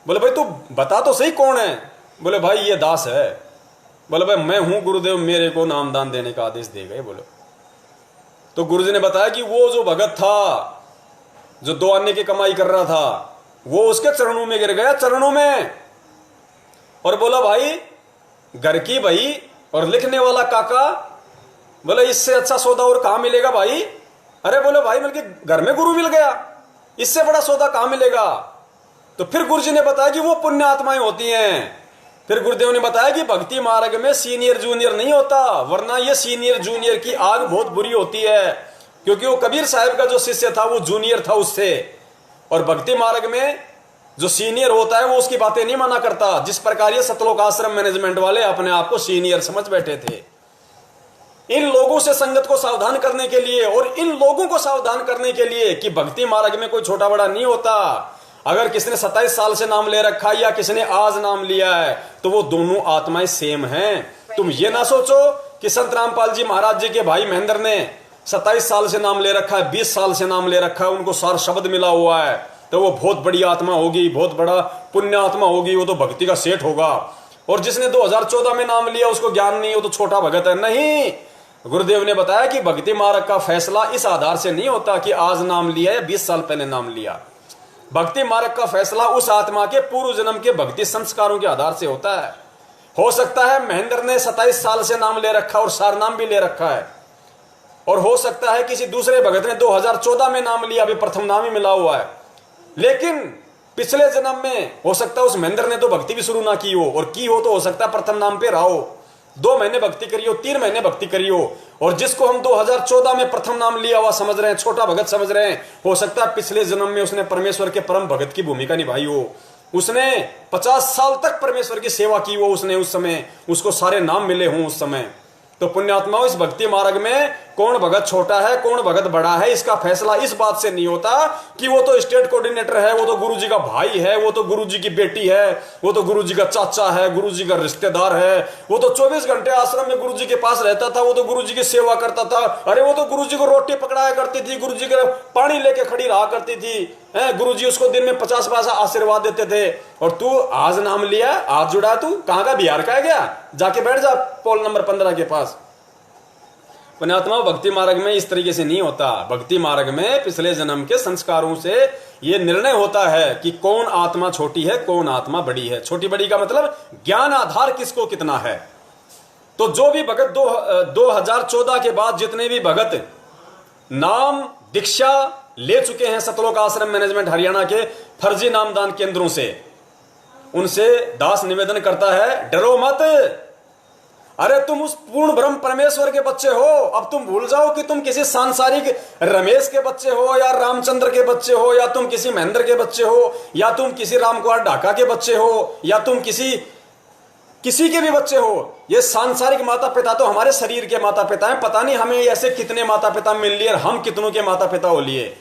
बोले भाई तू बता तो सही कौन है? बोले भाई ये दास है। बोले भाई मैं हूं, गुरुदेव मेरे को नामदान देने का आदेश दे गए। बोले तो गुरुजी ने बताया कि वो जो भगत था, जो 2 आने की कमाई कर रहा था, वो उसके चरणों में गिर गया, चरणों में, और बोला भाई घर की भाई और लिखने वाला काका, बोले इससे अच्छा सौदा और कहां मिलेगा भाई। अरे बोले भाई बल्कि घर में गुरु मिल गया, इससे बड़ा सौदा कहां मिलेगा। तो फिर गुरुजी ने बताया कि वो पुण्य आत्माएं होती हैं। फिर गुरुदेव ने बताया कि भक्ति मार्ग में सीनियर जूनियर नहीं होता, वरना ये सीनियर जूनियर की आग बहुत बुरी होती है, क्योंकि वो कबीर साहब का जो शिष्य था वो जूनियर था उससे, और भक्ति मार्ग में जो सीनियर होता है वो उसकी बातें नहीं माना करता। जिस प्रकार ये सतलोक आश्रम मैनेजमेंट वाले अपने आप को सीनियर समझ बैठे थे। इन लोगों से संगत को सावधान करने के लिए और इन लोगों को सावधान करने के लिए कि भक्ति मार्ग में कोई छोटा बड़ा नहीं होता। अगर किसी ने 27 साल से नाम ले रखा है या किसी ने आज नाम लिया है तो वो दोनों आत्माएं सेम हैं। तुम ये ना सोचो कि संत रामपाल जी महाराज जी के भाई महेंद्र ने 27 साल से नाम ले रखा है, 20 साल से नाम ले रखा है, उनको सार शब्द मिला हुआ है तो वो बहुत बड़ी आत्मा होगी, बहुत बड़ा पुण्य आत्मा होगी, वो तो भक्ति का सेठ होगा। और जिसने 2014 में नाम लिया उसको ज्ञान नहीं, वो तो छोटा भगत है। नहीं, गुरुदेव ने बताया कि भक्ति मार्ग का फैसला इस आधार से नहीं होता कि आज नाम लिया या 20 साल पहले नाम लिया। भक्ति मार्ग का फैसला उस आत्मा के पूर्व जन्म के भक्ति संस्कारों के आधार से होता है। हो सकता है महेंद्र ने 27 साल से नाम ले रखा और सार नाम भी ले रखा है, और हो सकता है किसी दूसरे भगत ने 2014 में नाम लिया, अभी प्रथम नाम ही मिला हुआ है, लेकिन पिछले जन्म में हो सकता है उस महेंद्र ने तो भक्ति भी शुरू ना की हो, और की हो तो हो सकता है प्रथम नाम पे रहा हो, 2 महीने भक्ति करी हो, 3 महीने भक्ति करी हो, और जिसको हम 2014 में प्रथम नाम लिया हुआ समझ रहे हैं, छोटा भगत समझ रहे हैं, हो सकता है पिछले जन्म में उसने परमेश्वर के परम भगत की भूमिका निभाई हो, उसने 50 साल तक परमेश्वर की सेवा की हो, उसने उस समय उसको सारे नाम मिले हों उस समय। तो पुण्यात्माओं, इस भक्ति मार्ग में कौन भगत छोटा है कौन भगत बड़ा है इसका फैसला इस बात से नहीं होता कि वो तो स्टेट कोऑर्डिनेटर है, वो तो गुरुजी का भाई है, वो तो गुरुजी की बेटी है, वो तो गुरुजी का चाचा है, गुरुजी का रिश्तेदार है, वो तो 24 घंटे आश्रम में गुरुजी के पास रहता था, वो तो गुरुजी की सेवा करता था, अरे वो तो गुरुजी को रोटी पकड़ाया करती थी, गुरुजी का पानी लेके खड़ी रहा करती थी, गुरुजी उसको दिन में 50 पैसा आशीर्वाद देते थे, और तू आज नाम लिया, आज जुड़ा, तू कहां का बिहार का है क्या, जाके बैठ जा पोल नंबर 15 के पास। पुण्यात्मा, भक्ति मार्ग में इस तरीके से नहीं होता। भक्ति मार्ग में पिछले जन्म के संस्कारों से यह निर्णय होता है कि कौन आत्मा छोटी है कौन आत्मा बड़ी है। छोटी बड़ी का मतलब ज्ञान आधार किसको कितना है। तो जो भी भगत 2014 के बाद जितने भी भगत नाम दीक्षा ले चुके हैं सतलोक आश्रम मैनेजमेंट हरियाणा के फर्जी नामदान केंद्रों से, उनसे दास निवेदन करता है, डरो मत। अरे तुम उस पूर्ण ब्रह्म परमेश्वर के बच्चे हो। अब तुम भूल जाओ कि तुम किसी सांसारिक रमेश के बच्चे हो या रामचंद्र के बच्चे हो या तुम किसी महेंद्र के बच्चे हो या तुम किसी रामकुमार ढाका के बच्चे हो या तुम किसी के भी बच्चे हो। ये सांसारिक माता पिता तो हमारे शरीर के माता पिता हैं। पता नहीं हमें ऐसे कितने माता पिता मिल लिए और हम कितनों के माता पिता हो लिए।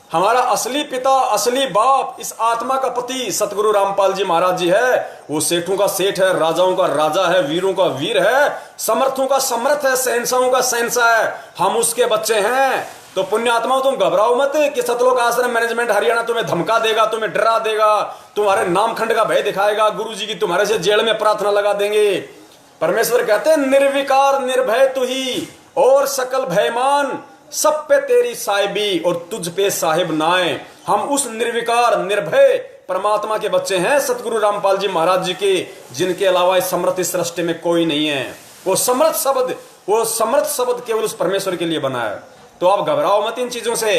हमारा असली पिता, असली बाप, इस आत्मा का पति सतगुरु रामपाल जी महाराज जी है। वो सेठों का सेठ है, राजाओं का राजा है, वीरों का वीर है, समर्थों का समर्थ है, शहंशाहों का शहंशाह है। हम उसके बच्चे हैं। तो पुण्यात्माओं, तुम घबराओ मत कि सतलोक आश्रम मैनेजमेंट हरियाणा तुम्हें धमका देगा, तुम्हें डरा देगा, तुम्हारे नामखंड का भय दिखाएगा, गुरुजी की तुम्हारे से जेल में प्रार्थना लगा देंगे। परमेश्वर कहते हैं, निर्विकार निर्भय तू ही और सकल भयमान, सब पे तेरी साहिबी और तुझ पे साहिब नाए। हम उस निर्विकार निर्भय परमात्मा के बच्चे हैं, सतगुरु रामपाल जी महाराज जी के, जिनके अलावा इस समर्थ इस सृष्टि में कोई नहीं है। वो समर्थ शब्द केवल उस परमेश्वर के लिए बना है। तो आप घबराओ मत इन चीजों से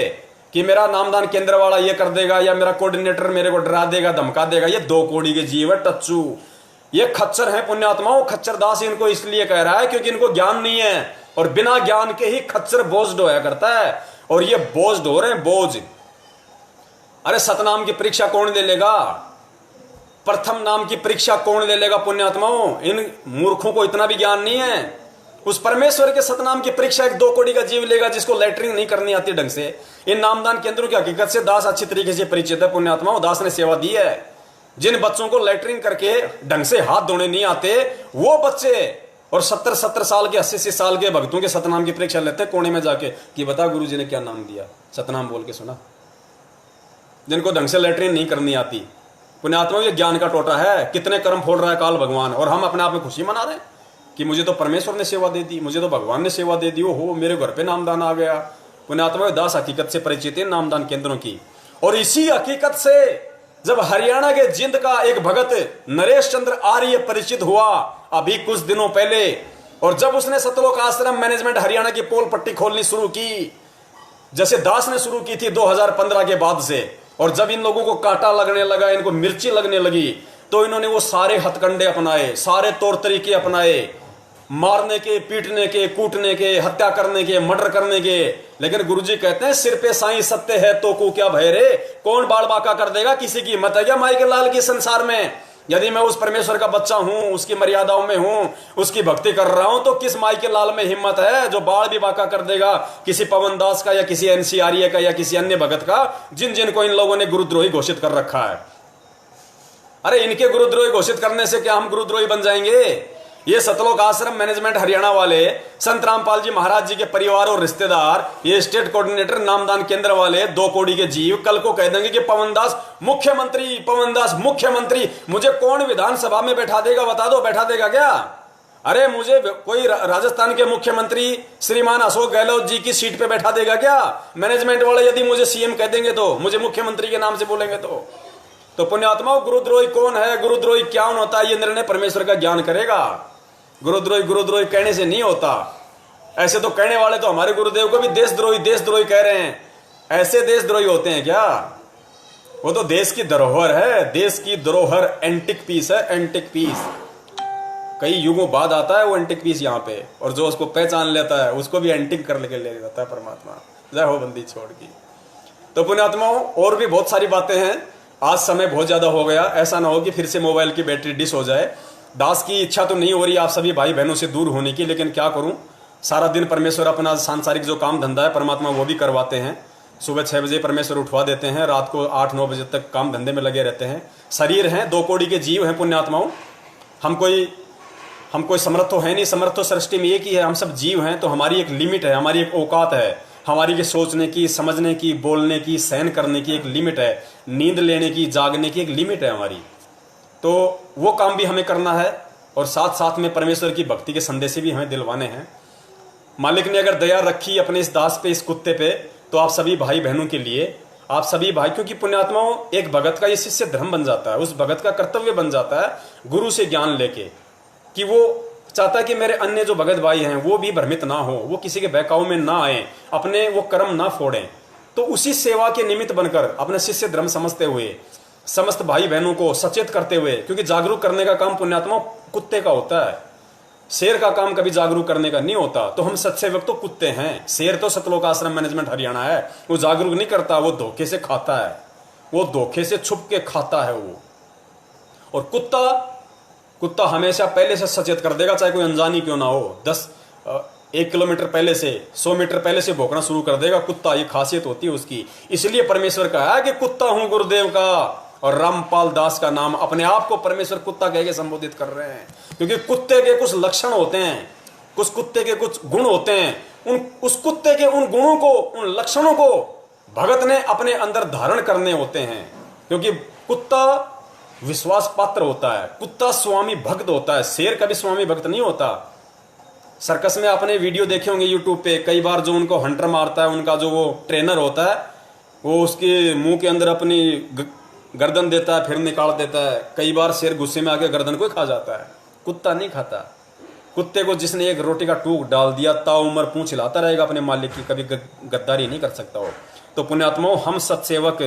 कि मेरा नामदान केंद्र वाला ये कर देगा या मेरा कोऑर्डिनेटर मेरे को डरा देगा, धमका देगा। ये 2 कौड़ी के जीव है, टच्चू, ये खच्चर है पुण्यात्माओं। खच्चर दास इनको इसलिए कह रहा है क्योंकि इनको ज्ञान नहीं है, और बिना ज्ञान के ही खच्चर बोझ ढोया करता है, और ये बोझ ढो रहे हैं, बोझ। अरे सतनाम की परीक्षा कौन ले लेगा? प्रथम नाम की परीक्षा कौन ले लेगा? पुण्यात्माओं, इन मूर्खों को इतना भी ज्ञान नहीं है। उस परमेश्वर के सतनाम की परीक्षा एक 2 कौड़ी का जीव लेगा जिसको लेटरिंग नहीं करनी आती ढंग से। इन नामदान केंद्रों की हकीकत से दास अच्छी तरीके से परिचित है पुण्यात्माओं। दास ने सेवा दी है। जिन बच्चों को लेटरिंग करके ढंग से हाथ धोने नहीं आते, वो बच्चे और 70 साल के 80 साल के भक्तों के सतनाम की परीक्षा लेते हैं कोने में जाके कि बता गुरुजी ने क्या नाम दिया, सतनाम बोल के सुना। जिनको ढंग से लेटरिन नहीं करनी आती। पुण्यात्माओं, ये ज्ञान का टोटा है। कितने कर्म फोड़ रहा है काल भगवान, और हम अपने आप में खुशी मना रहे हैं। कि मुझे तो परमेश्वर ने सेवा दे दी, मुझे तो भगवान ने सेवा दे दी, हो मेरे घर पे नामदान आ गया। पुण्यात्मा दास हकीकत से परिचित है नामदान केंद्रों की। और इसी हकीकत से जब हरियाणा के जिंद का एक भगत नरेश चंद्र आर्य परिचित हुआ अभी कुछ दिनों पहले, और जब उसने सतलोक आश्रम मैनेजमेंट हरियाणा की पोल पट्टी खोलनी शुरू की, जैसे दास ने शुरू की थी 2015 के बाद से, और जब इन लोगों को कांटा लगने लगा, इनको मिर्ची लगने लगी, तो इन्होंने वो सारे हथकंडे अपनाए, सारे तौर तरीके अपनाए, मारने के, पीटने के, कूटने के, हत्या करने के, मर्डर करने के। लेकिन गुरुजी कहते हैं सिर पे साईं सत्य है तो को क्या भय रे, कौन बाल बाका कर देगा, किसी की हिम्मत है क्या माई के लाल की संसार में। यदि मैं उस परमेश्वर का बच्चा हूं, उसकी मर्यादाओं में हूं, उसकी भक्ति कर रहा हूं, तो किस माई के लाल में हिम्मत है जो बाल भी बाका कर देगा किसी पवन दास का या किसी एनसी आर्य का या किसी अन्य भगत का, जिन जिन को इन लोगों ने गुरुद्रोही घोषित कर रखा है। अरे इनके गुरुद्रोही घोषित करने से क्या हम गुरुद्रोही बन जाएंगे? ये सतलोक आश्रम मैनेजमेंट हरियाणा वाले, संत रामपाल जी महाराज जी के परिवार और रिश्तेदार, ये स्टेट कोऑर्डिनेटर नामदान केंद्र वाले 2 कौड़ी के जीव कल को कह देंगे कि पवनदास मुख्यमंत्री, पवनदास मुख्यमंत्री। मुझे कौन विधानसभा में बैठा देगा बता दो, बैठा देगा क्या? अरे मुझे कोई राजस्थान के मुख्यमंत्री श्रीमान अशोक गहलोत जी की सीट पे बैठा देगा क्या? मैनेजमेंट वाले यदि मुझे सीएम कह देंगे तो, मुझे मुख्यमंत्री के नाम से बोलेंगे तो पुण्यात्माओं गुरुद्रोही कौन है, गुरुद्रोही क्या होता है, ये निर्णय परमेश्वर का ज्ञान करेगा। गुरुद्रोही कहने से नहीं होता। ऐसे तो कहने वाले तो हमारे गुरुदेव को भी देशद्रोही कह रहे हैं। ऐसे देशद्रोही होते हैं क्या? वो तो देश की धरोहर है, देश की धरोहर एंटिक पीस है, एंटिक पीस। कई युगों बाद आता है वो एंटिक पीस यहाँ पे, और जो उसको पहचान लेता है उसको भी एंटिक कर लेके ले जाता है परमात्मा। जय हो बंदी छोड़ की। तो पुण्यात्माओं और भी बहुत सारी बातें हैं, आज समय बहुत ज्यादा हो गया, ऐसा ना हो कि फिर से मोबाइल की बैटरी डिस हो जाए। दास की इच्छा तो नहीं हो रही आप सभी भाई बहनों से दूर होने की, लेकिन क्या करूं, सारा दिन परमेश्वर अपना सांसारिक जो काम धंधा है परमात्मा वो भी करवाते हैं। सुबह 6 बजे परमेश्वर उठवा देते हैं, रात को 8-9 बजे तक काम धंधे में लगे रहते हैं। शरीर हैं, 2 कौड़ी के जीव हैं पुण्यात्माओं। हम कोई समर्थ तो है नहीं, समर्थ तो सृष्टि में एक ही है, हम सब जीव हैं। तो हमारी एक लिमिट है, हमारी एक औकात है, हमारी की सोचने की, समझने की, बोलने की, सहन करने की एक लिमिट है, नींद लेने की, जागने की एक लिमिट है हमारी। तो वो काम भी हमें करना है, और साथ साथ में परमेश्वर की भक्ति के संदेश भी हमें दिलवाने हैं। मालिक ने अगर दया रखी अपने इस दास पे, इस कुत्ते पे, तो आप सभी भाई बहनों के लिए, आप सभी भाई, क्योंकि पुण्यात्माओं एक भगत का ये शिष्य धर्म बन जाता है, उस भगत का कर्तव्य बन जाता है गुरु से ज्ञान लेके, कि वो चाहता है कि मेरे अन्य जो भगत भाई हैं वो भी भ्रमित ना हो, वो किसी के बहकाव में ना आए, अपने वो कर्म ना फोड़ें। तो उसी सेवा के निमित्त बनकर अपने शिष्य धर्म समझते हुए समस्त भाई बहनों को सचेत करते हुए, क्योंकि जागरूक करने का काम पुण्यात्मा कुत्ते का होता है, शेर का काम कभी जागरूक करने का नहीं होता। तो हम सत्सेवक तो कुत्ते हैं, शेर तो सतलोक आश्रम मैनेजमेंट हरियाणा है, वो जागरूक नहीं करता, वो धोखे से खाता है, वो धोखे से छुप के खाता है वो। और कुत्ता हमेशा पहले से सचेत कर देगा, चाहे कोई अनजानी क्यों ना हो। 1 किलोमीटर पहले से, 100 मीटर पहले से भौंकना शुरू कर देगा कुत्ता, ये खासियत होती है उसकी। इसलिए परमेश्वर कहा है कि कुत्ता हूं गुरुदेव का, और रामपाल दास का नाम, अपने आप को परमेश्वर कुत्ता कह के संबोधित कर रहे हैं। क्योंकि कुत्ते के कुछ लक्षण होते हैं, कुछ कुत्ते के कुछ गुण होते हैं, उस कुत्ते के उन गुणों को, उन लक्षणों को भगत ने अपने अंदर धारण करने होते हैं। क्योंकि कुत्ता विश्वास पात्र होता है, कुत्ता स्वामी भक्त होता है, शेर कभी स्वामी भक्त नहीं होता। सर्कस में आपने वीडियो देखे होंगे यूट्यूब पे, कई बार जो उनको हंटर मारता है, उनका जो वो ट्रेनर होता है, वो उसके मुंह के अंदर अपनी गर्दन देता है, फिर निकाल देता है। कई बार शेर गुस्से में आके गर्दन को खा जाता है, कुत्ता नहीं खाता। कुत्ते को जिसने एक रोटी का टूक डाल दिया, ताउम्र पूंछ हिलाता रहेगा अपने मालिक की, कभी गद्दारी नहीं कर सकता हो। तो पुण्यात्माओं, हम सत्सेवक,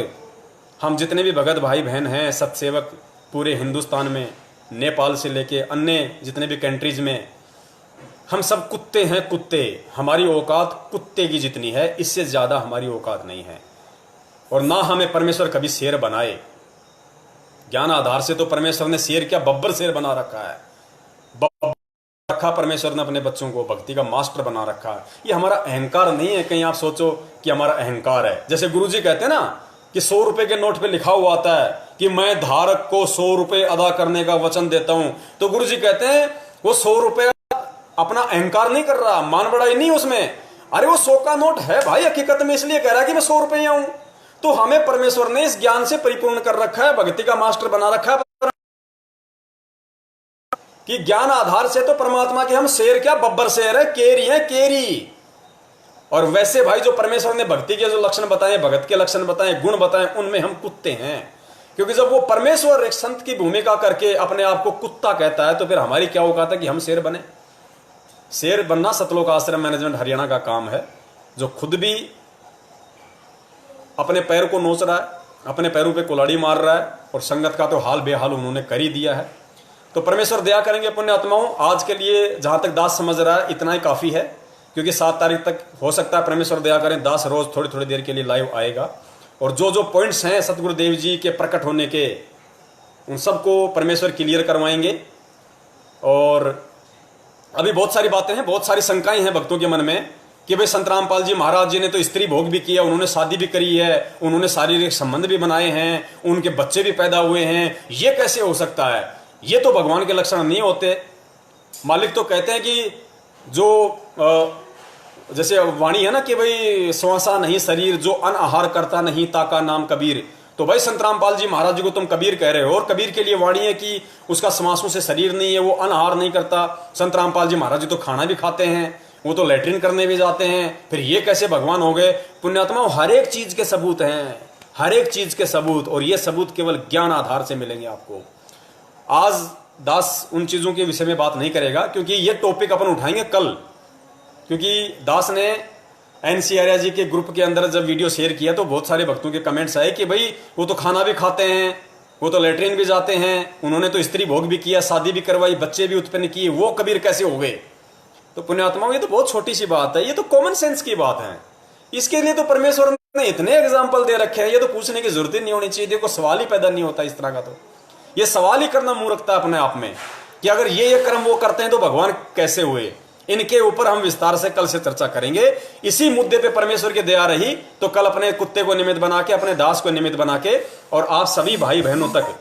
हम जितने भी भगत भाई बहन हैं, सत्सेवक पूरे हिंदुस्तान में, नेपाल से लेके अन्य जितने भी कंट्रीज में, हम सब कुत्ते हैं, कुत्ते। हमारी औकात कुत्ते की जितनी है, इससे ज्यादा हमारी औकात नहीं है। और ना हमें परमेश्वर कभी शेर बनाए। ज्ञान आधार से तो परमेश्वर ने शेर क्या, बब्बर शेर बना रखा है, बब्बर रखा परमेश्वर ने अपने बच्चों को, भक्ति का मास्टर बना रखा है। ये हमारा अहंकार नहीं है, कहीं आप सोचो कि हमारा अहंकार है। जैसे गुरुजी कहते हैं ना कि 100 रुपए के नोट पे लिखा हुआ आता है कि मैं धारक को 100 रुपए अदा करने का वचन देता हूं। तो गुरुजी कहते हैं वो 100 रुपए अपना अहंकार नहीं कर रहा, मान बढ़ाई नहीं उसमें। अरे वो 100 का नोट है भाई, हकीकत में इसलिए कह रहा है कि मैं 100 रुपए हूं। तो हमें परमेश्वर ने इस ज्ञान से परिपूर्ण कर रखा है, भक्ति का मास्टर बना रखा है। कि ज्ञान आधार से तो परमात्मा के हम शेर क्या, बब्बर शेर है, केरी है केरी। और वैसे भाई जो परमेश्वर ने भक्ति के जो लक्षण बताए, भगत के लक्षण बताए, गुण बताए, उनमें हम कुत्ते हैं। क्योंकि जब वो परमेश्वर एक संत की भूमिका करके अपने आप को कुत्ता कहता है, तो फिर हमारी क्या औकात है कि हम शेर बने। शेर बनना सतलोक आश्रम मैनेजमेंट हरियाणा का काम है, जो खुद भी अपने पैर को नोच रहा है, अपने पैरों पे कुल्हाड़ी मार रहा है, और संगत का तो हाल बेहाल उन्होंने कर ही दिया है। तो परमेश्वर दया करेंगे पुण्य आत्माओं। आज के लिए जहां तक दास समझ रहा है इतना ही काफी है, क्योंकि 7 तारीख तक हो सकता है परमेश्वर दया करें दास रोज थोड़ी थोड़ी देर के लिए लाइव आएगा, और जो जो पॉइंट्स हैं सतगुरुदेव जी के प्रकट होने के, उन सबको परमेश्वर क्लियर करवाएंगे। और अभी बहुत सारी बातें हैं, बहुत सारी शंकाएं हैं भक्तों के मन में कि भाई संत रामपाल जी महाराज जी ने तो स्त्री भोग भी किया, उन्होंने शादी भी करी है, उन्होंने शारीरिक संबंध भी बनाए हैं, उनके बच्चे भी पैदा हुए हैं, ये कैसे हो सकता है? ये तो भगवान के लक्षण नहीं होते। मालिक तो कहते हैं कि जो जैसे वाणी है ना कि भाई श्वासा नहीं शरीर, जो अन आहार करता नहीं ताका नाम कबीर। तो भाई संत रामपाल जी महाराज जी को तुम कबीर कह रहे हो, और कबीर के लिए वाणी है कि उसका श्वासों से शरीर नहीं है, वो अन आहार नहीं करता। संत रामपाल जी महाराज जी तो खाना भी खाते हैं, वो तो लैट्रिन करने भी जाते हैं, फिर ये कैसे भगवान हो गए? पुण्यात्मा, हर एक चीज के सबूत हैं, हर एक चीज के सबूत, और ये सबूत केवल ज्ञान आधार से मिलेंगे आपको। आज दास उन चीजों के विषय में बात नहीं करेगा, क्योंकि ये टॉपिक अपन उठाएंगे कल। क्योंकि दास ने एनसी आर्या जी के ग्रुप के अंदर जब वीडियो शेयर किया तो बहुत सारे भक्तों के कमेंट्स आए कि भाई वो तो खाना भी खाते हैं, वो तो लैट्रिन भी जाते हैं, उन्होंने तो स्त्री भोग भी किया, शादी भी करवाई, बच्चे भी उत्पन्न किए, वो कबीर कैसे हो गए? तो पुण्यात्माओं, ये तो बहुत छोटी सी बात है, ये तो कॉमन सेंस की बात है। इसके लिए तो परमेश्वर ने इतने एग्जाम्पल दे रखे हैं, ये तो पूछने की जरूरत ही नहीं होनी चाहिए। देखो सवाल ही पैदा नहीं होता इस तरह का, तो ये सवाल ही करना मूर्खता अपने आप में कि अगर ये कर्म वो करते हैं तो भगवान कैसे हुए। इनके ऊपर हम विस्तार से कल से चर्चा करेंगे। इसी मुद्दे पे परमेश्वर की दया रही तो कल अपने कुत्ते को निमित्त बना के, अपने दास को निमित्त बना के, और आप सभी भाई बहनों तक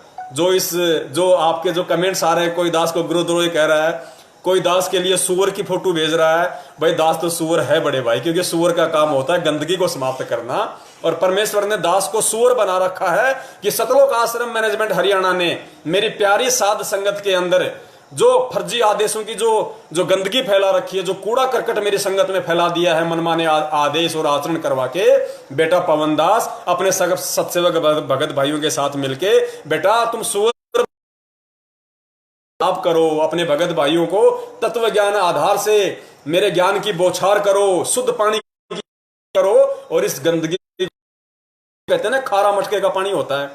जो आपके जो कमेंट्स आ रहे हैं, कोई दास को गुरुद्रोही कह रहा है, कोई दास के लिए सुअर की फोटो भेज रहा है। भाई दास तो सुअर है बड़े भाई, क्योंकि सुअर का काम होता है गंदगी को समाप्त करना, और परमेश्वर ने दास को सुअर बना रखा है कि सतलोक आश्रम मैनेजमेंट हरियाणा ने मेरी प्यारी साध संगत के अंदर जो फर्जी आदेशों की जो गंदगी फैला रखी है, जो कूड़ा करकट मेरी संगत में फैला दिया है मनमाने आदेश और आचरण करवा के, बेटा पवन दास अपने सत्सेवक भगत भाइयों के साथ मिलके, बेटा तुम सुअर आप करो, अपने भगत भाइयों को तत्व ज्ञान आधार से मेरे ज्ञान की बौछार करो, शुद्ध पानी करो, और इस गंदगी कहते हैं ना खारा मटके का पानी होता है,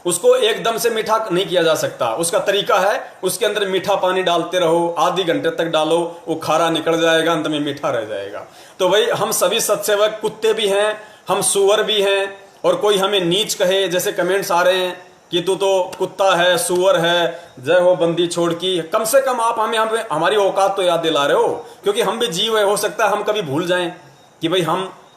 उसको एकदम से मीठा नहीं किया जा सकता। उसका तरीका है उसके अंदर मीठा पानी डालते रहो, आधे घंटे तक डालो, वो खारा निकल जाएगा, अंत में मीठा रह जाएगा। तो भाई हम सभी सत्सेवक कुत्ते भी हैं, हम सुअर भी हैं, और कोई हमें नीच कहे, जैसे कमेंट्स आ रहे हैं कि तू तो कुत्ता है, सुअर है, जय हो बंदी छोड़ की, कम से कम आप हमें हमारी औकात तो याद दिला रहे हो, क्योंकि हम भी जीव है, हो सकता है हम कभी भूल जाएं कि भाई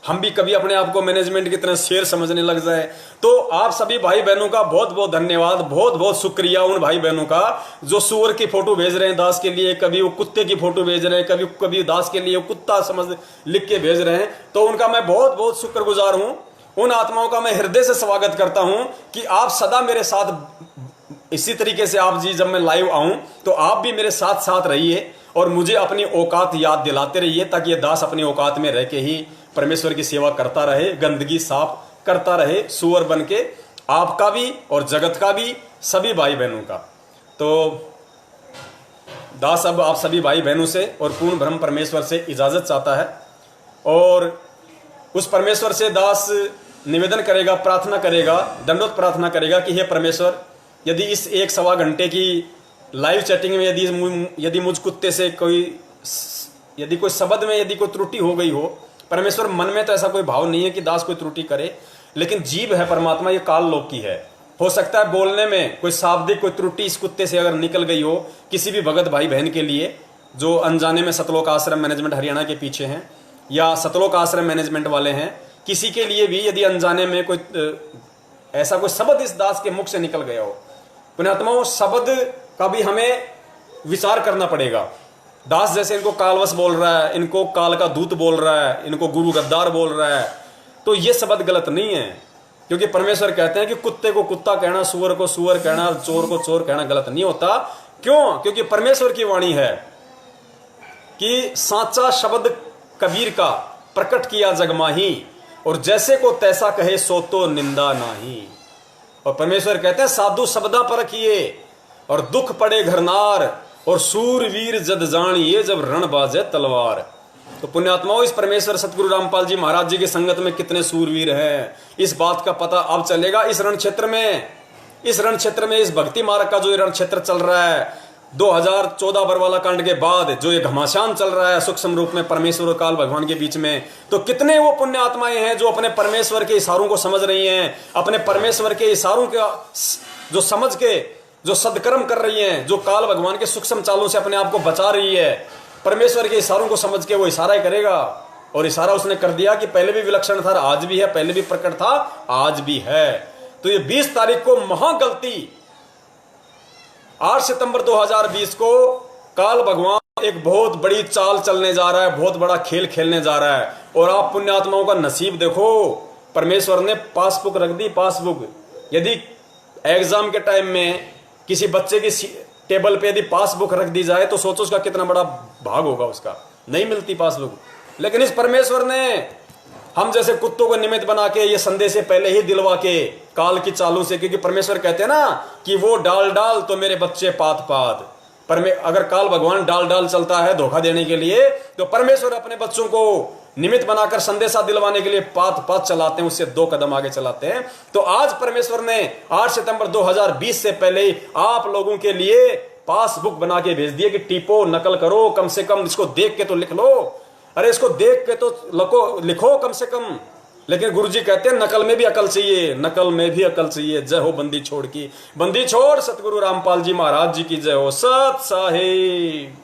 हम भी कभी अपने आप को मैनेजमेंट की तरह शेर समझने लग जाए। तो आप सभी भाई बहनों का बहुत बहुत धन्यवाद, बहुत बहुत शुक्रिया उन भाई बहनों का जो सुअर की फोटो भेज रहे हैं दास के लिए, कभी वो कुत्ते की फोटो भेज रहे हैं, कभी दास के लिए कुत्ता समझ लिख के भेज रहे हैं। तो उनका मैं बहुत बहुत शुक्रगुजार हूं। उन आत्माओं का मैं हृदय से स्वागत करता हूं कि आप सदा मेरे साथ इसी तरीके से, आप जी जब मैं लाइव आऊं तो आप भी मेरे साथ साथ रहिए और मुझे अपनी औकात याद दिलाते रहिए, ताकि ये दास अपनी औकात में रह के ही परमेश्वर की सेवा करता रहे, गंदगी साफ करता रहे, सुअर बन के, आपका भी और जगत का भी, सभी भाई बहनों का। तो दास अब आप सभी भाई बहनों से और पूर्ण ब्रह्म परमेश्वर से इजाजत चाहता है, और उस परमेश्वर से दास निवेदन करेगा, प्रार्थना करेगा, दंडोत प्रार्थना करेगा कि हे परमेश्वर, यदि इस 1-1.25 घंटे की लाइव चैटिंग में यदि मुझ कुत्ते से कोई शब्द में यदि कोई त्रुटि हो गई हो, परमेश्वर मन में तो ऐसा कोई भाव नहीं है कि दास कोई त्रुटि करे, लेकिन जीव है परमात्मा, ये काल लोक की है, हो सकता है बोलने में कोई शाब्दिक कोई त्रुटि इस कुत्ते से अगर निकल गई हो, किसी भी भगत भाई बहन के लिए जो अनजाने में सतलोक आश्रम मैनेजमेंट हरियाणा के पीछे हैं या सतलोक आश्रम मैनेजमेंट वाले हैं, किसी के लिए भी यदि अनजाने में कोई ऐसा कोई शब्द इस दास के मुख से निकल गया हो, पुण्यात्माओं शब्द का भी हमें विचार करना पड़ेगा। दास जैसे इनको कालवश बोल रहा है, इनको काल का दूत बोल रहा है, इनको गुरु गद्दार बोल रहा है, तो ये शब्द गलत नहीं है, क्योंकि परमेश्वर कहते हैं कि कुत्ते को कुत्ता कहना, सुअर को सुअर कहना, चोर को चोर कहना गलत नहीं होता। क्यों? क्योंकि परमेश्वर की वाणी है कि साचा शब्द कबीर का प्रकट किया जग माही, और जैसे को तैसा कहे सो तो निंदा नाही। और परमेश्वर कहते हैं साधु शब्दा परखिए और दुख पड़े घरनार, और सूरवीर जद जानिए जब रण बाजे तलवार। तो पुण्यात्माओं, इस परमेश्वर सतगुरु रामपाल जी महाराज जी की संगत में कितने सूरवीर हैं, इस बात का पता अब चलेगा। इस रण क्षेत्र में इस भक्ति मार्ग का जो रण क्षेत्र चल रहा है 2014 बरवाला कांड के बाद, जो ये घमासान चल रहा है सूक्ष्म रूप में परमेश्वर और काल भगवान के बीच में, तो कितने वो पुण्य आत्माएं हैं जो अपने परमेश्वर के इशारों को समझ रही हैं, अपने परमेश्वर के इशारों का जो समझ के जो सदकर्म कर रही हैं, जो काल भगवान के सूक्ष्म चालों से अपने आप को बचा रही है। परमेश्वर के इशारों को समझ के वो इशारा ही करेगा, और इशारा उसने कर दिया कि पहले भी विलक्षण था, आज भी है, पहले भी प्रकट था, आज भी है। तो ये 20 तारीख को महागलती, 8 सितंबर 2020 को काल भगवान एक बहुत बड़ी चाल चलने जा रहा है, बहुत बड़ा खेल खेलने जा रहा है। और आप पुण्यात्माओं का नसीब देखो, परमेश्वर ने पासबुक रख दी, पासबुक। यदि एग्जाम के टाइम में किसी बच्चे की टेबल पे यदि पासबुक रख दी जाए तो सोचो उसका कितना बड़ा भाग होगा, उसका नहीं मिलती पासबुक। लेकिन इस परमेश्वर ने हम जैसे कुत्तों को निमित्त बना के ये संदेश पहले ही दिलवा के काल की चालों से, क्योंकि परमेश्वर कहते हैं ना कि वो डाल डाल तो मेरे बच्चे पात पात। अगर काल भगवान डाल डाल चलता है धोखा देने के लिए, तो परमेश्वर अपने बच्चों को निमित्त बनाकर संदेशा दिलवाने के लिए पात पात चलाते हैं, उससे 2 कदम आगे चलाते हैं। तो आज परमेश्वर ने 8 सितंबर 2020 से पहले ही आप लोगों के लिए पासबुक बना के भेज दिए कि टिपो, नकल करो, कम से कम इसको देख के तो लिख लो। अरे इसको देख के तो लिखो कम से कम। लेकिन गुरुजी कहते हैं नकल में भी अकल चाहिए, नकल में भी अकल चाहिए। जय हो बंदी छोड़ की, बंदी छोड़ सतगुरु रामपाल जी महाराज जी की जय हो। सत साहिब।